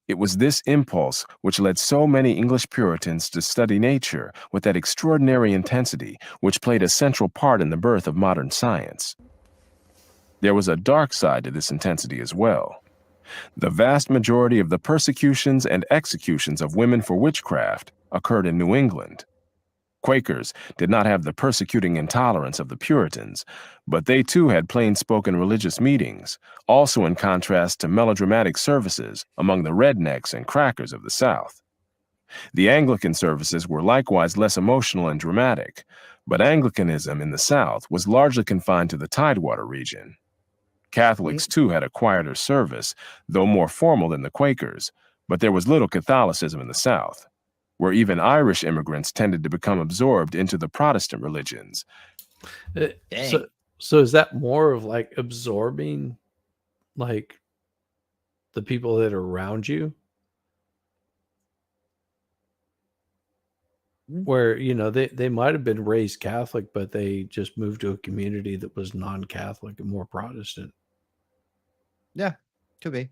It was this impulse which led so many English Puritans to study nature with that extraordinary intensity which played a central part in the birth of modern science. There was a dark side to this intensity as well. The vast majority of the persecutions and executions of women for witchcraft occurred in New England. Quakers did not have the persecuting intolerance of the Puritans, but they too had plain-spoken religious meetings, also in contrast to melodramatic services among the rednecks and crackers of the South. The Anglican services were likewise less emotional and dramatic, but Anglicanism in the South was largely confined to the Tidewater region. Catholics too had a quieter service, though more formal than the Quakers, but there was little Catholicism in the South, where even Irish immigrants tended to become absorbed into the Protestant religions. So is that more of like absorbing like the people that are around you? Where, they might have been raised Catholic, but they just moved to a community that was non-Catholic and more Protestant. Yeah, could be.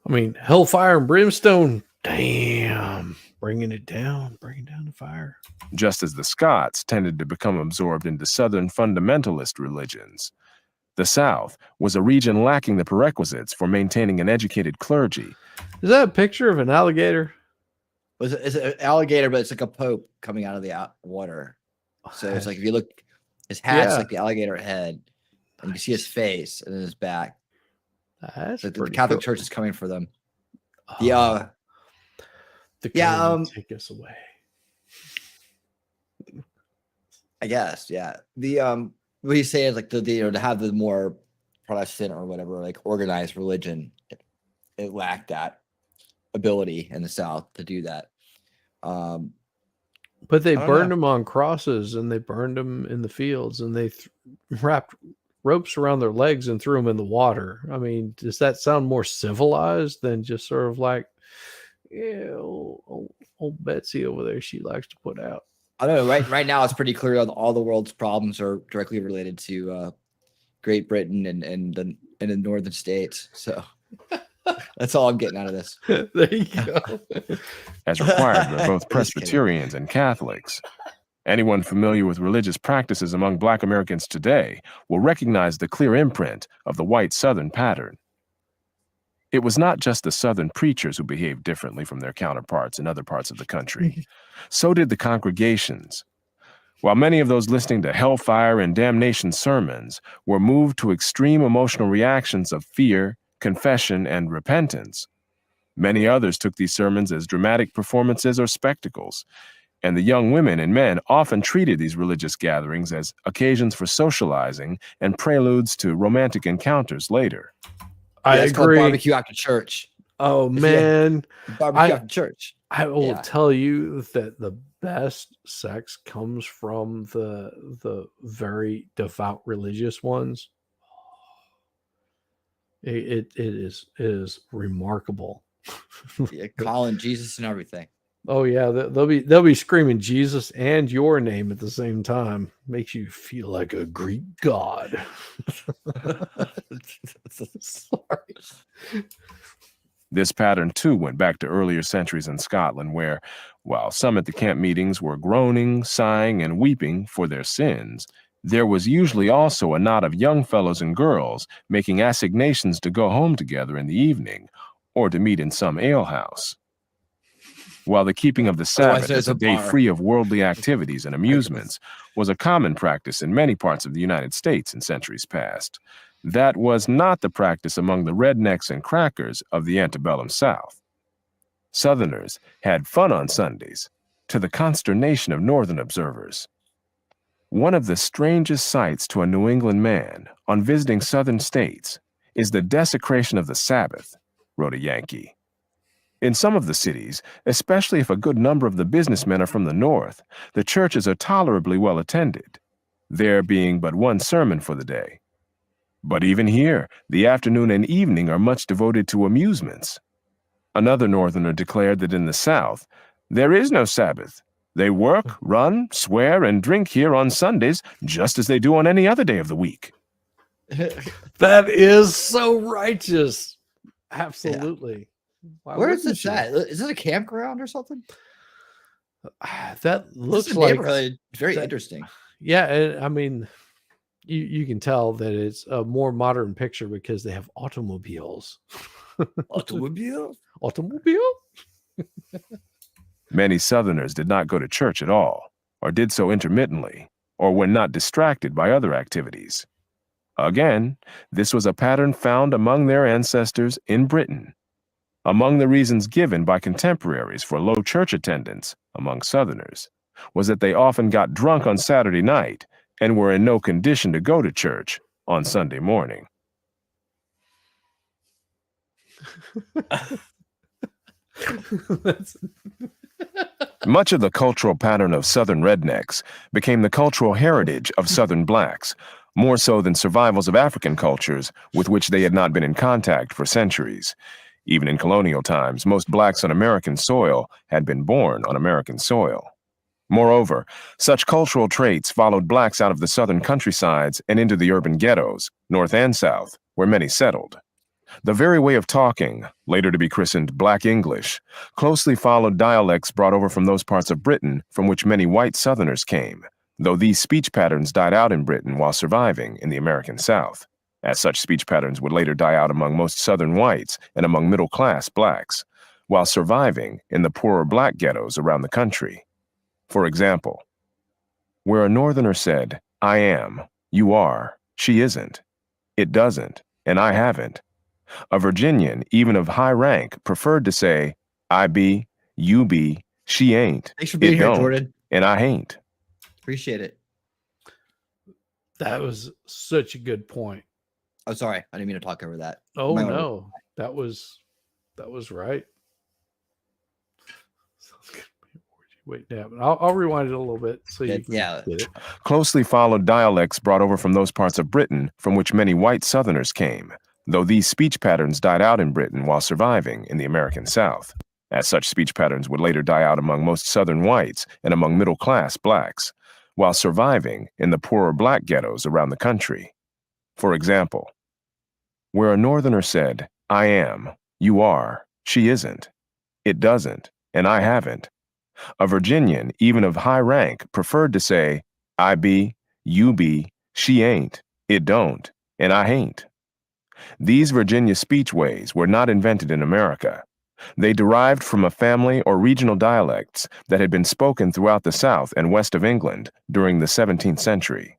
I mean, hellfire and brimstone. Damn, bringing down the fire. Just as the Scots tended to become absorbed into Southern fundamentalist religions, the South was a region lacking the prerequisites for maintaining an educated clergy. Is that a picture of an alligator? It's an alligator, but it's like a pope coming out of the water. So it's like if you look, his hat's like the alligator head, and you can see his face and then his back. That's like the Catholic Church is coming for them. The take us away. I guess, yeah. The what he's saying is like to have the more Protestant or whatever, like organized religion, it lacked that ability in the South to do that. But they burned them on crosses, and they burned them in the fields, and they wrapped ropes around their legs and threw them in the water. I mean, does that sound more civilized than just sort of like, yeah, old Betsy over there, she likes to put out? I don't know. Right now, it's pretty clear that all the world's problems are directly related to Great Britain and the northern states. So that's all I'm getting out of this. There you go. as required by both Just kidding. Presbyterians and Catholics. Anyone familiar with religious practices among Black Americans today will recognize the clear imprint of the white Southern pattern. It was not just the Southern preachers who behaved differently from their counterparts in other parts of the country. So did the congregations. While many of those listening to hellfire and damnation sermons were moved to extreme emotional reactions of fear, confession, and repentance, many others took these sermons as dramatic performances or spectacles, and the young women and men often treated these religious gatherings as occasions for socializing and preludes to romantic encounters later. I It's called agree. barbecue after church. Oh Yeah. man, Barbecue I- after church. I will Yeah. tell you that the best sex comes from the very devout religious ones. It is remarkable. Yeah, calling Jesus and everything. Oh yeah, they'll be screaming Jesus and your name at the same time. Makes you feel like a Greek god. Sorry. This pattern, too, went back to earlier centuries in Scotland, where, while some at the camp meetings were groaning, sighing, and weeping for their sins, there was usually also a knot of young fellows and girls making assignations to go home together in the evening or to meet in some alehouse. While the keeping of the Sabbath there's as a a day bar. free of worldly activities and amusements was a common practice in many parts of the United States in centuries past, that was not the practice among the rednecks and crackers of the antebellum South. Southerners had fun on Sundays, to the consternation of Northern observers. One of the strangest sights to a New England man on visiting Southern states is the desecration of the Sabbath, wrote a Yankee. In some of the cities, especially if a good number of the businessmen are from the North, the churches are tolerably well attended, there being but one sermon for the day. But even here, the afternoon and evening are much devoted to amusements. Another Northerner declared that in the South, there is no Sabbath. They work, run, swear, and drink here on Sundays just as they do on any other day of the week. That is so righteous. Absolutely. Why Where is wouldn't this you? at? Is it a campground or something? That This looks is a like neighborhood. Very that- interesting. Yeah, and I mean, you can tell that it's a more modern picture because they have automobiles. Automobile? Automobile? Many Southerners did not go to church at all, or did so intermittently, or when not distracted by other activities. Again, this was a pattern found among their ancestors in Britain. Among the reasons given by contemporaries for low church attendance among Southerners was that they often got drunk on Saturday night and were in no condition to go to church on Sunday morning. That's- Much of the cultural pattern of Southern rednecks became the cultural heritage of Southern blacks, more so than survivals of African cultures with which they had not been in contact for centuries. Even in colonial times, most blacks on American soil had been born on American soil. Moreover, such cultural traits followed blacks out of the southern countrysides and into the urban ghettos, north and south, where many settled. The very way of talking, later to be christened Black English, closely followed dialects brought over from those parts of Britain from which many white Southerners came, though these speech patterns died out in Britain while surviving in the American South, as such speech patterns would later die out among most Southern whites and among middle-class blacks, while surviving in the poorer black ghettos around the country. For example, where a Northerner said, "I am," "you are," "she isn't," "it doesn't," and "I haven't," a Virginian, even of high rank, preferred to say, "I be," "you be," "she ain't," Thanks for being "it here, don't," Jordan. and "I ain't." Appreciate it. That was such a good point. Oh, sorry. I didn't mean to talk over that. Oh Might wanna- no, that was right. wait, yeah, I'll rewind it a little bit so you can Yeah. get it. Closely followed dialects brought over from those parts of Britain from which many white Southerners came, though these speech patterns died out in Britain while surviving in the American South, as such speech patterns would later die out among most Southern whites and among middle-class blacks, while surviving in the poorer black ghettos around the country. For example, where a Northerner said, "I am," "you are," "she isn't," "it doesn't," and "I haven't," a Virginian, even of high rank, preferred to say, "I be," "you be," "she ain't," "it don't," and "I hain't." These Virginia speech ways were not invented in America. They derived from a family or regional dialects that had been spoken throughout the South and west of England during the 17th century.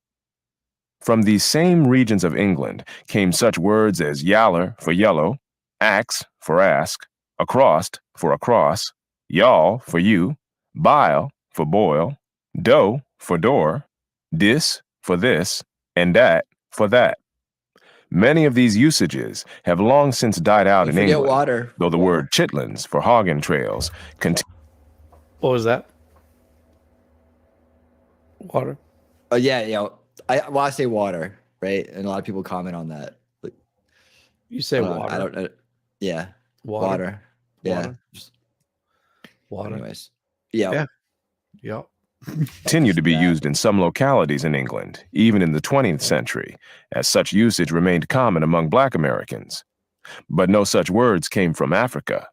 From these same regions of England came such words as yaller for yellow, axe for ask, acrost for across, y'all for you, bile for boil, do for door, dis for this, and dat for that. Many of these usages have long since died out Don't in forget England, water. though the Water. word chitlins for hogging trails What was that? Water. Yeah. I say water, right? And a lot of people comment on that. But You say water. I don't know. Yeah. Water. Yeah. Water. Water. Anyways. Yeah. Yep. continued to be Yeah. used in some localities in England, even in the 20th century, as such usage remained common among Black Americans. But no such words came from Africa,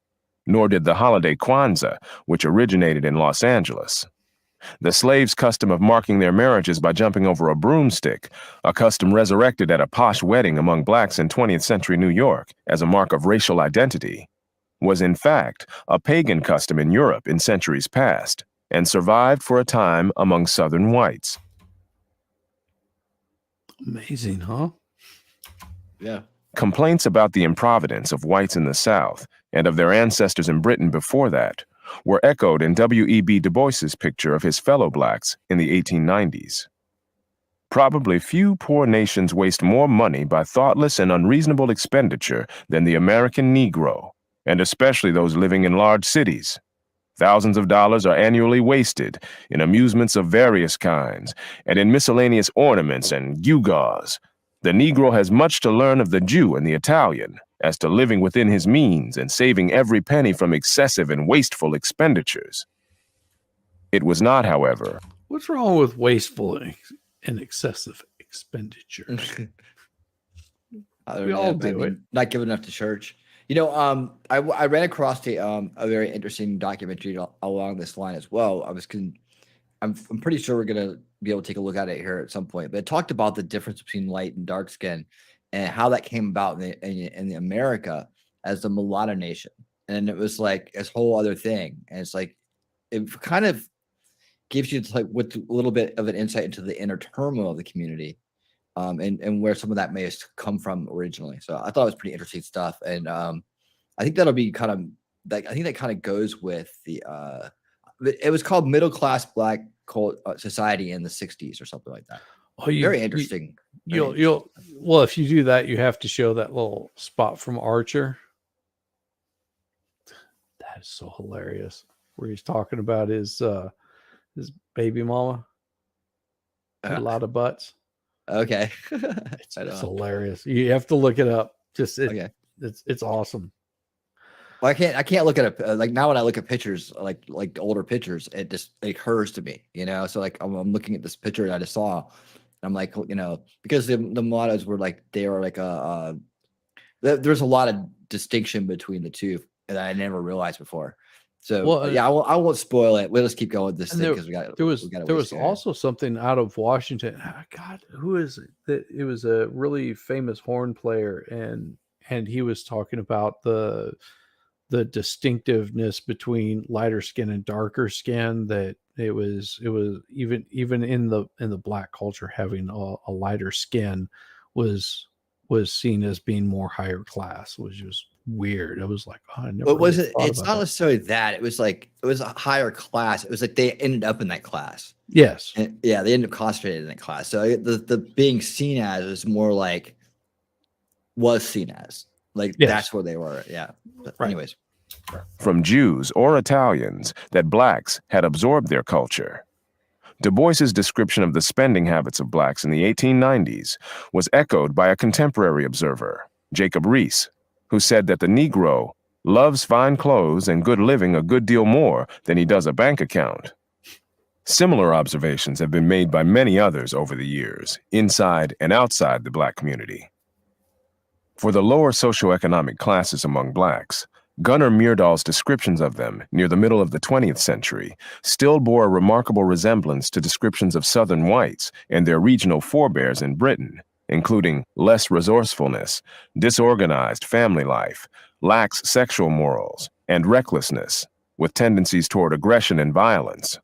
nor did the holiday Kwanzaa, which originated in Los Angeles. The slaves' custom of marking their marriages by jumping over a broomstick, a custom resurrected at a posh wedding among blacks in 20th century New York as a mark of racial identity, was in fact a pagan custom in Europe in centuries past, and survived for a time among Southern whites. Amazing, huh? Yeah. Complaints about the improvidence of whites in the South and of their ancestors in Britain before that were echoed in W.E.B. Du Bois's picture of his fellow blacks in the 1890s. Probably few poor nations waste more money by thoughtless and unreasonable expenditure than the American Negro, and especially those living in large cities. Thousands of dollars are annually wasted in amusements of various kinds and in miscellaneous ornaments and gewgaws. The Negro has much to learn of the Jew and the Italian as to living within his means and saving every penny from excessive and wasteful expenditures. It was not, however, What's wrong with wasteful and excessive expenditure? I don't We know. all do it. Not giving enough to church. You know, I ran across a very interesting documentary along this line as well. I'm pretty sure we're gonna be able to take a look at it here at some point. But it talked about the difference between light and dark skin and how that came about in the America as the mulatto nation. And it was like this whole other thing. And it's like it kind of gives you like with a little bit of an insight into the inner turmoil of the community. And where some of that may have come from originally. So I thought it was pretty interesting stuff. And I think that'll be kind of like, I think that kind of goes with the, it was called Middle Class Black Society in the 60s or something like that. Oh, Very interesting. Well, if you do that, you have to show that little spot from Archer. That is so hilarious. Where he's talking about his baby mama. A lot of butts. Okay. It's hilarious. You have to look it up. Okay. It's awesome. Well, I can't look at it like now when I look at pictures like older pictures, it just it occurs to me, you know. So like I'm looking at this picture that I just saw, and I'm like, you know, because the mulattoes were like they were like there's a lot of distinction between the two that I never realized before. So Well, yeah, I won't spoil it. We'll just keep going with this and thing because there was also something out of Washington. God, who is it? It was a really famous horn player, and he was talking about the distinctiveness between lighter skin and darker skin. That it was even in the black culture, having a lighter skin was seen as being more higher class, which was weird. I was like, oh, I never. But was really it? thought It's about not that. necessarily that. It was like it was a higher class. It was like they ended up in that class. Yes. And yeah, they ended up concentrated in that class. So the being seen as is more like was seen as like Yes. that's where they were. Yeah. But Right. anyways, from Jews or Italians that blacks had absorbed their culture. Du Bois's description of the spending habits of blacks in the 1890s was echoed by a contemporary observer, Jacob Riis, who said that the Negro loves fine clothes and good living a good deal more than he does a bank account. Similar observations have been made by many others over the years, inside and outside the black community. For the lower socioeconomic classes among blacks, Gunnar Myrdal's descriptions of them near the middle of the 20th century still bore a remarkable resemblance to descriptions of Southern whites and their regional forebears in Britain, including less resourcefulness, disorganized family life, lax sexual morals, and recklessness, with tendencies toward aggression and violence.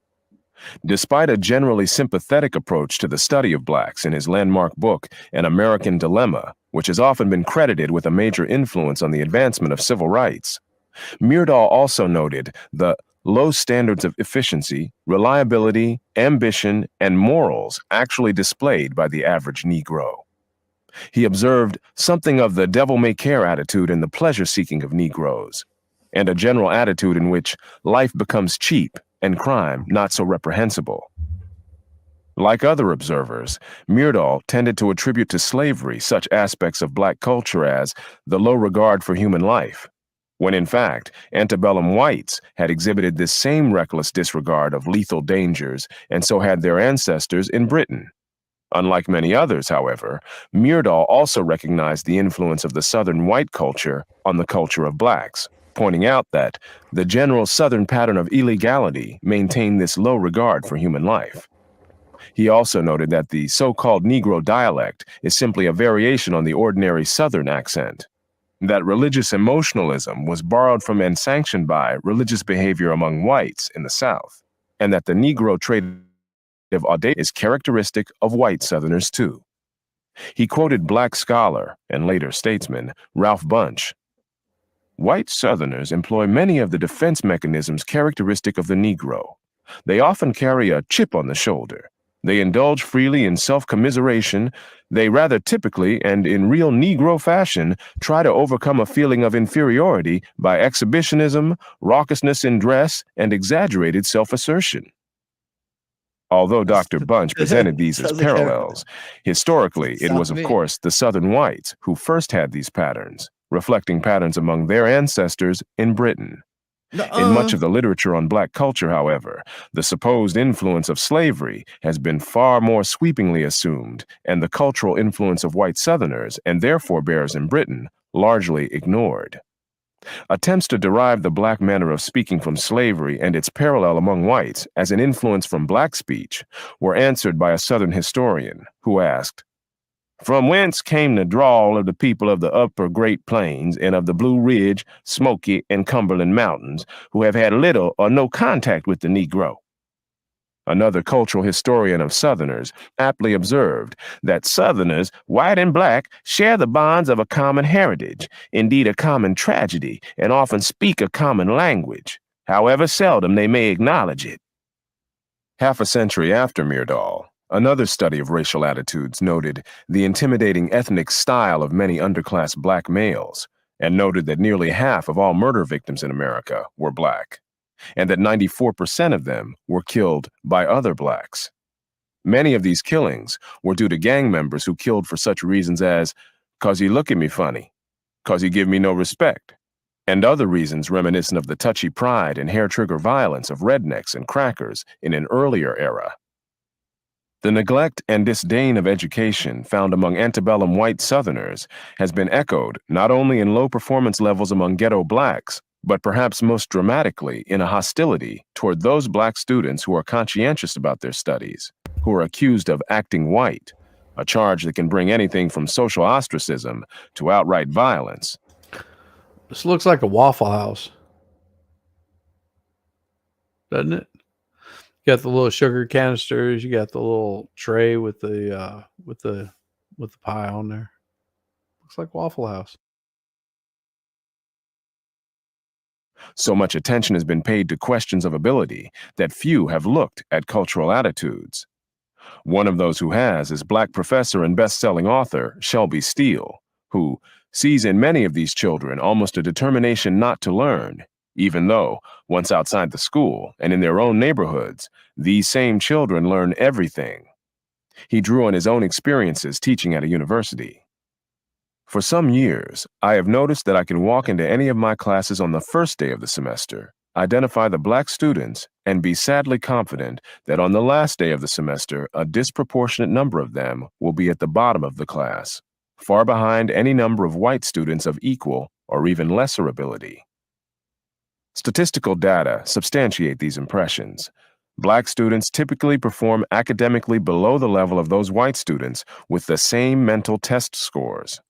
Despite a generally sympathetic approach to the study of blacks in his landmark book, An American Dilemma, which has often been credited with a major influence on the advancement of civil rights, Myrdal also noted the low standards of efficiency, reliability, ambition, and morals actually displayed by the average Negro. He observed something of the devil-may-care attitude in the pleasure-seeking of Negroes, and a general attitude in which life becomes cheap and crime not so reprehensible. Like other observers, Myrdal tended to attribute to slavery such aspects of black culture as the low regard for human life, when in fact, antebellum whites had exhibited this same reckless disregard of lethal dangers, and so had their ancestors in Britain. Unlike many others, however, Myrdal also recognized the influence of the Southern white culture on the culture of blacks, pointing out that the general Southern pattern of illegality maintained this low regard for human life. He also noted that the so-called Negro dialect is simply a variation on the ordinary Southern accent, that religious emotionalism was borrowed from and sanctioned by religious behavior among whites in the South, and that the Negro trait of audacity is characteristic of white Southerners too. He quoted black scholar and later statesman Ralph Bunche. White Southerners employ many of the defense mechanisms characteristic of the Negro. They often carry a chip on the shoulder. They indulge freely in self-commiseration. They rather typically and in real Negro fashion try to overcome a feeling of inferiority by exhibitionism, raucousness in dress, and exaggerated self-assertion. Although Dr. Bunche presented these as parallels, historically it was, of course, the Southern whites who first had these patterns, reflecting patterns among their ancestors in Britain. In much of the literature on black culture, however, the supposed influence of slavery has been far more sweepingly assumed, and the cultural influence of white Southerners and their forebears in Britain largely ignored. Attempts to derive the black manner of speaking from slavery and its parallel among whites as an influence from black speech were answered by a Southern historian who asked, "From whence came the drawl of the people of the upper Great Plains and of the Blue Ridge, Smoky, and Cumberland Mountains, who have had little or no contact with the Negro?" Another cultural historian of Southerners aptly observed that Southerners, white and black, share the bonds of a common heritage, indeed a common tragedy, and often speak a common language, however seldom they may acknowledge it. Half a century after Myrdal, another study of racial attitudes noted the intimidating ethnic style of many underclass black males, and noted that nearly half of all murder victims in America were black, and that 94% of them were killed by other blacks. Many of these killings were due to gang members who killed for such reasons as, "'cause you look at me funny, 'cause you give me no respect," and other reasons reminiscent of the touchy pride and hair-trigger violence of rednecks and crackers in an earlier era. The neglect and disdain of education found among antebellum white Southerners has been echoed not only in low performance levels among ghetto blacks, but perhaps most dramatically in a hostility toward those black students who are conscientious about their studies, who are accused of acting white, a charge that can bring anything from social ostracism to outright violence. This looks like a Waffle House, doesn't it? You got the little sugar canisters. You got the little tray with the pie on there. Looks like Waffle House. So much attention has been paid to questions of ability that few have looked at cultural attitudes. One of those who has is Black professor and best-selling author Shelby Steele, who sees in many of these children almost a determination not to learn, even though, once outside the school and in their own neighborhoods, these same children learn everything. He drew on his own experiences teaching at a university. For some years, I have noticed that I can walk into any of my classes on the first day of the semester, identify the Black students, and be sadly confident that on the last day of the semester, a disproportionate number of them will be at the bottom of the class, far behind any number of white students of equal or even lesser ability. Statistical data substantiate these impressions. Black students typically perform academically below the level of those white students with the same mental test scores,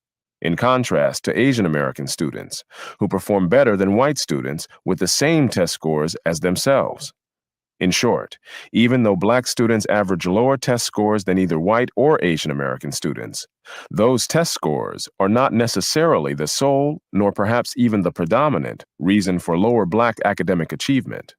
in contrast to Asian American students, who perform better than white students with the same test scores as themselves. In short, even though Black students average lower test scores than either white or Asian American students, those test scores are not necessarily the sole, nor perhaps even the predominant, reason for lower Black academic achievement.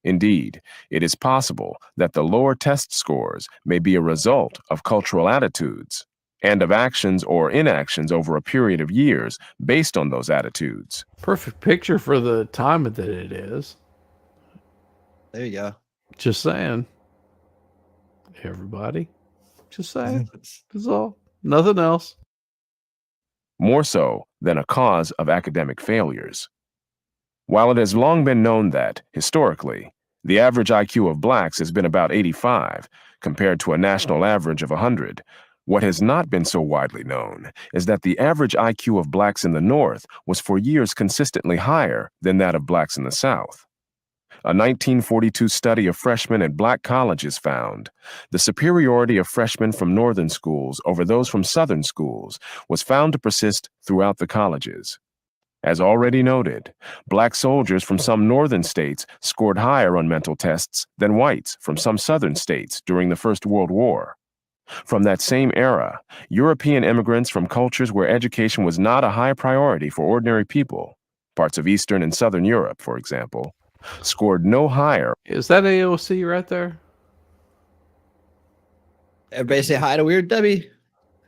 Indeed, it is possible that the lower test scores may be a result of cultural attitudes and of actions or inactions over a period of years based on those attitudes. Perfect picture for the time that it is. There you go. Just saying. Everybody. Just saying. That's all. Nothing else. More so than a cause of academic failures. While it has long been known that, historically, the average IQ of Blacks has been about 85, compared to a national average of 100, what has not been so widely known is that the average IQ of Blacks in the North was for years consistently higher than that of Blacks in the South. A 1942 study of freshmen at Black colleges found the superiority of freshmen from northern schools over those from southern schools was found to persist throughout the colleges. As already noted, Black soldiers from some northern states scored higher on mental tests than whites from some southern states during the First World War. From that same era, European immigrants from cultures where education was not a high priority for ordinary people, parts of Eastern and Southern Europe, for example, scored no higher. Is that AOC right there? Everybody say hi to Weird Debbie.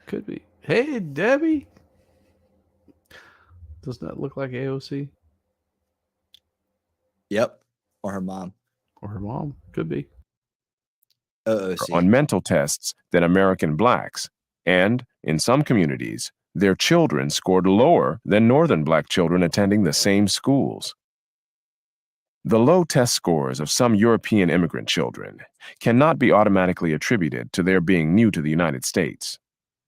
Could be. Hey, Debbie. Doesn't that look like AOC? Yep. Or her mom. Or her mom? Could be. On mental tests than American Blacks, and, in some communities, their children scored lower than Northern Black children attending the same schools. The low test scores of some European immigrant children cannot be automatically attributed to their being new to the United States.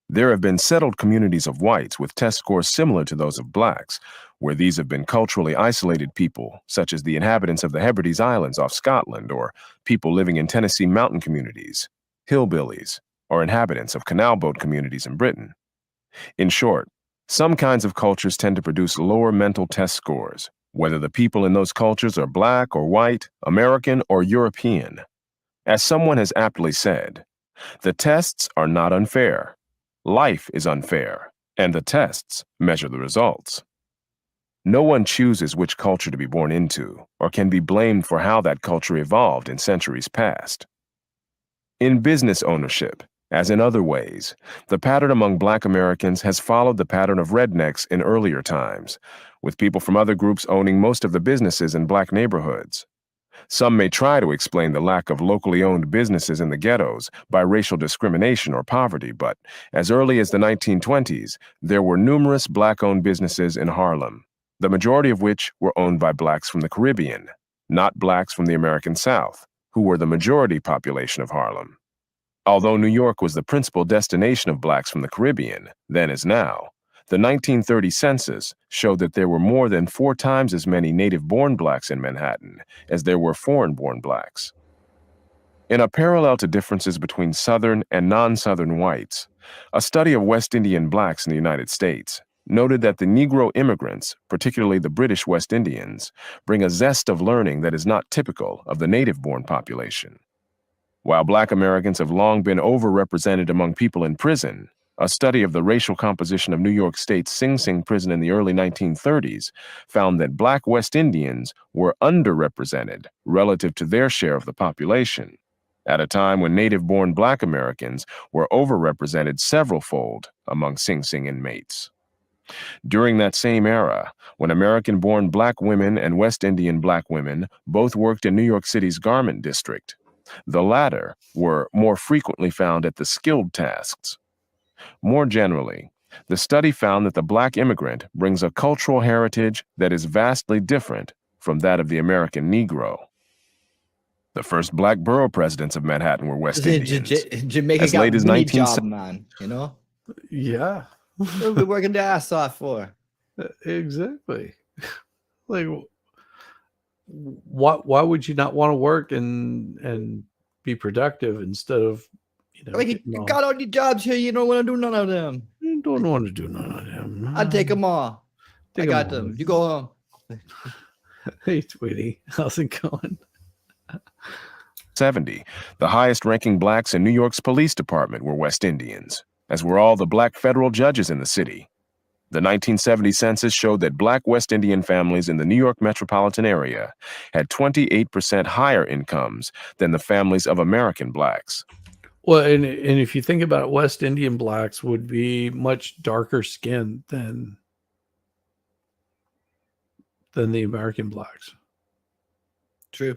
There have been settled communities of whites with test scores similar to those of Blacks, where these have been culturally isolated people, such as the inhabitants of the Hebrides Islands off Scotland, or people living in Tennessee mountain communities, hillbillies, or inhabitants of canal boat communities in Britain. In short, some kinds of cultures tend to produce lower mental test scores, whether the people in those cultures are Black or white, American or European. As someone has aptly said, the tests are not unfair. Life is unfair, and the tests measure the results. No one chooses which culture to be born into, or can be blamed for how that culture evolved in centuries past. In business ownership, as in other ways, the pattern among Black Americans has followed the pattern of rednecks in earlier times, with people from other groups owning most of the businesses in Black neighborhoods. Some may try to explain the lack of locally owned businesses in the ghettos by racial discrimination or poverty, but as early as the 1920s, there were numerous Black-owned businesses in Harlem, the majority of which were owned by Blacks from the Caribbean, not Blacks from the American South, who were the majority population of Harlem. Although New York was the principal destination of Blacks from the Caribbean, then as now, the 1930 census showed that there were more than 4 times as many native-born Blacks in Manhattan as there were foreign-born Blacks. In a parallel to differences between Southern and non-Southern whites, a study of West Indian Blacks in the United States noted that the Negro immigrants, particularly the British West Indians, bring a zest of learning that is not typical of the native-born population. While Black Americans have long been overrepresented among people in prison, a study of the racial composition of New York State's Sing Sing prison in the early 1930s found that Black West Indians were underrepresented relative to their share of the population, at a time when native-born Black Americans were overrepresented several-fold among Sing Sing inmates. During that same era, when American-born black women and West Indian black women both worked in New York City's garment district, the latter were more frequently found at the skilled tasks. More generally, the study found that the black immigrant brings a cultural heritage that is vastly different from that of the American Negro. The first black borough presidents of Manhattan were West Indians. Jamaica As got late as mini 19 job, man. You know, Yeah, what we working their ass off for? exactly. Like, why would you not want to work and be productive instead of, Like, you got all the jobs here. You don't want to do none of them. you don't want to do none of them. I'll take them all. Take I got 'em all. them. You go home. Hey, Tweety, how's it going? 70, the highest-ranking blacks in New York's police department were West Indians, as were all the black federal judges in the city. The 1970 census showed that black West Indian families in the New York metropolitan area had 28% higher incomes than the families of American blacks. Well, and if you think about it, West Indian blacks would be much darker skinned than the American blacks. True.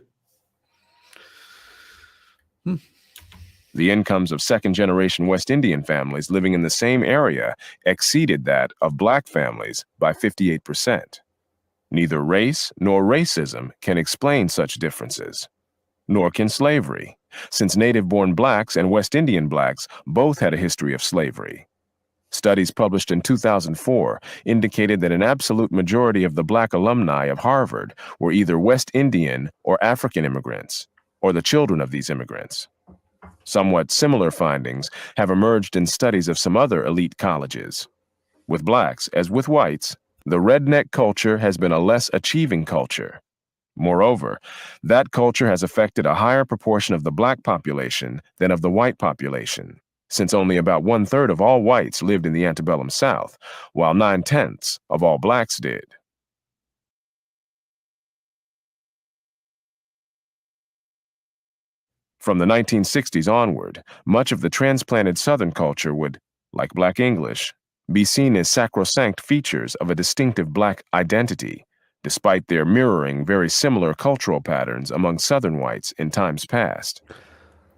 The incomes of second-generation West Indian families living in the same area exceeded that of black families by 58%. Neither race nor racism can explain such differences, nor can slavery, since native-born blacks and West Indian blacks both had a history of slavery. Studies published in 2004 indicated that an absolute majority of the black alumni of Harvard were either West Indian or African immigrants, or the children of these immigrants. Somewhat similar findings have emerged in studies of some other elite colleges. With blacks, as with whites, the redneck culture has been a less achieving culture. Moreover, that culture has affected a higher proportion of the black population than of the white population, since only about 1/3 of all whites lived in the antebellum South, while 9/10 of all blacks did. From the 1960s onward, much of the transplanted Southern culture would, like Black English, be seen as sacrosanct features of a distinctive black identity, despite their mirroring very similar cultural patterns among Southern whites in times past.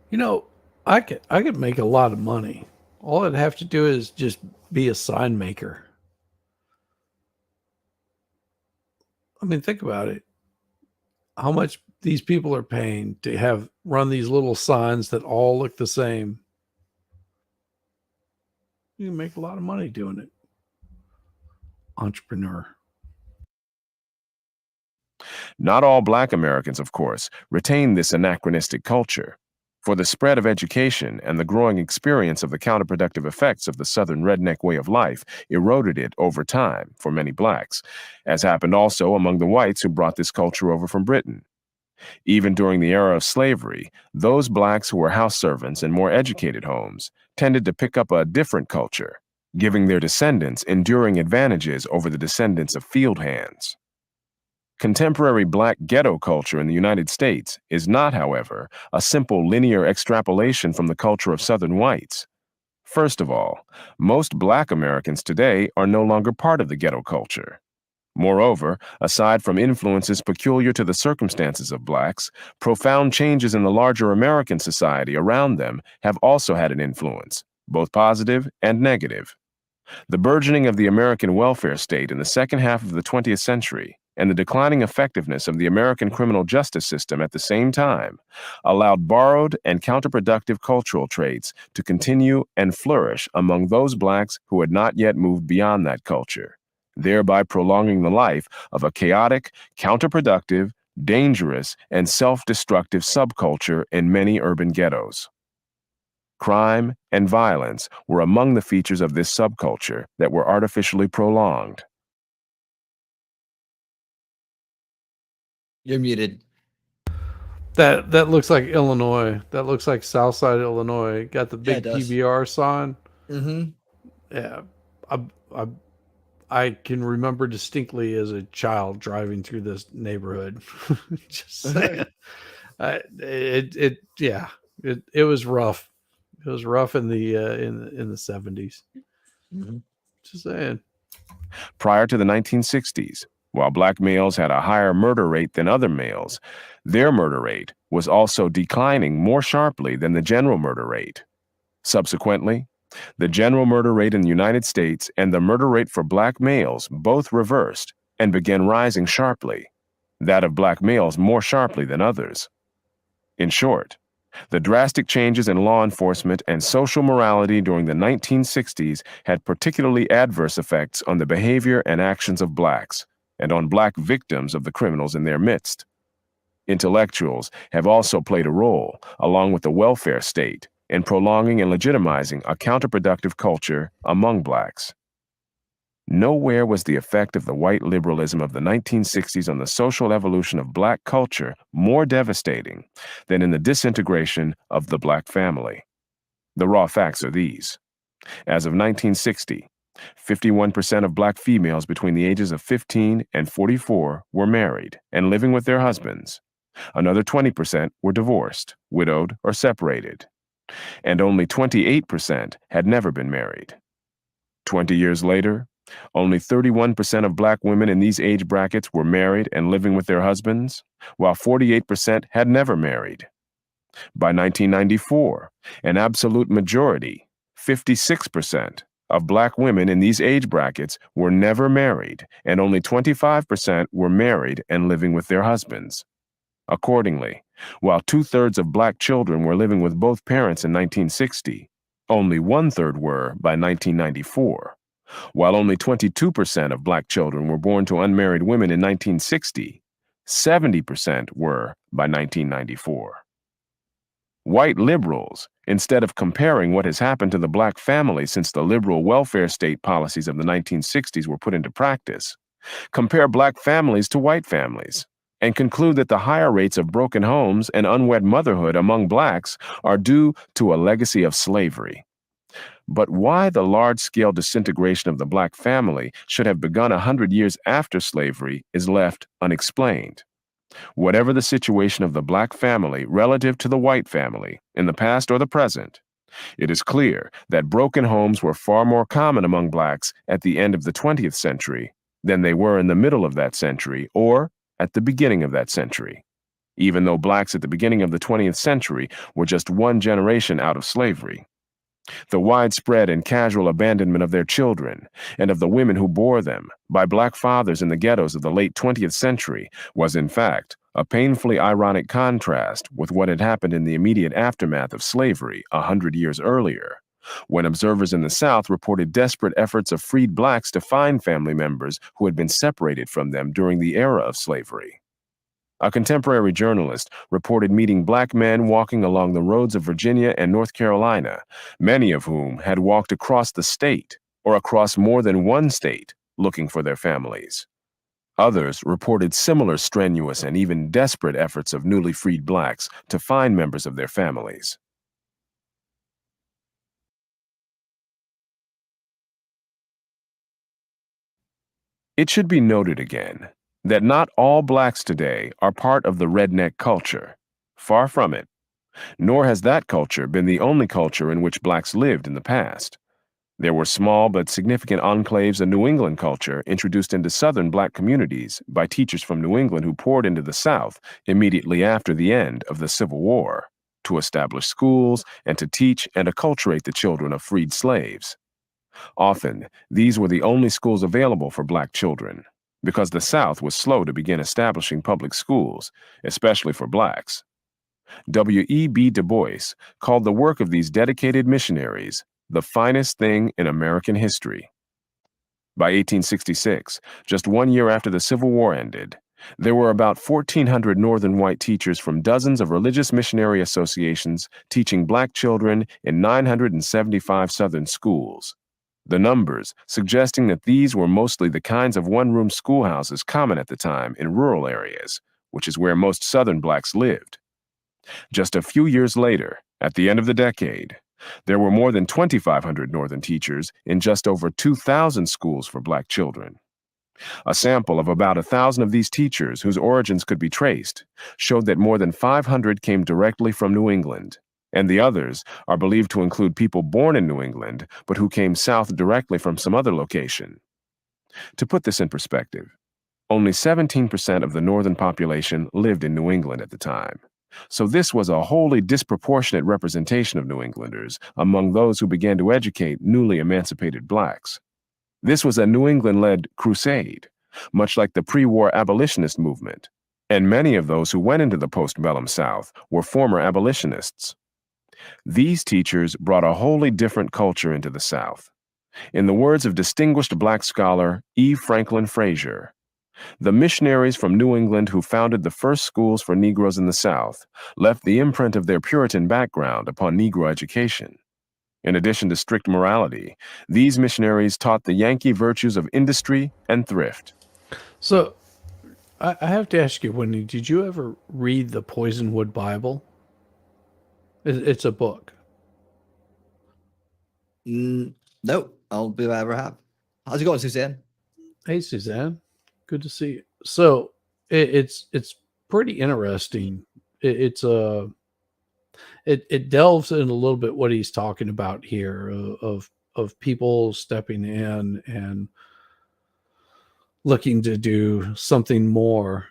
You know, I could make a lot of money. All I'd have to do is just be a sign maker. I mean, think about it. How much these people are paying to have run these little signs that all look the same. You can make a lot of money doing it. Entrepreneur. Not all black Americans, of course, retain this anachronistic culture, for the spread of education and the growing experience of the counterproductive effects of the Southern redneck way of life eroded it over time for many blacks, as happened also among the whites who brought this culture over from Britain. Even during the era of slavery, those blacks who were house servants in more educated homes tended to pick up a different culture, giving their descendants enduring advantages over the descendants of field hands. Contemporary black ghetto culture in the United States is not, however, a simple linear extrapolation from the culture of Southern whites. First of all, most black Americans today are no longer part of the ghetto culture. Moreover, aside from influences peculiar to the circumstances of blacks, profound changes in the larger American society around them have also had an influence, both positive and negative. The burgeoning of the American welfare state in the second half of the 20th century and the declining effectiveness of the American criminal justice system at the same time allowed borrowed and counterproductive cultural traits to continue and flourish among those blacks who had not yet moved beyond that culture, thereby prolonging the life of a chaotic, counterproductive, dangerous, and self-destructive subculture in many urban ghettos. Crime and violence were among the features of this subculture that were artificially prolonged. You're muted. That looks like Illinois. That looks like Southside Illinois. Got the Yeah, big it does. PBR sign. Mm-hmm. Yeah, I can remember distinctly as a child driving through this neighborhood. Just saying. It was rough. It was rough in the 70s. Mm-hmm. Just saying. Prior to the 1960s, while black males had a higher murder rate than other males, their murder rate was also declining more sharply than the general murder rate. Subsequently, the general murder rate in the United States and the murder rate for black males both reversed and began rising sharply, that of black males more sharply than others. In short, the drastic changes in law enforcement and social morality during the 1960s had particularly adverse effects on the behavior and actions of blacks and on black victims of the criminals in their midst. Intellectuals have also played a role, along with the welfare state, in prolonging and legitimizing a counterproductive culture among blacks. Nowhere was the effect of the white liberalism of the 1960s on the social evolution of black culture more devastating than in the disintegration of the black family. The raw facts are these. As of 1960, 51% of black females between the ages of 15 and 44 were married and living with their husbands. Another 20% were divorced, widowed, or separated. And only 28% had never been married. 20 years later, only 31% of black women in these age brackets were married and living with their husbands, while 48% had never married. By 1994, an absolute majority, 56%, of black women in these age brackets were never married, and only 25% were married and living with their husbands. Accordingly, while 2/3 of black children were living with both parents in 1960, only 1/3 were by 1994. While only 22% of black children were born to unmarried women in 1960, 70% were by 1994. White liberals, instead of comparing what has happened to the black family since the liberal welfare state policies of the 1960s were put into practice, compare black families to white families, and conclude that the higher rates of broken homes and unwed motherhood among blacks are due to a legacy of slavery. But why the large-scale disintegration of the black family should have begun 100 years after slavery is left unexplained. Whatever the situation of the black family relative to the white family, in the past or the present, it is clear that broken homes were far more common among blacks at the end of the 20th century than they were in the middle of that century or at the beginning of that century, even though blacks at the beginning of the 20th century were just one generation out of slavery. The widespread and casual abandonment of their children and of the women who bore them by black fathers in the ghettos of the late 20th century was, in fact, a painfully ironic contrast with what had happened in the immediate aftermath of slavery 100 years earlier, when observers in the South reported desperate efforts of freed blacks to find family members who had been separated from them during the era of slavery. A contemporary journalist reported meeting black men walking along the roads of Virginia and North Carolina, many of whom had walked across the state or across more than one state looking for their families. Others reported similar strenuous and even desperate efforts of newly freed blacks to find members of their families. It should be noted again that not all blacks today are part of the redneck culture. Far from it. Nor has that culture been the only culture in which blacks lived in the past. There were small but significant enclaves of New England culture introduced into Southern black communities by teachers from New England who poured into the South immediately after the end of the Civil War to establish schools and to teach and acculturate the children of freed slaves. Often, these were the only schools available for black children, because the South was slow to begin establishing public schools, especially for blacks. W.E.B. Du Bois called the work of these dedicated missionaries the finest thing in American history. By 1866, just 1 year after the Civil War ended, there were about 1,400 Northern white teachers from dozens of religious missionary associations teaching black children in 975 Southern schools. The numbers suggesting that these were mostly the kinds of one-room schoolhouses common at the time in rural areas, which is where most Southern blacks lived. Just a few years later, at the end of the decade, there were more than 2,500 Northern teachers in just over 2,000 schools for black children. A sample of about 1,000 of these teachers, whose origins could be traced, showed that more than 500 came directly from New England, and the others are believed to include people born in New England, but who came south directly from some other location. To put this in perspective, only 17% of the northern population lived in New England at the time. So this was a wholly disproportionate representation of New Englanders among those who began to educate newly emancipated blacks. This was a New England-led crusade, much like the pre-war abolitionist movement, and many of those who went into the postbellum South were former abolitionists. These teachers brought a wholly different culture into the South. In the words of distinguished black scholar E. Franklin Frazier, the missionaries from New England who founded the first schools for Negroes in the South left the imprint of their Puritan background upon Negro education. In addition to strict morality, these missionaries taught the Yankee virtues of industry and thrift. So I have to ask you, Wendy, did you ever read the Poisonwood Bible? It's a book. Nope. I don't believe I ever have. How's it going, Suzanne? Hey, Suzanne. Good to see you. So it's pretty interesting. It delves in a little bit what he's talking about here of people stepping in and looking to do something more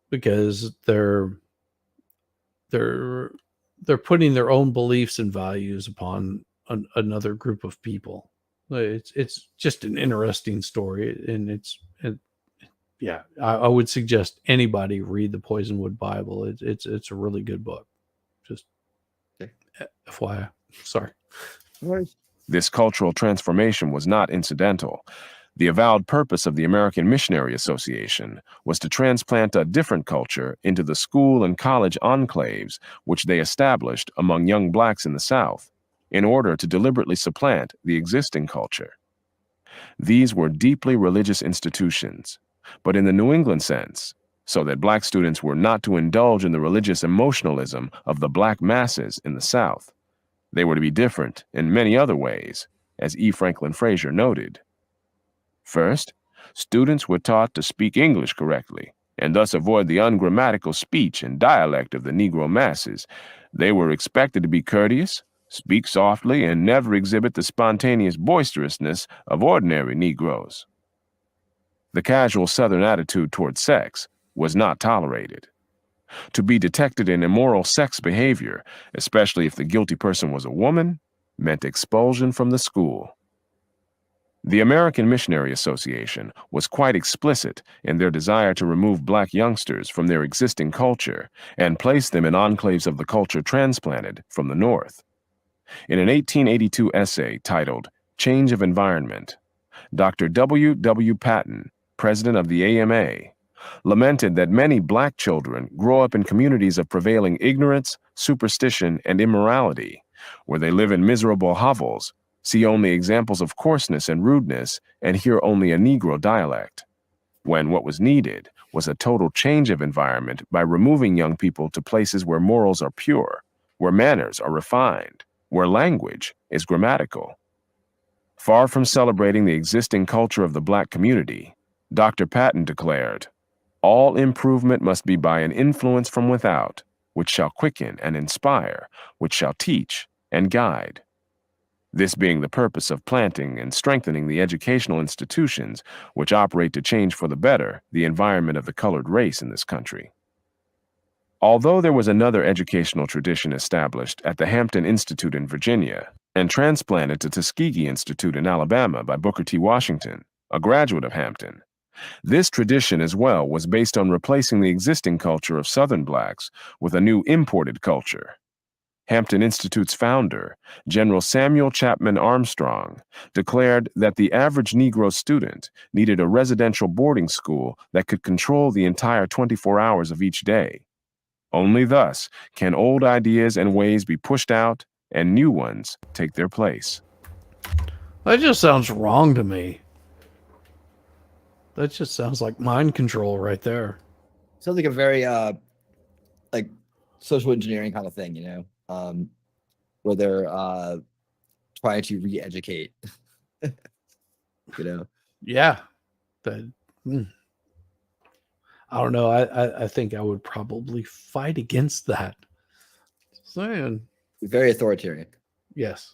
because they're putting their own beliefs and values upon another group of people. It's just an interesting story, and I would suggest anybody read the Poisonwood Bible. It's a really good book. Just FYI. Sorry. This cultural transformation was not incidental. The avowed purpose of the American Missionary Association was to transplant a different culture into the school and college enclaves which they established among young blacks in the South in order to deliberately supplant the existing culture. These were deeply religious institutions, but in the New England sense, so that black students were not to indulge in the religious emotionalism of the black masses in the South. They were to be different in many other ways, as E. Franklin Frazier noted. First, students were taught to speak English correctly, and thus avoid the ungrammatical speech and dialect of the Negro masses. They were expected to be courteous, speak softly, and never exhibit the spontaneous boisterousness of ordinary Negroes. The casual Southern attitude toward sex was not tolerated. To be detected in immoral sex behavior, especially if the guilty person was a woman, meant expulsion from the school. The American Missionary Association was quite explicit in their desire to remove black youngsters from their existing culture and place them in enclaves of the culture transplanted from the North. In an 1882 essay titled Change of Environment, Dr. W. W. Patton, president of the AMA, lamented that many black children grow up in communities of prevailing ignorance, superstition, and immorality, where they live in miserable hovels, see only examples of coarseness and rudeness, and hear only a Negro dialect, when what was needed was a total change of environment by removing young people to places where morals are pure, where manners are refined, where language is grammatical. Far from celebrating the existing culture of the black community, Dr. Patton declared, "All improvement must be by an influence from without, which shall quicken and inspire, which shall teach and guide." This being the purpose of planting and strengthening the educational institutions which operate to change for the better the environment of the colored race in this country. Although there was another educational tradition established at the Hampton Institute in Virginia and transplanted to Tuskegee Institute in Alabama by Booker T. Washington, a graduate of Hampton, this tradition as well was based on replacing the existing culture of Southern blacks with a new imported culture. Hampton Institute's founder, General Samuel Chapman Armstrong, declared that the average Negro student needed a residential boarding school that could control the entire 24 hours of each day. Only thus can old ideas and ways be pushed out and new ones take their place. That just sounds wrong to me. That just sounds like mind control right there. Sounds like a very like social engineering kind of thing, where they're trying to re-educate. Yeah. I don't know. I think I would probably fight against that. Saying. Very authoritarian. Yes.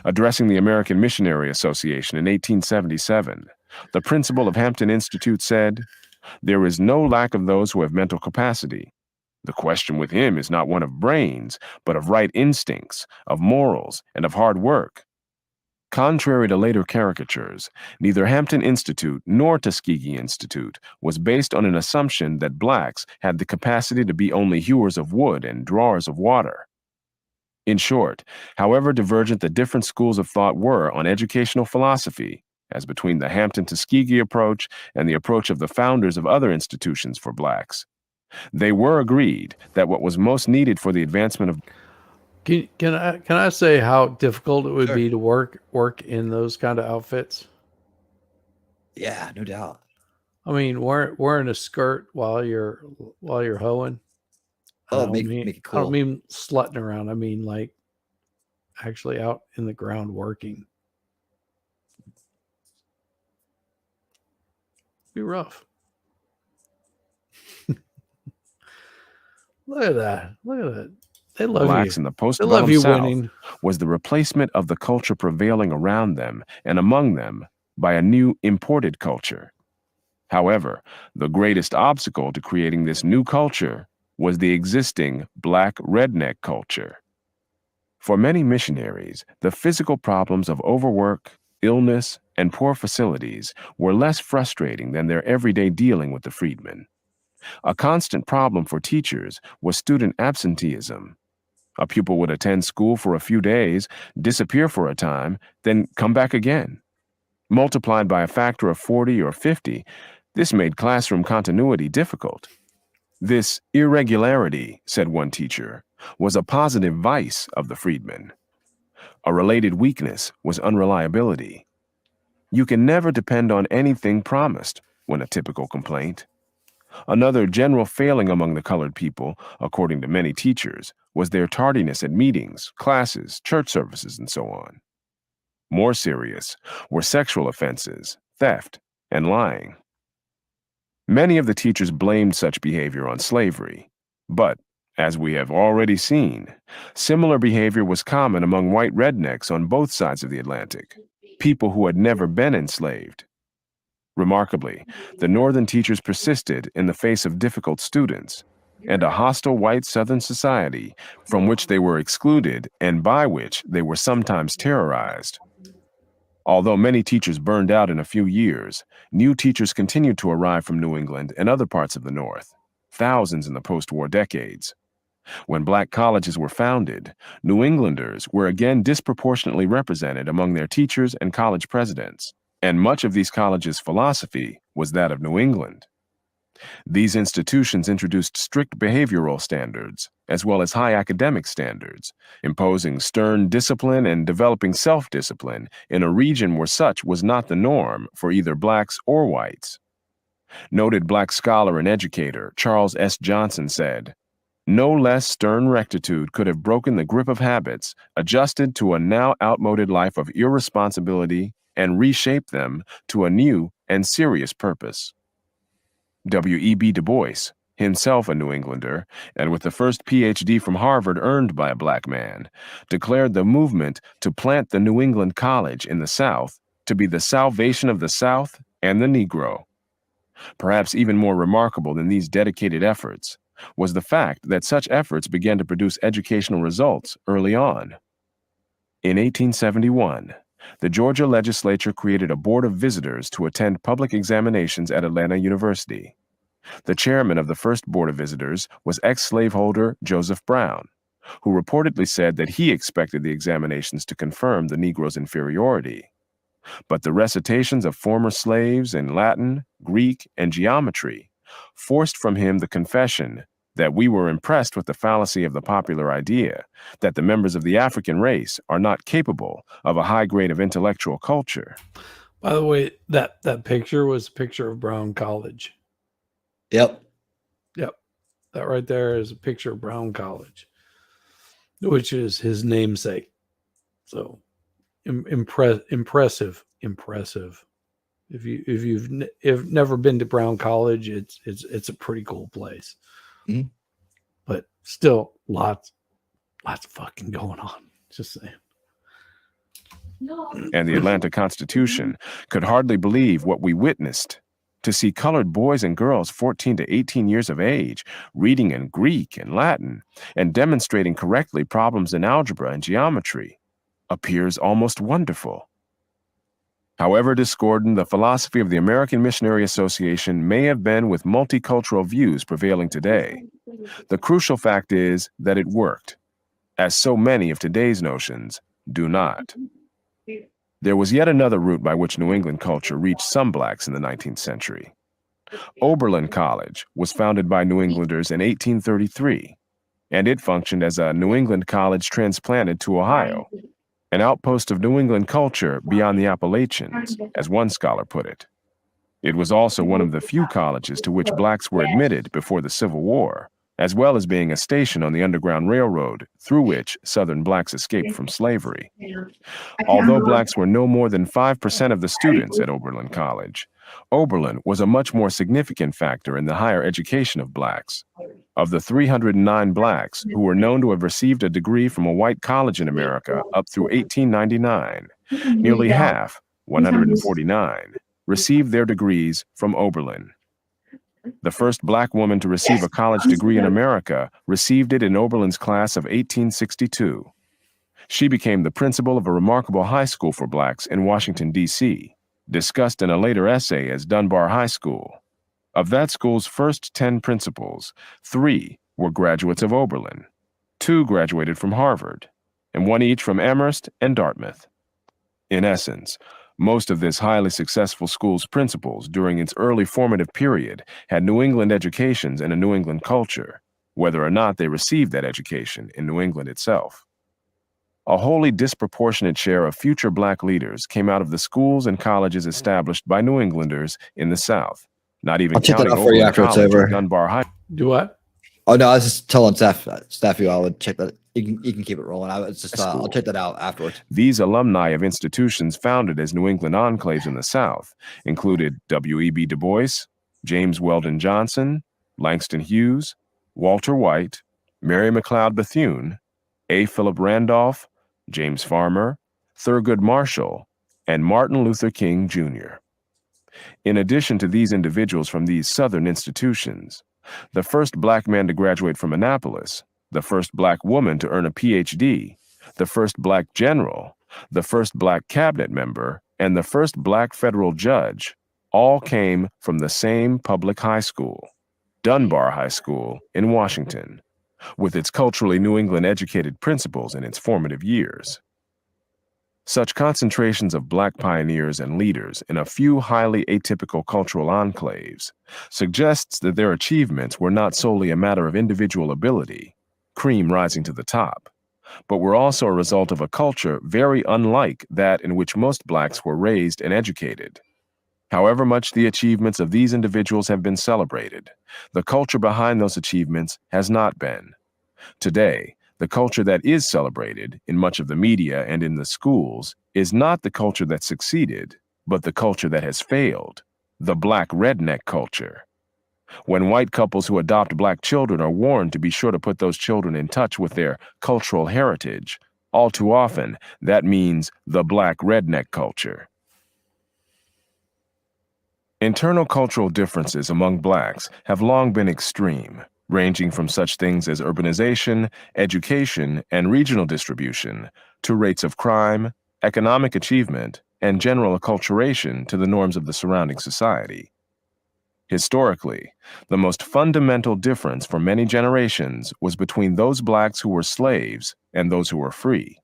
Addressing the American Missionary Association in 1877, The principal of Hampton Institute said, "There is no lack of those who have mental capacity. The question with him is not one of brains, but of right instincts, of morals, and of hard work." Contrary to later caricatures, neither Hampton Institute nor Tuskegee Institute was based on an assumption that blacks had the capacity to be only hewers of wood and drawers of water. In short, however divergent the different schools of thought were on educational philosophy, as between the Hampton-Tuskegee approach and the approach of the founders of other institutions for blacks, they were agreed that what was most needed for the advancement of Can I say how difficult it would Sure. be to work in those kind of outfits? Yeah, no doubt. I mean, wearing a skirt while you're hoeing. Oh, make it I don't cool. mean slutting around. I mean like actually out in the ground working. Be rough. Look at that. Look at that. They love blacks you. in the They love post-developed you South winning. was the replacement of the culture prevailing around them and among them by a new imported culture. However, the greatest obstacle to creating this new culture was the existing black redneck culture. For many missionaries, the physical problems of overwork, illness, and poor facilities were less frustrating than their everyday dealing with the freedmen. A constant problem for teachers was student absenteeism. A pupil would attend school for a few days, disappear for a time, then come back again. Multiplied by a factor of 40 or 50, this made classroom continuity difficult. This irregularity, said one teacher, was a positive vice of the freedmen. A related weakness was unreliability. "You can never depend on anything promised," went a typical complaint. Another general failing among the colored people, according to many teachers, was their tardiness at meetings, classes, church services, and so on. More serious were sexual offenses, theft, and lying. Many of the teachers blamed such behavior on slavery, but, as we have already seen, similar behavior was common among white rednecks on both sides of the Atlantic, people who had never been enslaved. Remarkably, the Northern teachers persisted in the face of difficult students and a hostile white Southern society from which they were excluded and by which they were sometimes terrorized. Although many teachers burned out in a few years, new teachers continued to arrive from New England and other parts of the North, thousands in the post-war decades. When black colleges were founded, New Englanders were again disproportionately represented among their teachers and college presidents, and much of these colleges' philosophy was that of New England. These institutions introduced strict behavioral standards, as well as high academic standards, imposing stern discipline and developing self-discipline in a region where such was not the norm for either blacks or whites. Noted black scholar and educator Charles S. Johnson said, "No less stern rectitude could have broken the grip of habits, adjusted to a now outmoded life of irresponsibility, and reshaped them to a new and serious purpose." W.E.B. Du Bois, himself a New Englander, and with the first Ph.D. from Harvard earned by a black man, declared the movement to plant the New England College in the South to be the salvation of the South and the Negro. Perhaps even more remarkable than these dedicated efforts was the fact that such efforts began to produce educational results early on. In 1871, the Georgia legislature created a board of visitors to attend public examinations at Atlanta University. The chairman of the first board of visitors was ex-slaveholder Joseph Brown, who reportedly said that he expected the examinations to confirm the Negro's inferiority. But the recitations of former slaves in Latin, Greek, and geometry forced from him the confession that we were impressed with the fallacy of the popular idea that the members of the African race are not capable of a high grade of intellectual culture. By the way, that picture was a picture of Brown College. Yep. Yep. That right there is a picture of Brown College, which is his namesake. So impressive. If you've never been to Brown College, it's a pretty cool place. Mhm. But still lots of fucking going on. Just saying. and the Atlanta Constitution, could hardly believe what we witnessed. To see colored boys and girls 14 to 18 years of age reading in Greek and Latin and demonstrating correctly problems in algebra and geometry appears almost wonderful. However discordant the philosophy of the American Missionary Association may have been with multicultural views prevailing today, the crucial fact is that it worked, as so many of today's notions do not. There was yet another route by which New England culture reached some blacks in the 19th century. Oberlin College was founded by New Englanders in 1833, and it functioned as a New England college transplanted to Ohio, an outpost of New England culture beyond the Appalachians, as one scholar put it. It was also one of the few colleges to which blacks were admitted before the Civil War, as well as being a station on the Underground Railroad through which Southern blacks escaped from slavery. Although blacks were no more than 5% of the students at Oberlin College, Oberlin was a much more significant factor in the higher education of blacks. Of the 309 blacks who were known to have received a degree from a white college in America up through 1899, nearly half, 149, received their degrees from Oberlin. The first black woman to receive a college degree in America received it in Oberlin's class of 1862. She became the principal of a remarkable high school for blacks in Washington, D.C., discussed in a later essay as Dunbar High School. Of that school's first 10 principals, 3 were graduates of Oberlin, 2 graduated from Harvard, and 1 each from Amherst and Dartmouth. In essence, most of this highly successful school's principals during its early formative period had New England educations and a New England culture, whether or not they received that education in New England itself. A wholly disproportionate share of future black leaders came out of the schools and colleges established by New Englanders in the South, not even counting Oberlin College or Dunbar High. Do what? Oh no, I was just telling Steph I would check that. You can keep it rolling. I was just I'll check that out afterwards. These alumni of institutions founded as New England enclaves in the South included W.E.B. Du Bois, James Weldon Johnson, Langston Hughes, Walter White, Mary McLeod Bethune, A. Philip Randolph, James Farmer, Thurgood Marshall, and Martin Luther King, Jr. In addition to these individuals from these Southern institutions, the first black man to graduate from Annapolis, the first black woman to earn a Ph.D., the first black general, the first black cabinet member, and the first black federal judge all came from the same public high school, Dunbar High School in Washington, with its culturally New England educated principals in its formative years. Such concentrations of black pioneers and leaders in a few highly atypical cultural enclaves suggests that their achievements were not solely a matter of individual ability, cream rising to the top, but were also a result of a culture very unlike that in which most blacks were raised and educated. However much the achievements of these individuals have been celebrated, the culture behind those achievements has not been. Today, the culture that is celebrated in much of the media and in the schools is not the culture that succeeded, but the culture that has failed, the black redneck culture. When white couples who adopt black children are warned to be sure to put those children in touch with their cultural heritage, all too often that means the black redneck culture. Internal cultural differences among blacks have long been extreme, ranging from such things as urbanization, education, and regional distribution, to rates of crime, economic achievement, and general acculturation to the norms of the surrounding society. Historically, the most fundamental difference for many generations was between those blacks who were slaves and those who were free.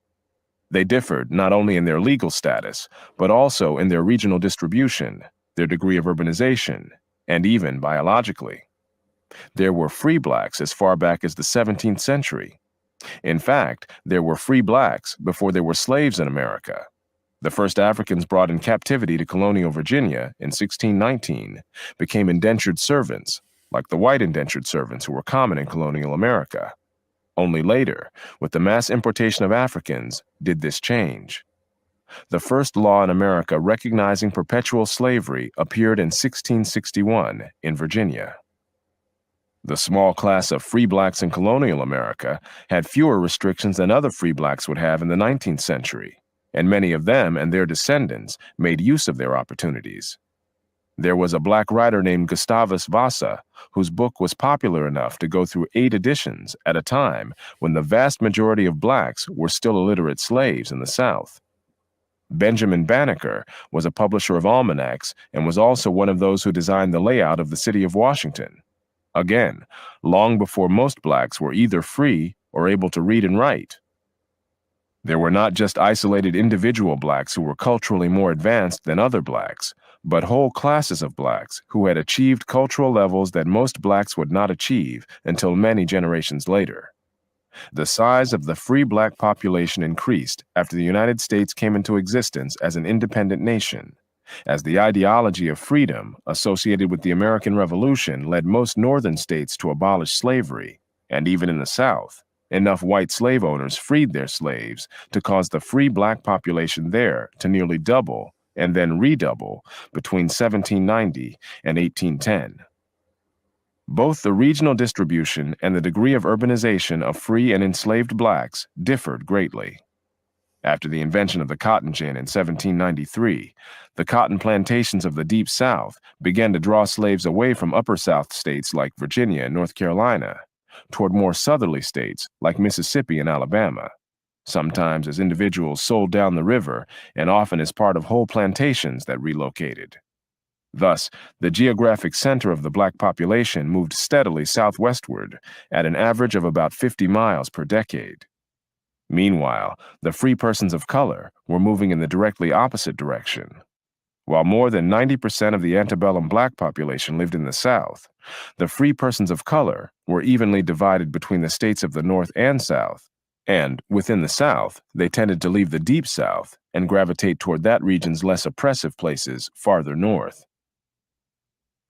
They differed not only in their legal status, but also in their regional distribution, their degree of urbanization, and even biologically. There were free blacks as far back as the 17th century. In fact, there were free blacks before there were slaves in America. The first Africans brought in captivity to colonial Virginia in 1619 became indentured servants, like the white indentured servants who were common in colonial America. Only later, with the mass importation of Africans, did this change. The first law in America recognizing perpetual slavery appeared in 1661 in Virginia. The small class of free blacks in colonial America had fewer restrictions than other free blacks would have in the 19th century. and many of them and their descendants made use of their opportunities. There was a black writer named Gustavus Vasa, whose book was popular enough to go through 8 editions at a time when the vast majority of blacks were still illiterate slaves in the South. Benjamin Banneker was a publisher of almanacs and was also one of those who designed the layout of the city of Washington. Again, long before most blacks were either free or able to read and write. There were not just isolated individual blacks who were culturally more advanced than other blacks, but whole classes of blacks who had achieved cultural levels that most blacks would not achieve until many generations later. The size of the free black population increased after the United States came into existence as an independent nation, as the ideology of freedom associated with the American Revolution led most northern states to abolish slavery, and even in the South, enough white slave owners freed their slaves to cause the free black population there to nearly double and then redouble between 1790 and 1810. Both the regional distribution and the degree of urbanization of free and enslaved blacks differed greatly. After the invention of the cotton gin in 1793, the cotton plantations of the Deep South began to draw slaves away from upper South states like Virginia and North Carolina toward more southerly states like Mississippi and Alabama, sometimes as individuals sold down the river and often as part of whole plantations that relocated. Thus, the geographic center of the black population moved steadily southwestward at an average of about 50 miles per decade. Meanwhile, the free persons of color were moving in the directly opposite direction. While more than 90% of the antebellum black population lived in the South, the free persons of color were evenly divided between the states of the North and South, and within the South, they tended to leave the Deep South and gravitate toward that region's less oppressive places farther north.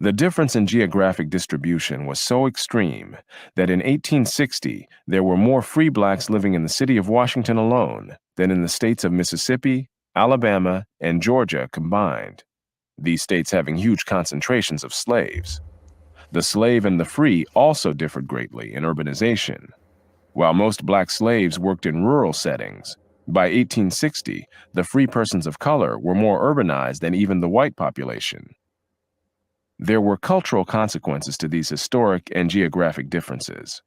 The difference in geographic distribution was so extreme that in 1860 there were more free blacks living in the city of Washington alone than in the states of Mississippi, Alabama, and Georgia combined, these states having huge concentrations of slaves. The slave and the free also differed greatly in urbanization. While most black slaves worked in rural settings, by 1860 the free persons of color were more urbanized than even the white population. There were cultural consequences to these historic and geographic differences.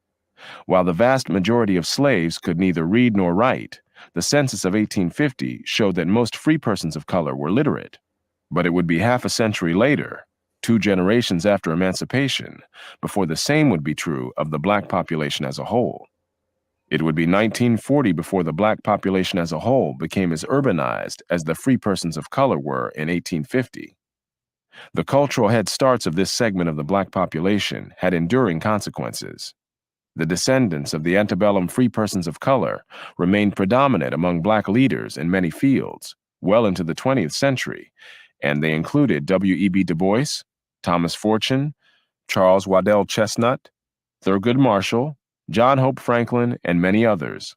While the vast majority of slaves could neither read nor write, the census of 1850 showed that most free persons of color were literate. But it would be half a century later, 2 generations after emancipation, before the same would be true of the black population as a whole. It would be 1940 before the black population as a whole became as urbanized as the free persons of color were in 1850. The cultural head starts of this segment of the black population had enduring consequences. The descendants of the antebellum free persons of color remained predominant among black leaders in many fields well into the 20th century, and they included W.E.B. Du Bois, Thomas Fortune, Charles Waddell Chestnut, Thurgood Marshall, John Hope Franklin, and many others.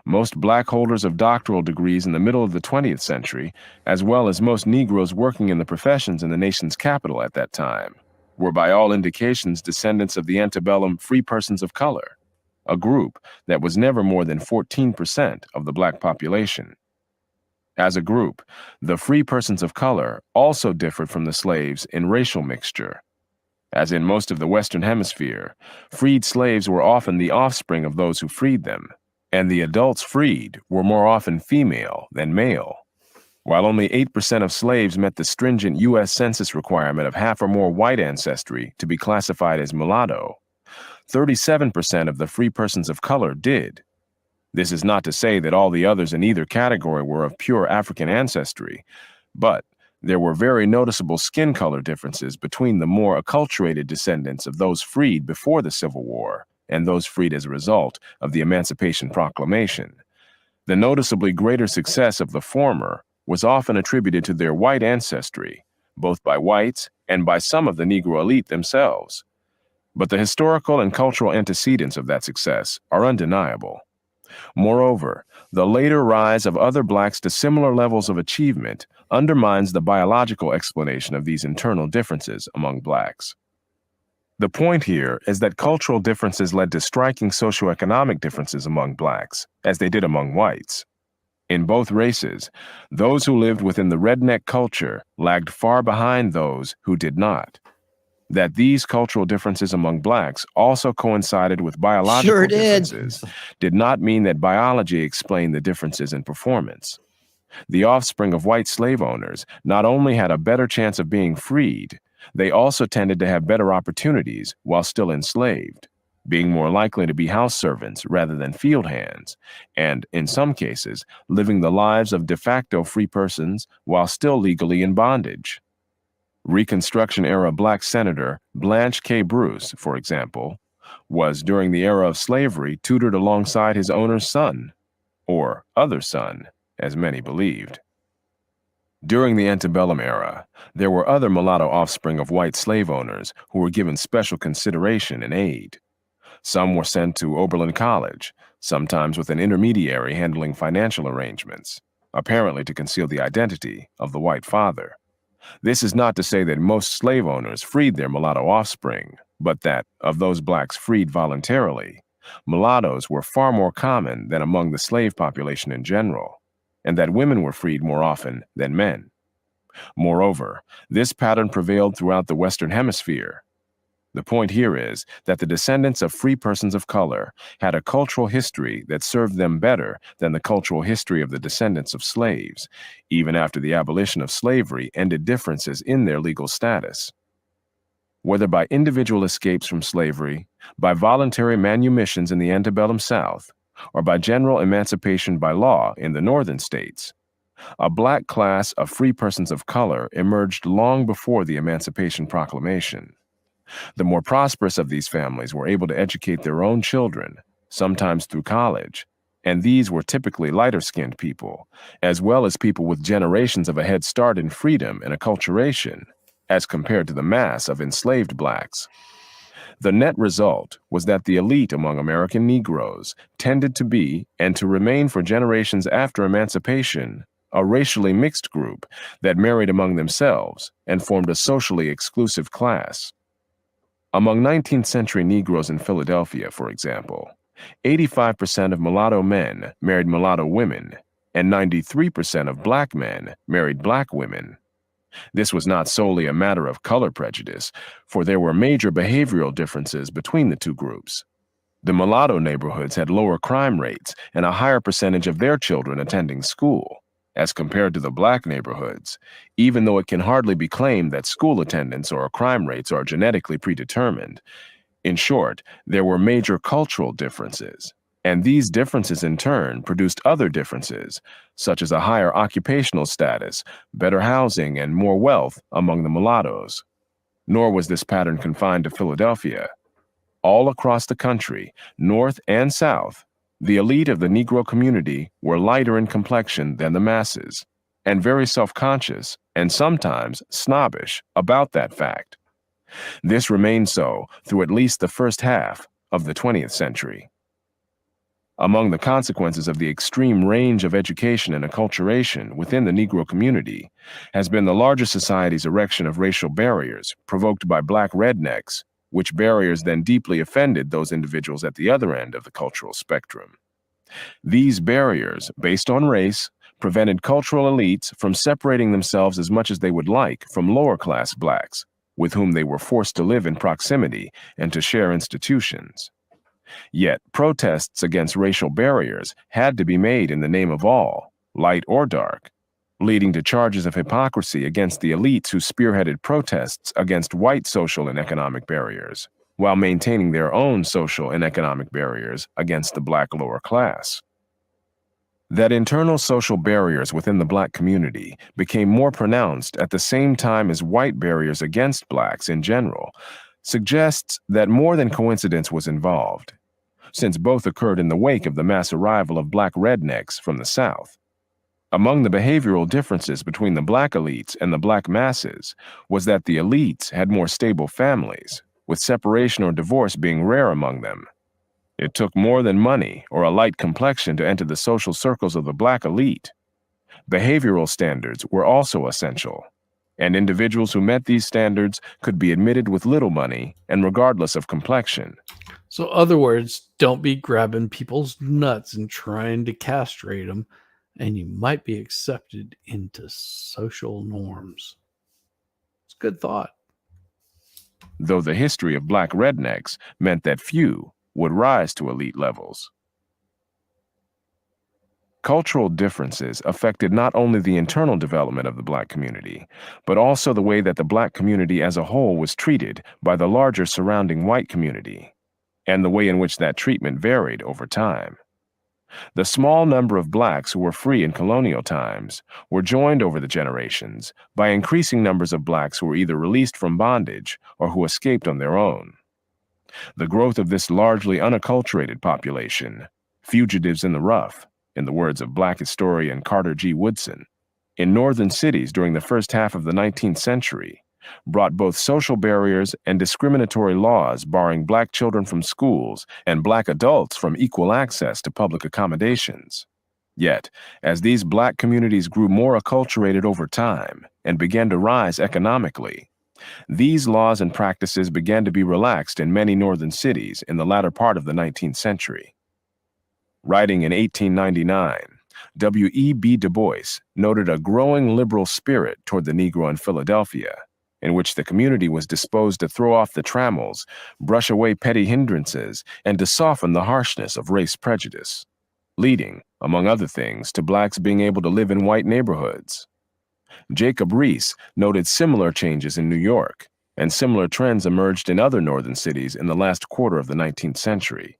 Most black holders of doctoral degrees in the middle of the 20th century, as well as most Negroes working in the professions in the nation's capital at that time, were by all indications descendants of the antebellum free persons of color, a group that was never more than 14% of the black population. As a group, the free persons of color also differed from the slaves in racial mixture. As in most of the Western Hemisphere, freed slaves were often the offspring of those who freed them, and the adults freed were more often female than male. While only 8% of slaves met the stringent U.S. Census requirement of half or more white ancestry to be classified as mulatto, 37% of the free persons of color did. This is not to say that all the others in either category were of pure African ancestry, but there were very noticeable skin color differences between the more acculturated descendants of those freed before the Civil War and those freed as a result of the Emancipation Proclamation. The noticeably greater success of the former was often attributed to their white ancestry, both by whites and by some of the Negro elite themselves. But the historical and cultural antecedents of that success are undeniable. Moreover, the later rise of other blacks to similar levels of achievement undermines the biological explanation of these internal differences among blacks. The point here is that cultural differences led to striking socioeconomic differences among blacks, as they did among whites. In both races, those who lived within the redneck culture lagged far behind those who did not. That these cultural differences among blacks also coincided with biological Sure did. differences did not mean that biology explained the differences in performance. The offspring of white slave owners not only had a better chance of being freed, they also tended to have better opportunities while still enslaved, being more likely to be house servants rather than field hands, and, in some cases, living the lives of de facto free persons while still legally in bondage. Reconstruction-era black Senator Blanche K. Bruce, for example, was, during the era of slavery, tutored alongside his owner's son, or other son, as many believed. During the antebellum era, there were other mulatto offspring of white slave owners who were given special consideration and aid. Some were sent to Oberlin College, sometimes with an intermediary handling financial arrangements, apparently to conceal the identity of the white father. This is not to say that most slave owners freed their mulatto offspring, but that, of those blacks freed voluntarily, mulattoes were far more common than among the slave population in general, and that women were freed more often than men. Moreover, this pattern prevailed throughout the Western Hemisphere. The point here is that the descendants of free persons of color had a cultural history that served them better than the cultural history of the descendants of slaves, even after the abolition of slavery ended differences in their legal status. Whether by individual escapes from slavery, by voluntary manumissions in the antebellum South, or by general emancipation by law in the northern states, a black class of free persons of color emerged long before the Emancipation Proclamation. The more prosperous of these families were able to educate their own children, sometimes through college, and these were typically lighter-skinned people, as well as people with generations of a head start in freedom and acculturation, as compared to the mass of enslaved blacks. The net result was that the elite among American Negroes tended to be, and to remain for generations after emancipation, a racially mixed group that married among themselves and formed a socially exclusive class. Among 19th century Negroes in Philadelphia, for example, 85% of mulatto men married mulatto women, and 93% of black men married black women. This was not solely a matter of color prejudice, for there were major behavioral differences between the two groups. The mulatto neighborhoods had lower crime rates and a higher percentage of their children attending school, as compared to the black neighborhoods, even though it can hardly be claimed that school attendance or crime rates are genetically predetermined. In short, there were major cultural differences, and these differences in turn produced other differences, such as a higher occupational status, better housing, and more wealth among the mulattoes. Nor was this pattern confined to Philadelphia. All across the country, North and South, the elite of the Negro community were lighter in complexion than the masses, and very self-conscious and sometimes snobbish about that fact. This remained so through at least the first half of the 20th century. Among the consequences of the extreme range of education and acculturation within the Negro community has been the larger society's erection of racial barriers provoked by black rednecks, which barriers then deeply offended those individuals at the other end of the cultural spectrum. These barriers, based on race, prevented cultural elites from separating themselves as much as they would like from lower-class blacks, with whom they were forced to live in proximity and to share institutions. Yet, protests against racial barriers had to be made in the name of all, light or dark, leading to charges of hypocrisy against the elites who spearheaded protests against white social and economic barriers, while maintaining their own social and economic barriers against the black lower class. That internal social barriers within the black community became more pronounced at the same time as white barriers against blacks in general suggests that more than coincidence was involved, since both occurred in the wake of the mass arrival of black rednecks from the South. Among the behavioral differences between the black elites and the black masses was that the elites had more stable families, with separation or divorce being rare among them. It took more than money or a light complexion to enter the social circles of the black elite. Behavioral standards were also essential, and individuals who met these standards could be admitted with little money and regardless of complexion. So, other words, don't be grabbing people's nuts and trying to castrate them and you might be accepted into social norms. It's a good thought. Though the history of black rednecks meant that few would rise to elite levels. Cultural differences affected not only the internal development of the black community, but also the way that the black community as a whole was treated by the larger surrounding white community, and the way in which that treatment varied over time. The small number of blacks who were free in colonial times were joined over the generations by increasing numbers of blacks who were either released from bondage or who escaped on their own. The growth of this largely unacculturated population, fugitives in the rough, in the words of black historian Carter G. Woodson, in northern cities during the first half of the 19th century, brought both social barriers and discriminatory laws barring black children from schools and black adults from equal access to public accommodations. Yet, as these black communities grew more acculturated over time and began to rise economically, these laws and practices began to be relaxed in many northern cities in the latter part of the 19th century. Writing in 1899, W.E.B. Du Bois noted a growing liberal spirit toward the Negro in Philadelphia, in which the community was disposed to throw off the trammels, brush away petty hindrances, and to soften the harshness of race prejudice, leading, among other things, to blacks being able to live in white neighborhoods. Jacob Riis noted similar changes in New York, and similar trends emerged in other northern cities in the last quarter of the 19th century.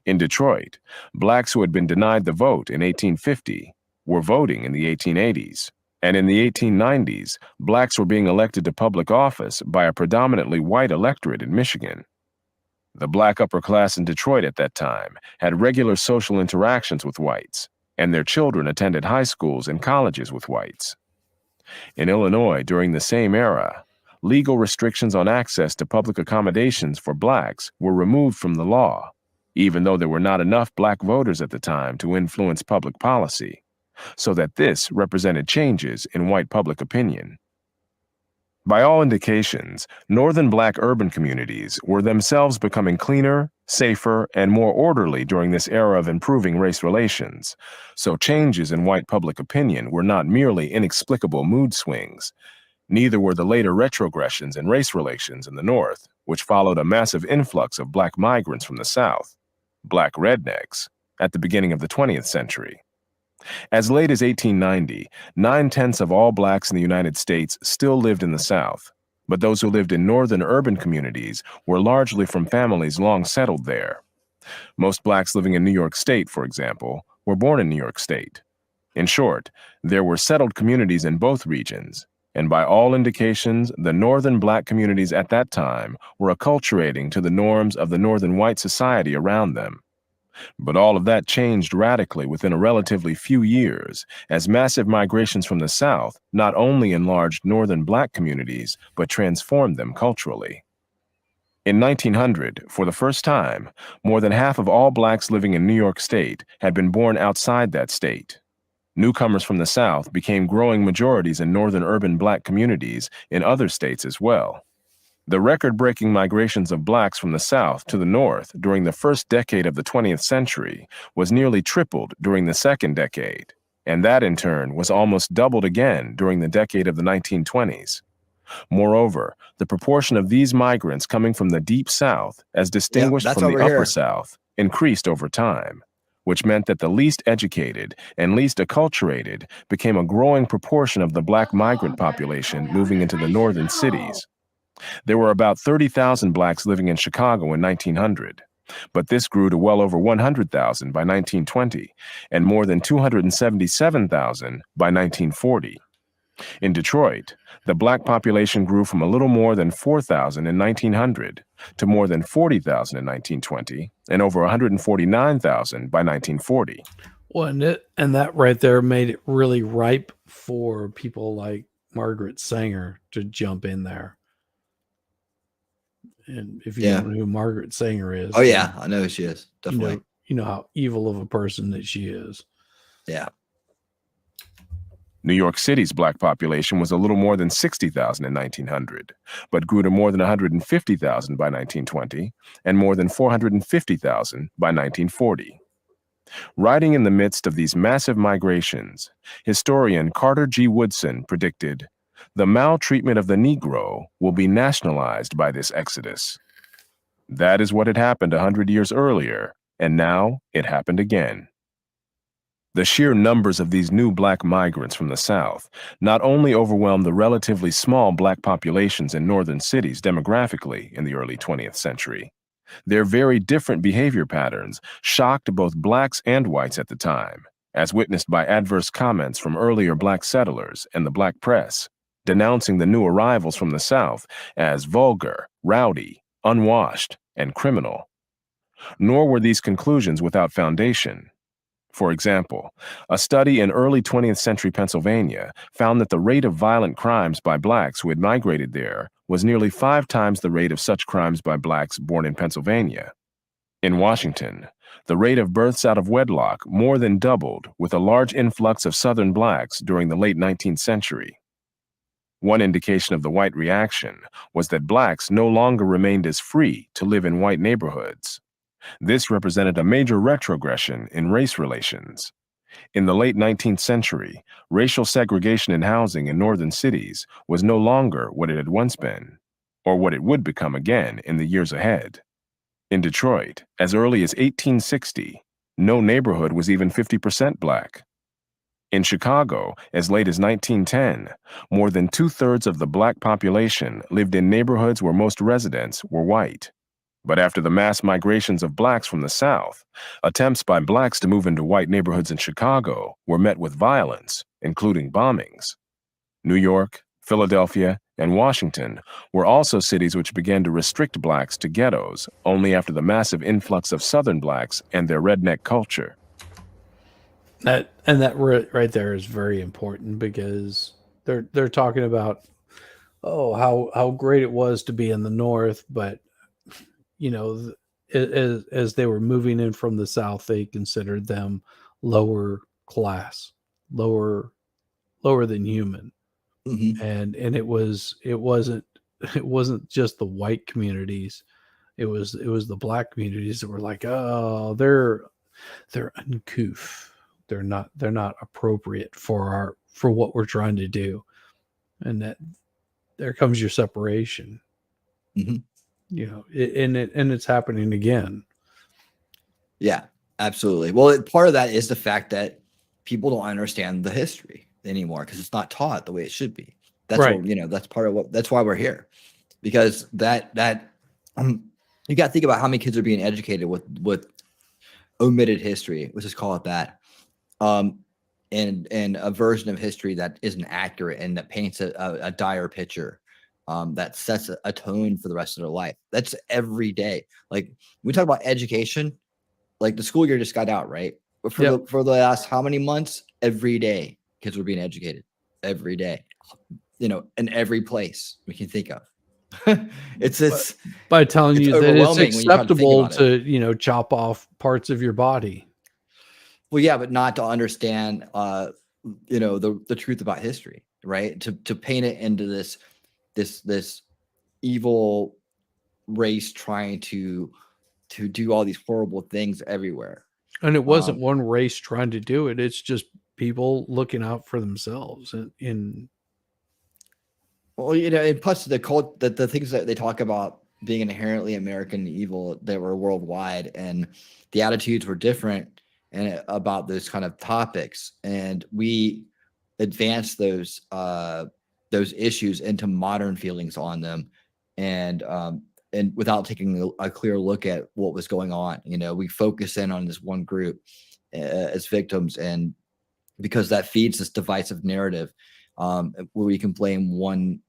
In Detroit, blacks who had been denied the vote in 1850 were voting in the 1880s, and in the 1890s, blacks were being elected to public office by a predominantly white electorate in Michigan. The black upper class in Detroit at that time had regular social interactions with whites, and their children attended high schools and colleges with whites. In Illinois, during the same era, legal restrictions on access to public accommodations for blacks were removed from the law, even though there were not enough black voters at the time to influence public policy, so that this represented changes in white public opinion. By all indications, northern black urban communities were themselves becoming cleaner, safer, and more orderly during this era of improving race relations, so changes in white public opinion were not merely inexplicable mood swings. Neither were the later retrogressions in race relations in the North, which followed a massive influx of black migrants from the South, black rednecks, at the beginning of the 20th century. As late as 1890, 9/10 of all blacks in the United States still lived in the South, but those who lived in northern urban communities were largely from families long settled there. Most blacks living in New York State, for example, were born in New York State. In short, there were settled communities in both regions, and by all indications, the northern black communities at that time were acculturating to the norms of the northern white society around them. But all of that changed radically within a relatively few years, as massive migrations from the South not only enlarged northern black communities, but transformed them culturally. In 1900, for the first time, more than half of all blacks living in New York State had been born outside that state. Newcomers from the South became growing majorities in northern urban black communities in other states as well. The record-breaking migrations of blacks from the South to the North during the first decade of the 20th century was nearly tripled during the second decade, and that in turn was almost doubled again during the decade of the 1920s. Moreover, the proportion of these migrants coming from the Deep South, as distinguished from the Upper South, increased over time, which meant that the least educated and least acculturated became a growing proportion of the black migrant population moving into the northern cities. There were about 30,000 blacks living in Chicago in 1900, but this grew to well over 100,000 by 1920 and more than 277,000 by 1940. In Detroit, the black population grew from a little more than 4,000 in 1900 to more than 40,000 in 1920 and over 149,000 by 1940. Well, and that right there made it really ripe for people like Margaret Sanger to jump in there. And if you don't know who Margaret Sanger is. Oh, yeah. I know who she is. Definitely. You know how evil of a person that she is. Yeah. New York City's black population was a little more than 60,000 in 1900, but grew to more than 150,000 by 1920 and more than 450,000 by 1940. Writing in the midst of these massive migrations, historian Carter G. Woodson predicted, "The maltreatment of the Negro will be nationalized by this exodus." That is what had happened 100 years earlier, and now it happened again. The sheer numbers of these new black migrants from the South not only overwhelmed the relatively small black populations in northern cities demographically in the early 20th century, their very different behavior patterns shocked both blacks and whites at the time, as witnessed by adverse comments from earlier black settlers and the black press, denouncing the new arrivals from the South as vulgar, rowdy, unwashed, and criminal. Nor were these conclusions without foundation. For example, a study in early 20th century Pennsylvania found that the rate of violent crimes by blacks who had migrated there was nearly 5 times the rate of such crimes by blacks born in Pennsylvania. In Washington, the rate of births out of wedlock more than doubled with a large influx of Southern blacks during the late 19th century. One indication of the white reaction was that blacks no longer remained as free to live in white neighborhoods. This represented a major retrogression in race relations. In the late 19th century, racial segregation in housing in northern cities was no longer what it had once been, or what it would become again in the years ahead. In Detroit, as early as 1860, no neighborhood was even 50% black. In Chicago, as late as 1910, more than 2/3 of the black population lived in neighborhoods where most residents were white. But after the mass migrations of blacks from the South, attempts by blacks to move into white neighborhoods in Chicago were met with violence, including bombings. New York, Philadelphia, and Washington were also cities which began to restrict blacks to ghettos only after the massive influx of Southern blacks and their redneck culture. That right there is very important, because they're talking about, oh, how great it was to be in the North, but as they were moving in from the South, they considered them lower class, lower than human. Mhm. And it wasn't just the white communities. It was the black communities that were like, oh, they're uncouth. They're not appropriate for what we're trying to do. And that there comes your separation. Mhm. And it's happening again. Yeah, absolutely. Well, part of that is the fact that people don't understand the history anymore because it's not taught the way it should be. That's Right. what, that's part of that's why we're here, because that you got to think about how many kids are being educated with omitted history, let's just call it that, and a version of history that isn't accurate and that paints a dire picture. That sets a tone for the rest of their life. That's every day. Like when we talk about education, like the school year just got out, right? But for the last how many months, every day kids were being educated, every day, in every place we can think of. it's by telling you that it's acceptable to chop off parts of your body. Well, yeah, but not to understand, the truth about history, right? To paint it into this evil race trying to do all these horrible things everywhere. And it wasn't one race trying to do it. It's just people looking out for themselves. Well, and plus the things that they talk about being inherently American evil that were worldwide, and the attitudes were different and about those kind of topics. And we advanced those issues into modern feelings on them, and without taking a clear look at what was going on. We focus in on this one group as victims, and because that feeds this divisive narrative, where we can blame one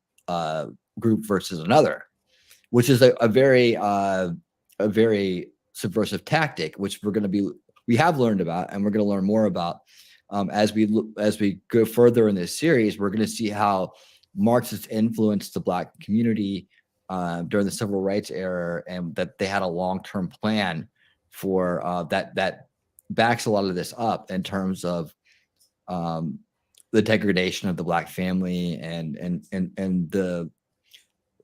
group versus another, which is a very subversive tactic, which we have learned about, and we're going to learn more about as we go further in this series. We're going to see how Marxists influenced the Black community during the civil rights era, and that they had a long-term plan for that backs a lot of this up in terms of the degradation of the Black family and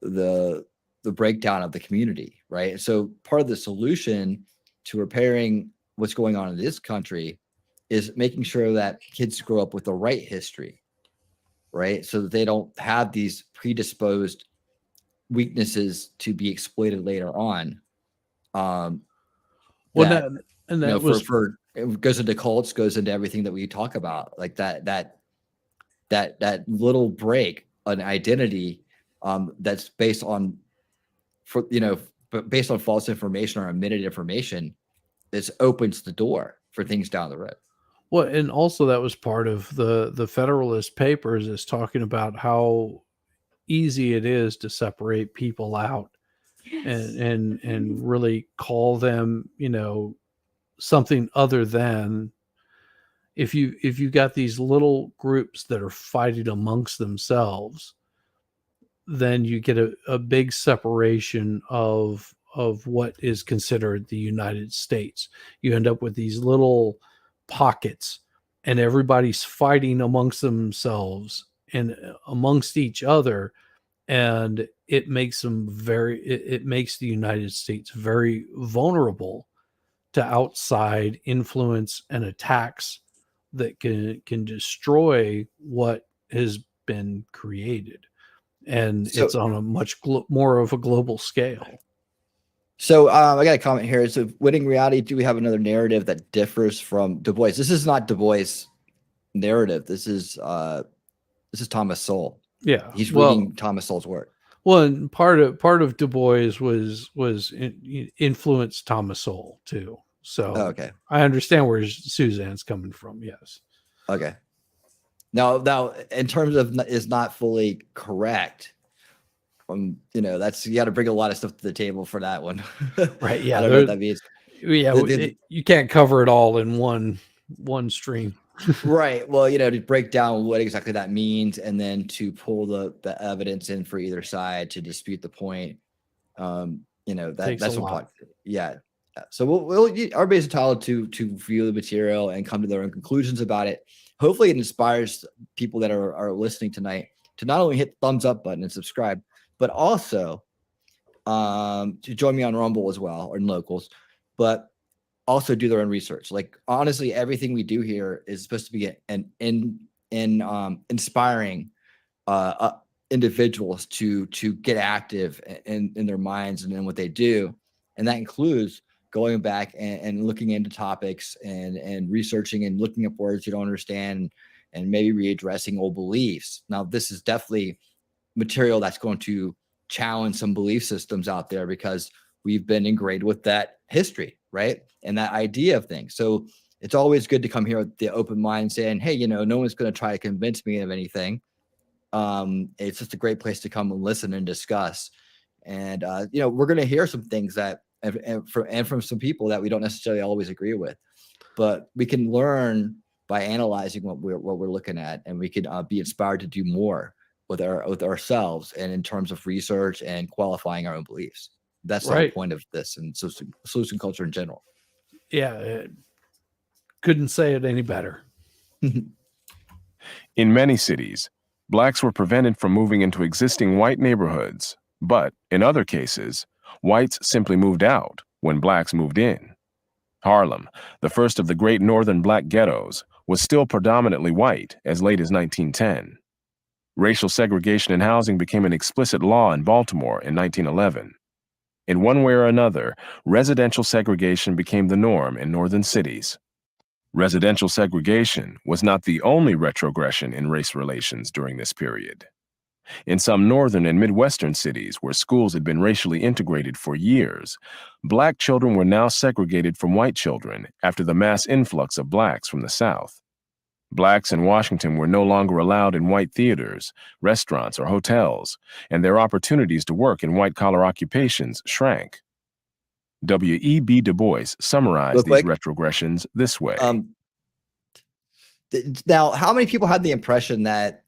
the breakdown of the community, right? So part of the solution to repairing what's going on in this country is making sure that kids grow up with the right history, right? So that they don't have these predisposed weaknesses to be exploited later on. Well, That, and you that know, was for it goes into cults, goes into everything that we talk about, like that little break an identity that's based on based on false information or omitted information. This opens the door for things down the road. well, and also that was part of the Federalist Papers, is talking about how easy it is to separate people out and really call them, something other than, if you got these little groups that are fighting amongst themselves, then you get a big separation of what is considered the United States. You end up with these little pockets, and everybody's fighting amongst themselves and amongst each other, and it makes it makes the United States very vulnerable to outside influence and attacks that can destroy what has been created. And So- it's on a much more of a global scale. So I got a comment here. So, Winning Reality, do we have another narrative that differs from Du Bois? This is not Du Bois' narrative. This is Thomas Sowell. Yeah, He's reading Thomas Sowell's work. Well, and part of Du Bois was influenced Thomas Sowell too. So Okay. I understand where Suzanne's coming from. Yes. Okay. Now, in terms of is not fully correct. That's, you got to bring a lot of stuff to the table for that one. Right. Yeah. I don't know what that means. Yeah. You can't cover it all in one stream. Right. Well, to break down what exactly that means, and then to pull the evidence in for either side to dispute the point. That's a what. lot. Yeah. So everybody's entitled to view the material and come to their own conclusions about it. Hopefully, it inspires people that are listening tonight to not only hit the thumbs up button and subscribe, but also to join me on Rumble as well, or in Locals, but also do their own research. Like, honestly, everything we do here is supposed to be inspiring individuals to get active in their minds and in what they do. And that includes going back and looking into topics and researching and looking up words you don't understand and maybe readdressing old beliefs. Now, this is definitely material that's going to challenge some belief systems out there, because we've been ingrained with that history, right? And that idea of things. So it's always good to come here with the open mind, saying, hey, no one's going to try to convince me of anything. It's just a great place to come and listen and discuss. And, we're going to hear some things that, and from some people that we don't necessarily always agree with, but we can learn by analyzing what we're looking at, and we can be inspired to do more with ourselves, and in terms of research and qualifying our own beliefs. That's the whole point of this, and solution culture in general. Yeah, couldn't say it any better. In many cities, blacks were prevented from moving into existing white neighborhoods, but in other cases, whites simply moved out when blacks moved in. Harlem, the first of the great northern black ghettos, was still predominantly white as late as 1910. Racial segregation in housing became an explicit law in Baltimore in 1911. In one way or another, residential segregation became the norm in northern cities. Residential segregation was not the only retrogression in race relations during this period. In some northern and Midwestern cities where schools had been racially integrated for years, black children were now segregated from white children after the mass influx of blacks from the South. Blacks in Washington were no longer allowed in white theaters, restaurants, or hotels, and their opportunities to work in white-collar occupations shrank. W.E.B. Du Bois summarized these retrogressions this way. Now, how many people had the impression that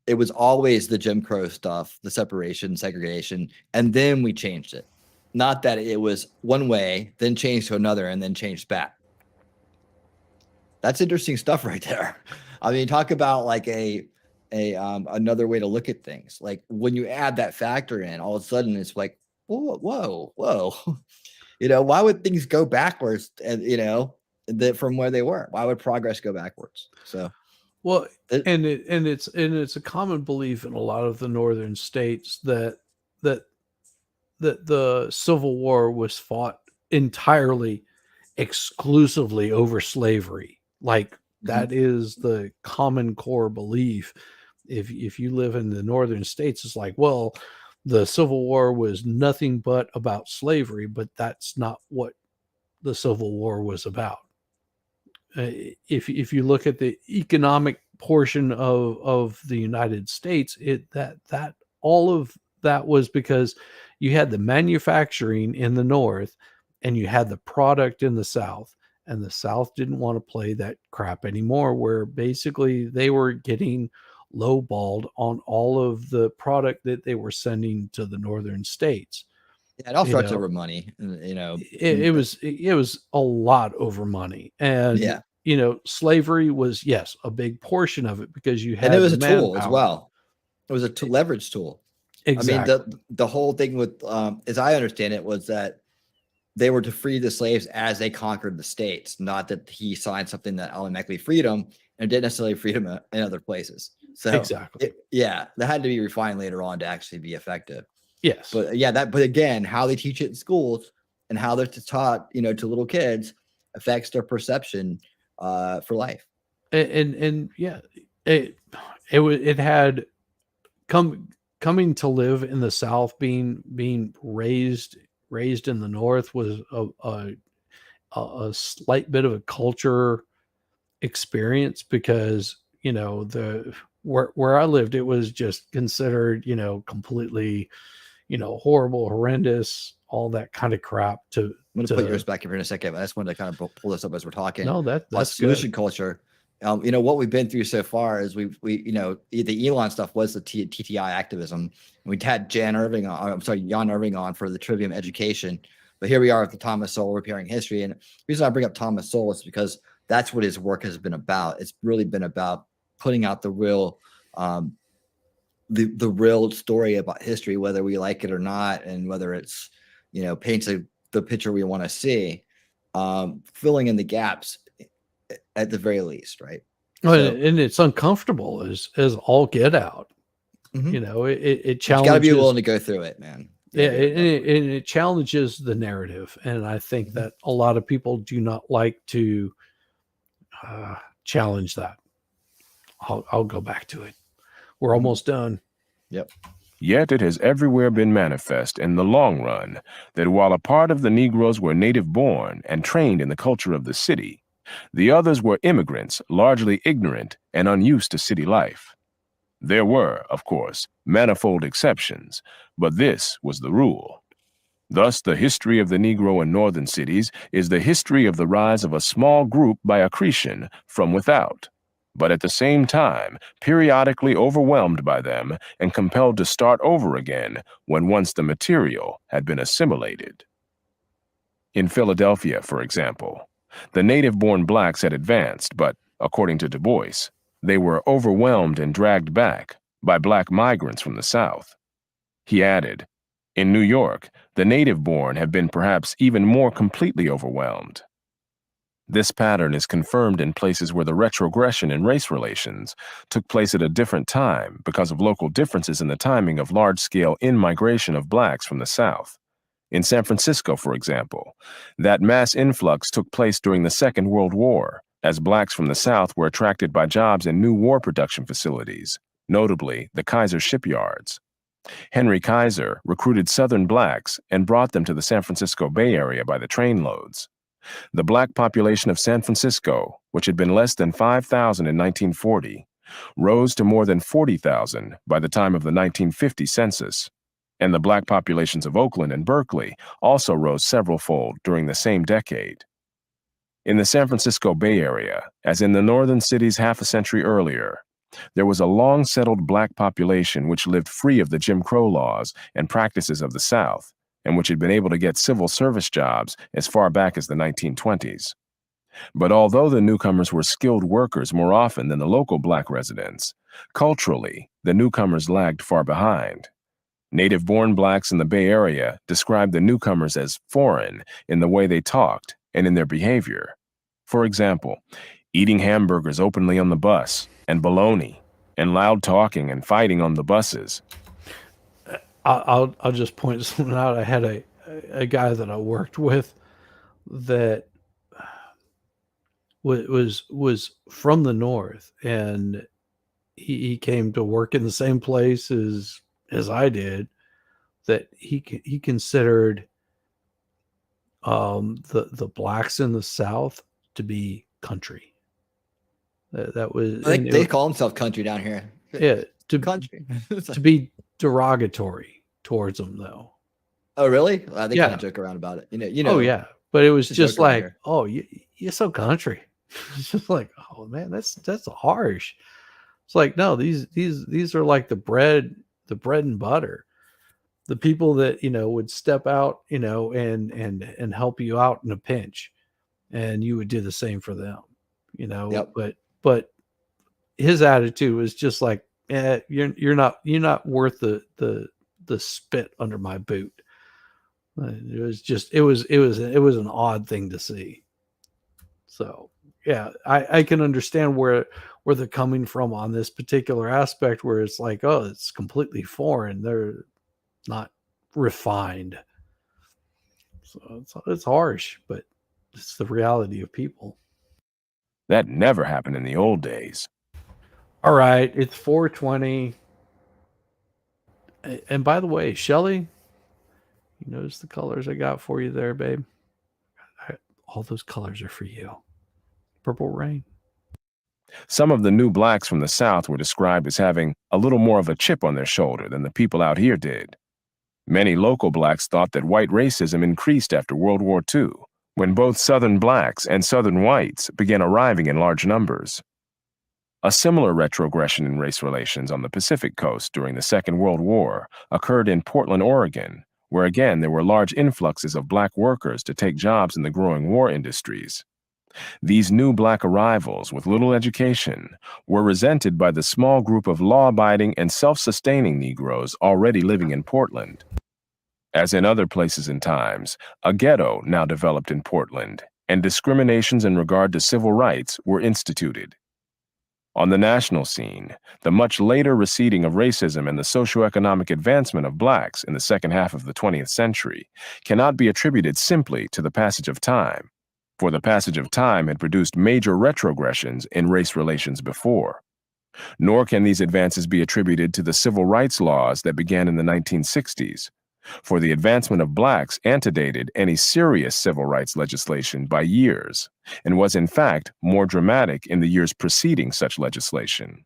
it was always the Jim Crow stuff, the separation, segregation, and then we changed it? Not that it was one way, then changed to another, and then changed back. That's interesting stuff right there. I mean, talk about like another way to look at things. Like, when you add that factor in, all of a sudden it's like, whoa. Why would things go backwards? And from where they were, why would progress go backwards? So, well, and it's a common belief in a lot of the northern states that the Civil War was fought entirely, exclusively over slavery. Like that is the common core belief. If you live in the northern states, it's like, well, the Civil War was nothing but about slavery, but that's not what the Civil War was about. If you look at the economic portion of the United States, that all of that was because you had the manufacturing in the North and you had the product in the South, and the South didn't want to play that crap anymore, where basically they were getting lowballed on all of the product that they were sending to the northern states. Yeah, it all starts over money, It was a lot over money, and slavery was, yes, a big portion of it, because you had, and it was a tool as well. It was a leverage tool. Exactly. I mean, the whole thing with, as I understand it, was that they were to free the slaves as they conquered the states, not that he signed something that automatically freed them, and didn't necessarily free them in other places. So exactly, that had to be refined later on to actually be effective. Yes, but but again, how they teach it in schools and how they're taught, to little kids affects their perception for life. And yeah, it had coming to live in the South, being raised in the North, was a slight bit of a culture experience, because where I lived, it was just considered completely horrible, horrendous, all that kind of crap. I'm going to put yours back here in a second, but I just wanted to kind of pull this up as we're talking. No, that's solution culture. What we've been through so far is we the Elon stuff was the TTI activism. We had Jan Irving on for the Trivium Education, but here we are with the Thomas Sowell Repairing History. And the reason I bring up Thomas Sowell is because that's what his work has been about. It's really been about putting out the real the real story about history, whether we like it or not, and whether it's paints the picture we want to see, filling in the gaps at the very least, right? And it's uncomfortable as all get out. It challenges. You got to be willing to go through it, man. Yeah, and it challenges the narrative, and I think that a lot of people do not like to challenge that. I'll go back to it. We're almost done. Yep. Yet it has everywhere been manifest in the long run that while a part of the Negroes were native-born and trained in the culture of the city, the others were immigrants, largely ignorant and unused to city life. There were, of course, manifold exceptions, but this was the rule. Thus, the history of the Negro in northern cities is the history of the rise of a small group by accretion from without, but at the same time periodically overwhelmed by them and compelled to start over again when once the material had been assimilated. In Philadelphia, for example, the native-born blacks had advanced, but, according to Du Bois, they were overwhelmed and dragged back by black migrants from the South. He added, in New York, the native-born have been perhaps even more completely overwhelmed. This pattern is confirmed in places where the retrogression in race relations took place at a different time because of local differences in the timing of large-scale in-migration of blacks from the South. In San Francisco, for example, that mass influx took place during the Second World War, as blacks from the South were attracted by jobs in new war production facilities, notably the Kaiser shipyards. Henry Kaiser recruited Southern blacks and brought them to the San Francisco Bay Area by the trainloads. The black population of San Francisco, which had been less than 5,000 in 1940, rose to more than 40,000 by the time of the 1950 census, and the black populations of Oakland and Berkeley also rose several-fold during the same decade. In the San Francisco Bay Area, as in the northern cities half a century earlier, there was a long-settled black population which lived free of the Jim Crow laws and practices of the South, and which had been able to get civil service jobs as far back as the 1920s. But although the newcomers were skilled workers more often than the local black residents, culturally, the newcomers lagged far behind. Native-born blacks in the Bay Area described the newcomers as foreign in the way they talked and in their behavior. For example, eating hamburgers openly on the bus, and bologna, and loud talking and fighting on the buses. I'll just point something out. I had a guy that I worked with that was from the north, and he came to work in the same place as I did. That he considered the blacks in the South to be country. That was They call themselves country down here. yeah to Country. to be derogatory towards them though. Oh, really? They kind Yeah. of joke around about it. You know. Oh yeah, but it was Just just joke around like, here. oh, you're so country. It's just like, oh man, that's harsh. It's like, no, these are like the bread and butter. The people that, would step out, and help you out in a pinch, and you would do the same for them, Yep. but his attitude was just like, you're not worth the spit under my boot. It was just, it was an odd thing to see. So yeah, I can understand where they're coming from on this particular aspect, where it's like, oh, it's completely foreign. They're not refined. So it's harsh, but it's the reality of people. That never happened in the old days. All right, it's 4:20. And by the way, Shelly, you notice the colors I got for you there, babe? All those colors are for you. Purple rain. Some of the new blacks from the South were described as having a little more of a chip on their shoulder than the people out here did. Many local blacks thought that white racism increased after World War II, when both Southern blacks and Southern whites began arriving in large numbers. A similar retrogression in race relations on the Pacific coast during the Second World War occurred in Portland, Oregon, where again there were large influxes of black workers to take jobs in the growing war industries. These new black arrivals with little education were resented by the small group of law-abiding and self-sustaining Negroes already living in Portland. As in other places and times, a ghetto now developed in Portland, and discriminations in regard to civil rights were instituted. On the national scene, the much later receding of racism and the socioeconomic advancement of blacks in the second half of the 20th century cannot be attributed simply to the passage of time, for the passage of time had produced major retrogressions in race relations before. Nor can these advances be attributed to the civil rights laws that began in the 1960s, for the advancement of blacks antedated any serious civil rights legislation by years, and was in fact more dramatic in the years preceding such legislation.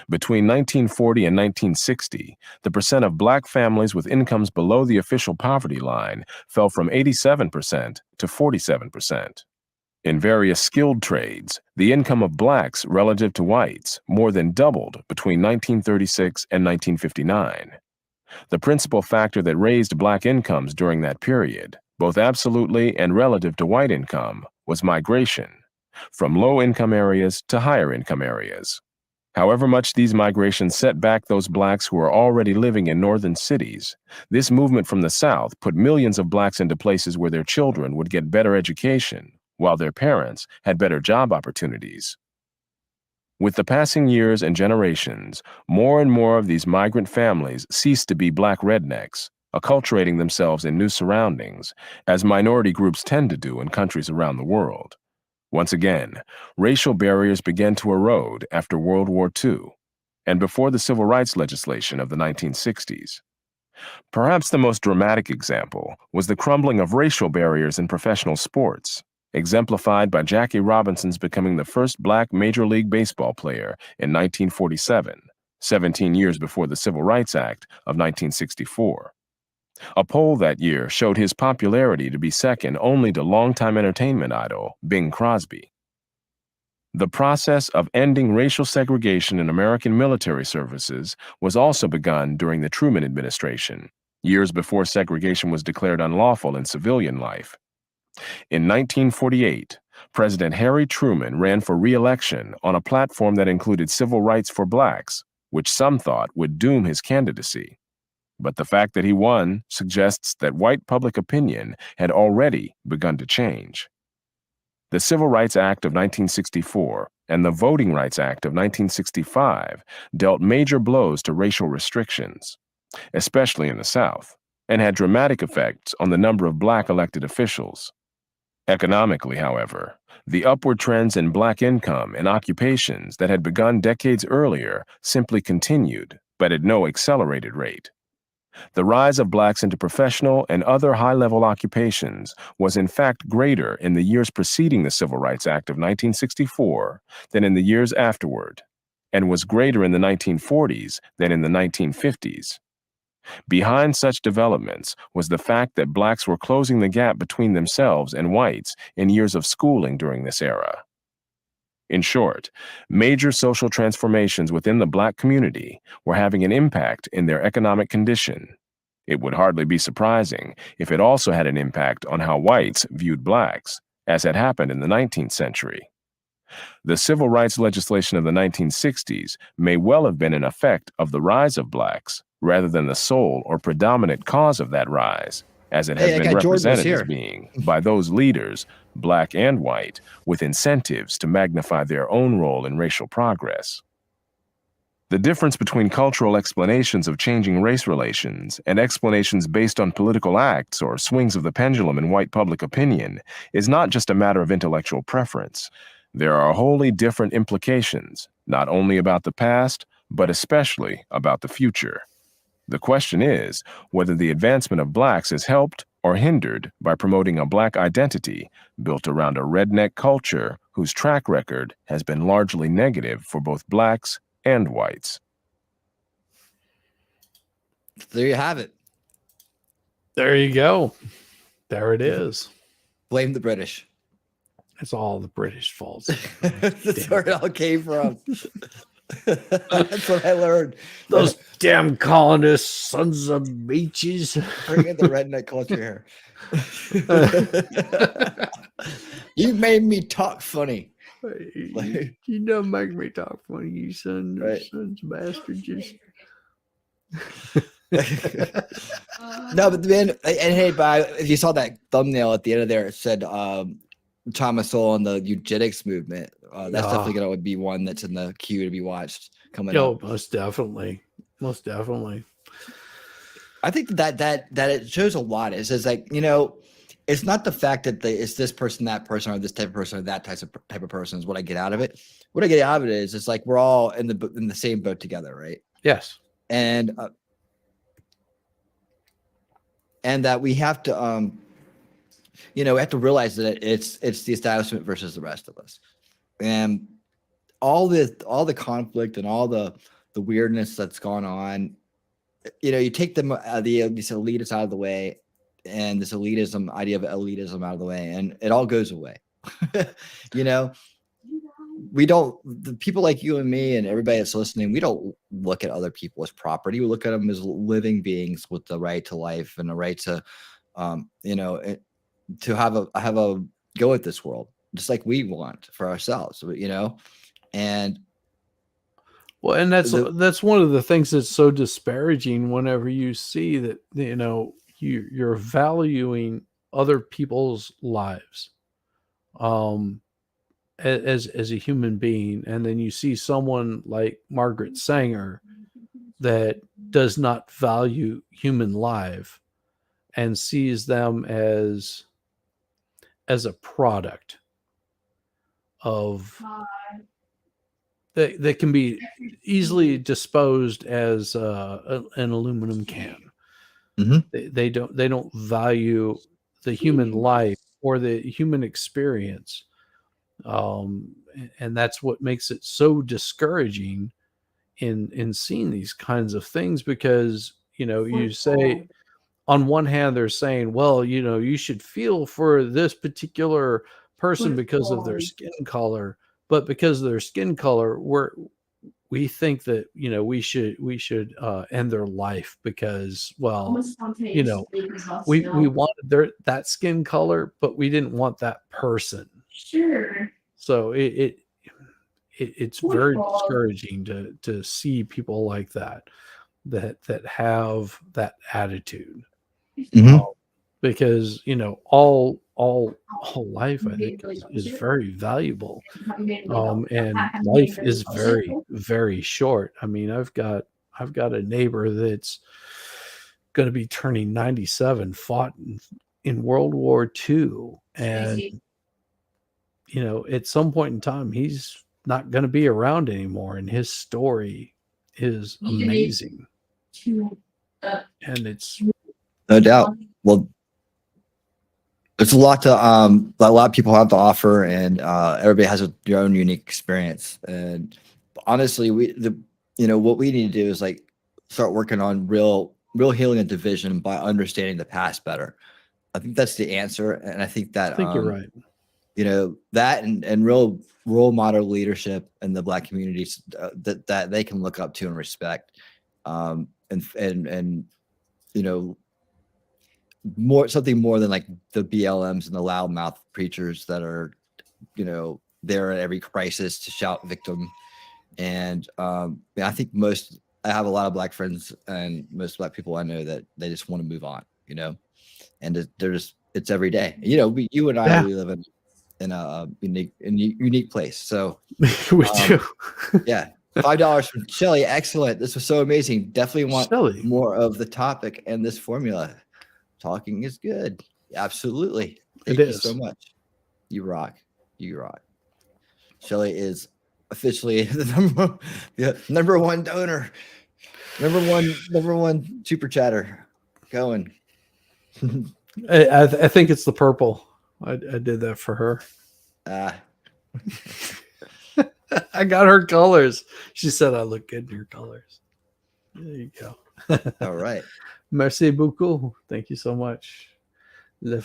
Between 1940 and 1960, the percent of black families with incomes below the official poverty line fell from 87% to 47%. In various skilled trades, the income of blacks relative to whites more than doubled between 1936 and 1959. The principal factor that raised black incomes during that period, both absolutely and relative to white income, was migration, from low-income areas to higher-income areas. However much these migrations set back those blacks who were already living in northern cities, this movement from the South put millions of blacks into places where their children would get better education, while their parents had better job opportunities. With the passing years and generations, more and more of these migrant families ceased to be black rednecks, acculturating themselves in new surroundings, as minority groups tend to do in countries around the world. Once again, racial barriers began to erode after World War II and before the civil rights legislation of the 1960s. Perhaps the most dramatic example was the crumbling of racial barriers in professional sports, exemplified by Jackie Robinson's becoming the first black Major League Baseball player in 1947, 17 years before the Civil Rights Act of 1964. A poll that year showed his popularity to be second only to longtime entertainment idol Bing Crosby. The process of ending racial segregation in American military services was also begun during the Truman administration, years before segregation was declared unlawful in civilian life. In 1948, President Harry Truman ran for re-election on a platform that included civil rights for blacks, which some thought would doom his candidacy. But the fact that he won suggests that white public opinion had already begun to change. The Civil Rights Act of 1964 and the Voting Rights Act of 1965 dealt major blows to racial restrictions, especially in the South, and had dramatic effects on the number of black elected officials. Economically, however, the upward trends in black income and occupations that had begun decades earlier simply continued, but at no accelerated rate. The rise of blacks into professional and other high-level occupations was in fact greater in the years preceding the Civil Rights Act of 1964 than in the years afterward, and was greater in the 1940s than in the 1950s. Behind such developments was the fact that blacks were closing the gap between themselves and whites in years of schooling during this era. In short, major social transformations within the black community were having an impact in their economic condition. It would hardly be surprising if it also had an impact on how whites viewed blacks, as had happened in the 19th century. The civil rights legislation of the 1960s may well have been an effect of the rise of blacks, rather than the sole or predominant cause of that rise, as it has been represented as being by those leaders, black and white, with incentives to magnify their own role in racial progress. The difference between cultural explanations of changing race relations and explanations based on political acts or swings of the pendulum in white public opinion is not just a matter of intellectual preference. There are wholly different implications, not only about the past, but especially about the future. The question is whether the advancement of blacks is helped or hindered by promoting a black identity built around a redneck culture whose track record has been largely negative for both blacks and whites. There you have it. There you go. There it is. Blame the British. It's all the British fault. That's where it all came from. That's what I learned. Those damn colonists, sons of beaches. Bring in the redneck culture here. You made me talk funny. You don't make me talk funny, you sons of bastards. No, but then, and hey, but if you saw that thumbnail at the end of there, it said Thomas Sowell and the eugenics movement. That's definitely going to be one that's in the queue to be watched coming up. Most definitely. Most definitely. I think that it shows a lot. It says, like, you know, it's not the fact that it's this person, that person, or this type of person, or that type of person is what I get out of it. What I get out of it is it's like we're all in the same boat together, right? Yes. And that we have to we have to realize that it's the establishment versus the rest of us, and all the conflict and all the weirdness that's gone on. You take them these elitists out of the way, and this elitism idea of elitism out of the way, and it all goes away. We don't, the people like you and me and everybody that's listening, we don't look at other people as property. We look at them as living beings with the right to life and the right to to have a go at this world, just like we want for ourselves, and well, and that's one of the things that's so disparaging whenever you see that, you're valuing other people's lives as a human being, and then you see someone like Margaret Sanger that does not value human life and sees them as a product of that can be easily disposed as an aluminum can. Mm-hmm. They don't value the human life or the human experience, and that's what makes it so discouraging in seeing these kinds of things, because you say, on one hand, they're saying, well, you should feel for this particular person because of their skin color, but because of their skin color, we think that, we should end their life because, well, we wanted that skin color, but we didn't want that person. Sure. So it's very discouraging to see people like that. that have that attitude. Mhm. Because all life, I think, is very valuable, and life is very, very short. I mean, I've got a neighbor that's going to be turning 97, fought in World War II, and at some point in time he's not going to be around anymore, and his story is amazing, and it's No doubt. Well, there's a lot of people have to offer, and everybody has their own unique experience. And honestly, what we need to do is like start working on real healing and division by understanding the past better. I think that's the answer, and I think that I think you're right. That and real role model leadership in the Black communities that they can look up to and respect, and something more than like the BLMs and the loudmouth preachers that are, there at every crisis to shout victim. And I think I have a lot of Black friends, and most Black people I know that they just want to move on, and it's every day. You and I, we live in a unique place. So We do. yeah. $5 from Shelly. Excellent. This was so amazing. Definitely want Shelly. more of the topic and this formula. Talking is good. Absolutely. Thank you so much. You rock. You rock. Shelly is officially the number one donor. Number one super chatter going. I think it's the purple. I did that for her. I got her colors. She said I look good in your colors. There you go. All right. Merci beaucoup. Thank you so much. The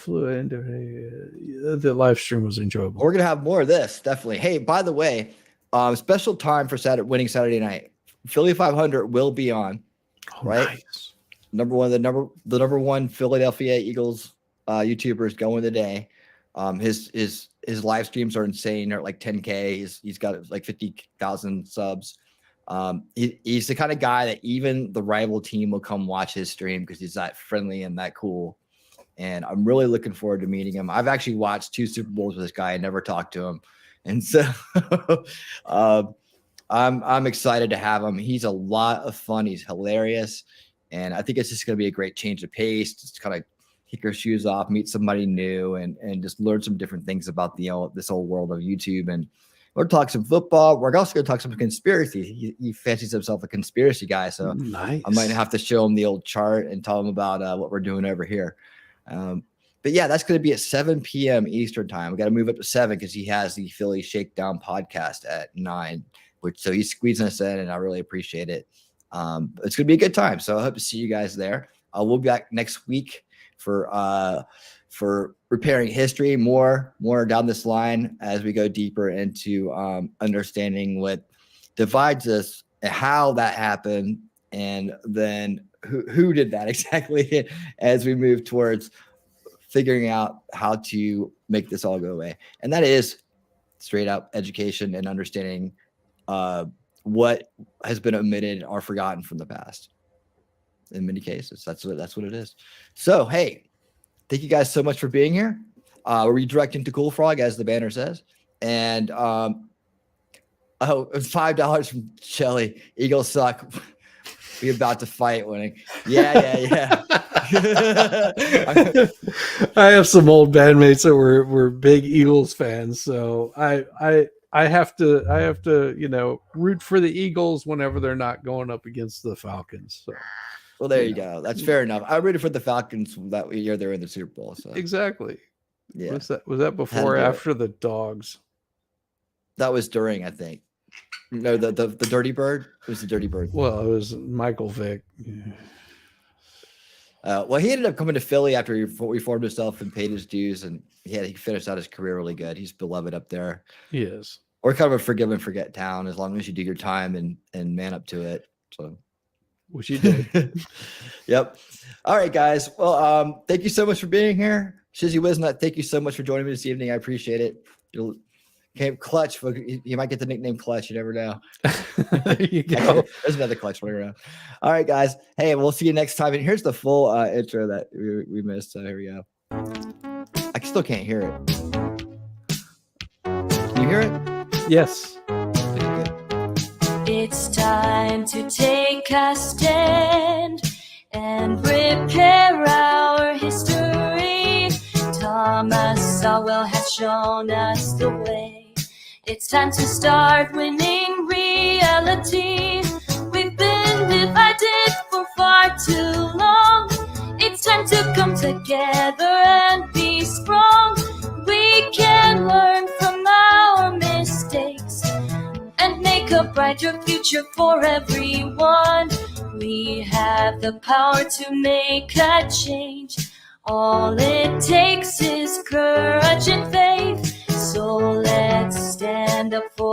live stream was enjoyable. We're gonna have more of this, definitely. Hey, by the way, special time for winning Saturday night. Philly 500 will be on. Right. Nice. The number one Philadelphia Eagles YouTuber is going today. His live streams are insane. They're like 10K. He's got like 50,000 subs. He's the kind of guy that even the rival team will come watch his stream because he's that friendly and that cool. And I'm really looking forward to meeting him. I've actually watched 2 Super Bowls with this guy. I never talked to him, and so I'm excited to have him. He's a lot of fun. He's hilarious, and I think it's just going to be a great change of pace. Just kind of kick your shoes off, meet somebody new, and just learn some different things about this whole world of YouTube. And we're talking some football. We're also going to talk some conspiracy. He fancies himself a conspiracy guy, so nice. I might have to show him the old chart and tell him about what we're doing over here. But yeah, that's going to be at 7 p.m. Eastern time. We got to move up to 7 because he has the Philly Shakedown podcast at 9, so he's squeezing us in, and I really appreciate it. It's going to be a good time. So I hope to see you guys there. We'll be back next week for repairing history, more down this line as we go deeper into understanding what divides us, how that happened, and then who did that exactly as we move towards figuring out how to make this all go away. And that is straight up education and understanding what has been omitted or forgotten from the past. In many cases, that's what it is. So, hey, thank you guys so much for being here. We're redirecting to Cool Frog, as the banner says. And $5 from Shelly. Eagles suck. We about to fight winning. Yeah. I have some old bandmates that were big Eagles fans, so I have to root for the Eagles whenever they're not going up against the Falcons. So. Well, there you go. That's fair enough. I rooted for the Falcons that year they were in the Super Bowl. So exactly. Yeah. Was that before or after the Dogs? That was during, I think. No, the Dirty Bird. It was the Dirty Bird. Well, it was Michael Vick. Well, he ended up coming to Philly after he reformed himself and paid his dues, and he finished out his career really good. He's beloved up there. He is. We're kind of a forgive and forget town as long as you do your time and man up to it. So, which you did. Yep. All right, guys. Well, thank you so much for being here. Shizzy Wisnut, thank you so much for joining me this evening. I appreciate it. Okay, Clutch. You might get the nickname Clutch. You never know. There you go. There's another Clutch running around. All right, guys. Hey, we'll see you next time. And here's the full intro that we missed. So here we go. I still can't hear it. Can you hear it? Yes. It's time to take a stand and repair our history. Thomas Sowell has shown us the way. It's time to start winning reality. We've been divided for far too long. It's time to come together and be strong. We can learn from our mistakes and make a brighter future for everyone. We have the power to make a change. All it takes is courage and faith. So let's stand up for